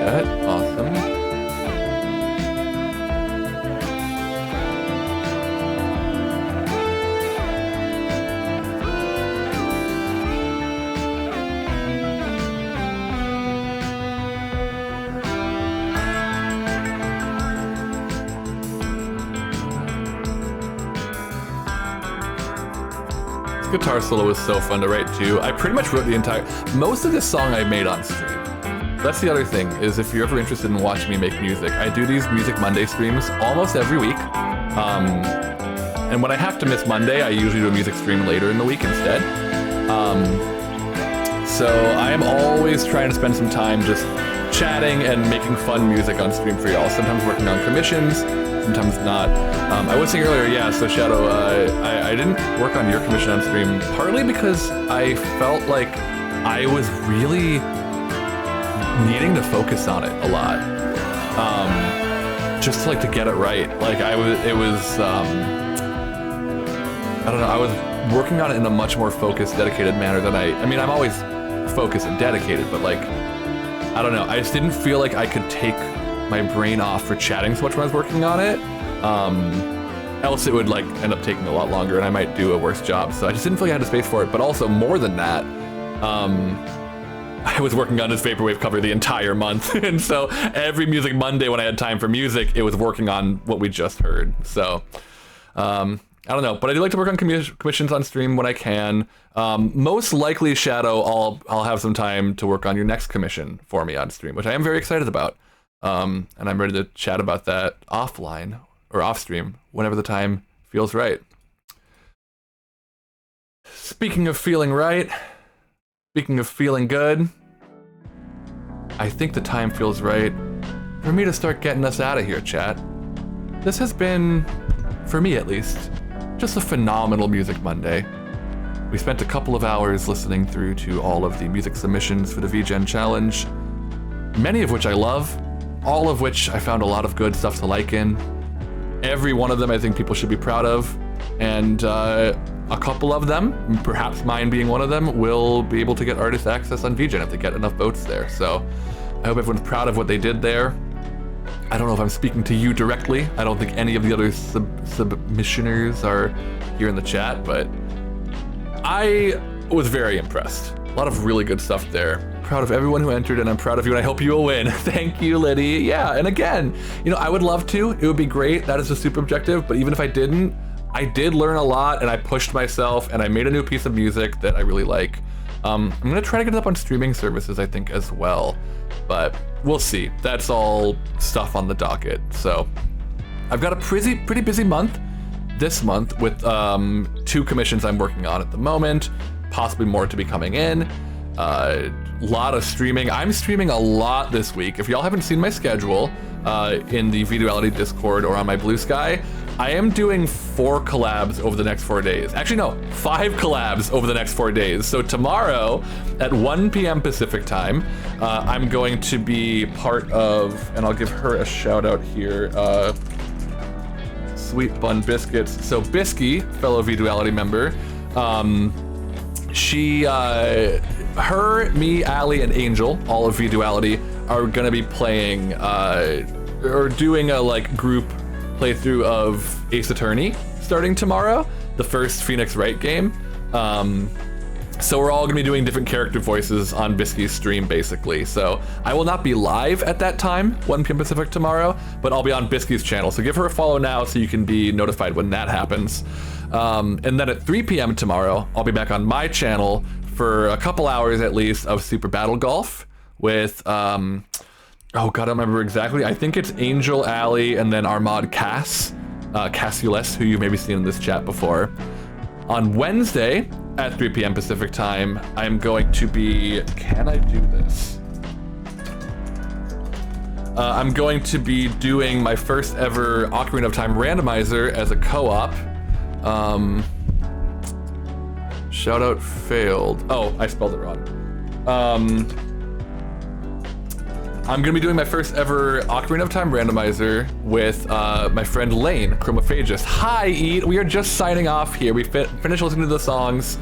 gut. Awesome. Guitar solo was so fun to write too. I pretty much wrote most of this song I made on stream. That's the other thing, is if you're ever interested in watching me make music, I do these Music Monday streams almost every week. And when I have to miss Monday, I usually do a music stream later in the week instead. So I am always trying to spend some time just chatting and making fun music on stream for y'all. Sometimes working on commissions, sometimes not. I was saying earlier, yeah, so Shadow, I didn't work on your commission on stream, partly because I felt like I was really needing to focus on it a lot. Just like to get it right. Like I don't know, I was working on it in a much more focused, dedicated manner than I mean, I'm always focused and dedicated, but like, I don't know, I just didn't feel like I could take my brain off for chatting so much when I was working on it. Else it would like end up taking a lot longer and I might do a worse job. So I just didn't feel like I had the space for it. But also more than that, I was working on this Vaporwave cover the entire month. And so every Music Monday when I had time for music, it was working on what we just heard. So I don't know, but I do like to work on commissions on stream when I can. Most likely, Shadow, I'll have some time to work on your next commission for me on stream, which I am very excited about. And I'm ready to chat about that offline or off stream whenever the time feels right. Speaking of feeling right, speaking of feeling good, I think the time feels right for me to start getting us out of here, chat. This has been, for me at least, just a phenomenal Music Monday. We spent a couple of hours listening through to all of the music submissions for the VGen challenge, many of which I love, all of which I found a lot of good stuff to like in. Every one of them I think people should be proud of, and a couple of them, perhaps mine being one of them, will be able to get artist access on VGen if they get enough votes there. So I hope everyone's proud of what they did there. I don't know if I'm speaking to you directly. I don't think any of the other submissioners are here in the chat, but I was very impressed. A lot of really good stuff there. Proud of everyone who entered, and I'm proud of you, and I hope you will win. Thank you, Liddy. Yeah, and again, you know, I would love to. It would be great. That is a super objective, but even if I didn't, I did learn a lot, and I pushed myself, and I made a new piece of music that I really like. I'm gonna try to get it up on streaming services, I think, as well, but we'll see. That's all stuff on the docket. So I've got a pretty busy month this month with 2 commissions I'm working on at the moment, possibly more to be coming in. Lot of streaming. I'm streaming a lot this week. If y'all haven't seen my schedule in the V-Duality Discord or on my Blue Sky, I am doing 4 collabs over the next 4 days. Actually, no, 5 collabs over the next 4 days. So tomorrow at 1 p.m. Pacific time, I'm going to be part of, and I'll give her a shout out here, Sweet Bun Biscuits. So Bisky, fellow V-Duality member, she, her, me, Ali, and Angel, all of V-Duality, are gonna be playing, or doing a like group playthrough of Ace Attorney starting tomorrow, the first Phoenix Wright game. So we're all gonna be doing different character voices on Bisky's stream, basically. So I will not be live at that time, 1 p.m. Pacific tomorrow, but I'll be on Bisky's channel. So give her a follow now so you can be notified when that happens. And then at 3 p.m. tomorrow, I'll be back on my channel for a couple hours at least of Super Battle Golf with, oh god, I don't remember exactly. I think it's Angel, Ali, and then Armad Cassules, who you maybe seen in this chat before. On Wednesday at 3 p.m. Pacific time, I'm going to be, can I do this? I'm going to be doing my first ever Ocarina of Time randomizer as a co-op. Shout out failed. Oh, I spelled it wrong. I'm gonna be doing my first ever Ocarina of Time randomizer with my friend Lane, Chromophagist. Hi, Eat. We are just signing off here. We finished listening to the songs.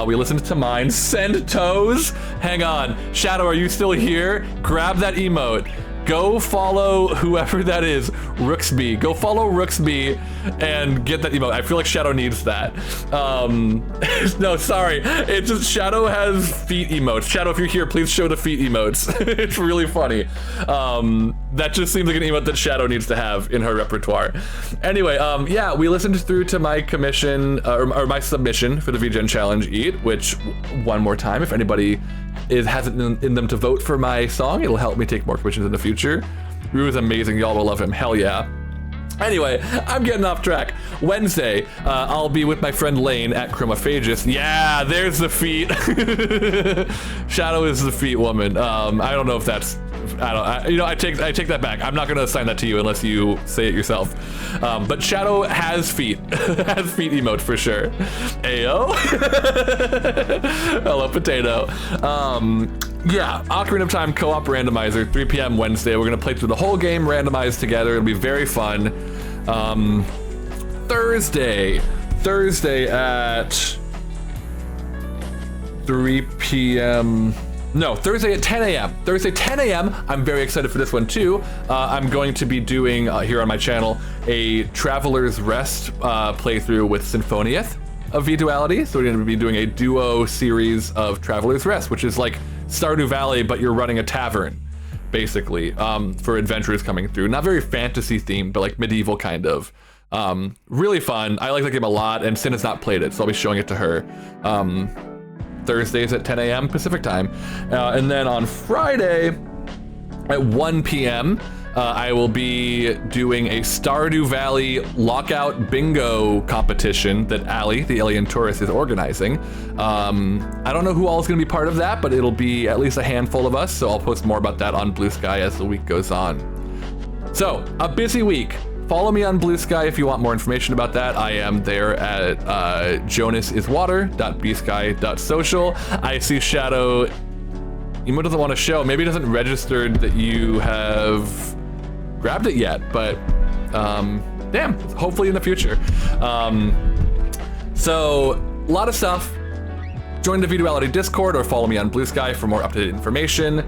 We listened to mine. Send toes. Hang on. Shadow, are you still here? Grab that emote. Go follow whoever that is, Rooksby. Go follow Rooksby and get that emote. I feel like Shadow needs that. No, sorry. It's just Shadow has feet emotes. Shadow, if you're here, please show the feet emotes. It's really funny. That just seems like an emote that Shadow needs to have in her repertoire. Anyway, yeah, we listened through to my commission, or my submission for the VGen Challenge Eat, which, one more time, if anybody has it in them to vote for my song, it'll help me take more commissions in the future. Rue is amazing, y'all will love him, hell yeah. Anyway, I'm getting off track. Wednesday, I'll be with my friend Lane at Chromophagist. Yeah, there's the feet. Shadow is the feet woman. I don't know if that's, I take that back. I'm not gonna assign that to you unless you say it yourself. But Shadow has feet, has feet emote for sure. Ayo. Hello, potato. Yeah, Ocarina of Time co-op randomizer, 3 p.m. Wednesday. We're gonna play through the whole game randomized together. It'll be very fun. Thursday at 3 p.m. No, Thursday at 10 a.m. Thursday 10 a.m. I'm very excited for this one too. I'm going to be doing here on my channel a Traveler's Rest playthrough with Symphonieth of V-Duality. So we're going to be doing a duo series of Traveler's Rest, which is like Stardew Valley, but you're running a tavern, basically, for adventurers coming through. Not very fantasy themed, but like medieval kind of. Really fun. I like the game a lot, and Sin has not played it, so I'll be showing it to her Thursdays at 10 a.m. Pacific time. And then on Friday at 1 p.m., I will be doing a Stardew Valley lockout bingo competition that Allie, the alien tourist, is organizing. I don't know who all is going to be part of that, but it'll be at least a handful of us, so I'll post more about that on Blue Sky as the week goes on. So, a busy week. Follow me on Blue Sky if you want more information about that. I am there at jonasiswater.bsky.social. I see Shadow. Emo doesn't want to show. Maybe it doesn't register that you have grabbed it yet, but damn, hopefully in the future. So, a lot of stuff. Join the V-Duality Discord or follow me on Blue Sky for more up-to-date information.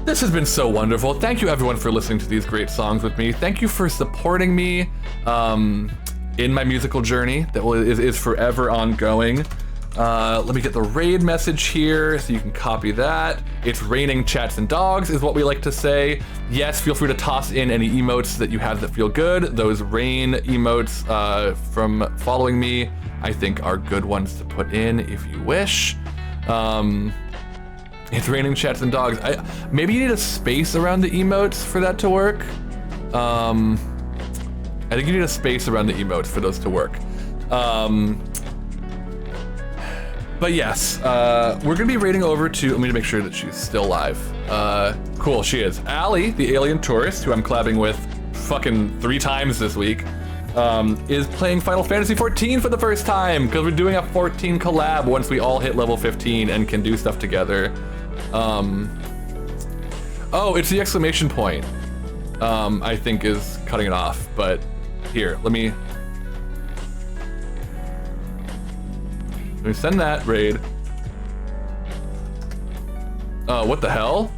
This has been so wonderful. Thank you everyone for listening to these great songs with me. Thank you for supporting me in my musical journey that is forever ongoing. Let me get the raid message here so you can copy that. It's raining chats and dogs is what we like to say. Yes, feel free to toss in any emotes that you have that feel good. Those rain emotes from following me, I think are good ones to put in if you wish. It's raining chats and dogs. Maybe you need a space around the emotes for that to work. I think you need a space around the emotes for those to work. But yes, we're gonna be raiding over to, let me make sure that she's still live. Cool, she is. Allie, the alien tourist, who I'm collabing with fucking 3 times this week, is playing Final Fantasy 14 for the first time, because we're doing a 14 collab once we all hit level 15 and can do stuff together. Oh, it's the exclamation point, I think is cutting it off, but here, let me send that raid. Oh, what the hell?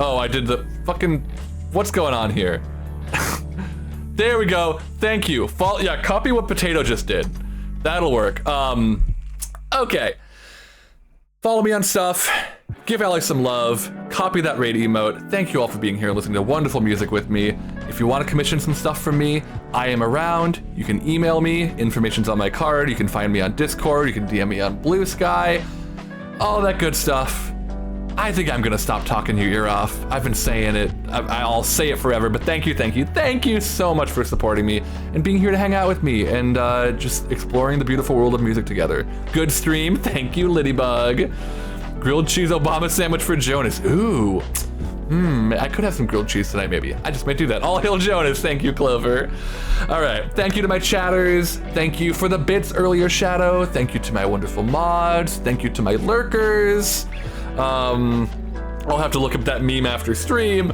Oh, I did the fucking, what's going on here? There we go. Thank you. Yeah, copy what Potato just did. That'll work. Okay. Follow me on stuff. Give Alex some love. Copy that raid emote. Thank you all for being here and listening to wonderful music with me. If you want to commission some stuff from me, I am around. You can email me. Information's on my card. You can find me on Discord. You can DM me on Blue Sky. All that good stuff. I think I'm gonna stop talking your ear off. I've been saying it. I'll say it forever, but thank you so much for supporting me and being here to hang out with me and just exploring the beautiful world of music together. Good stream. Thank you, Lidybug. Grilled cheese Obama sandwich for Jonas. Ooh. I could have some grilled cheese tonight, maybe. I just might do that. All hail Jonas. Thank you, Clover. All right. Thank you to my chatters. Thank you for the bits earlier, Shadow. Thank you to my wonderful mods. Thank you to my lurkers. I'll have to look up that meme after stream.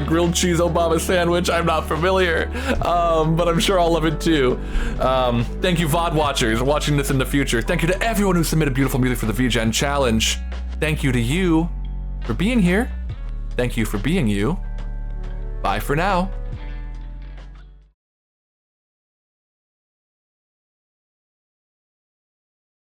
Grilled cheese Obama sandwich. I'm not familiar, but I'm sure I'll love it too. Thank you, VOD watchers, watching this in the future. Thank you to everyone who submitted beautiful music for the VGen challenge. Thank you to you for being here. Thank you for being you. Bye for now.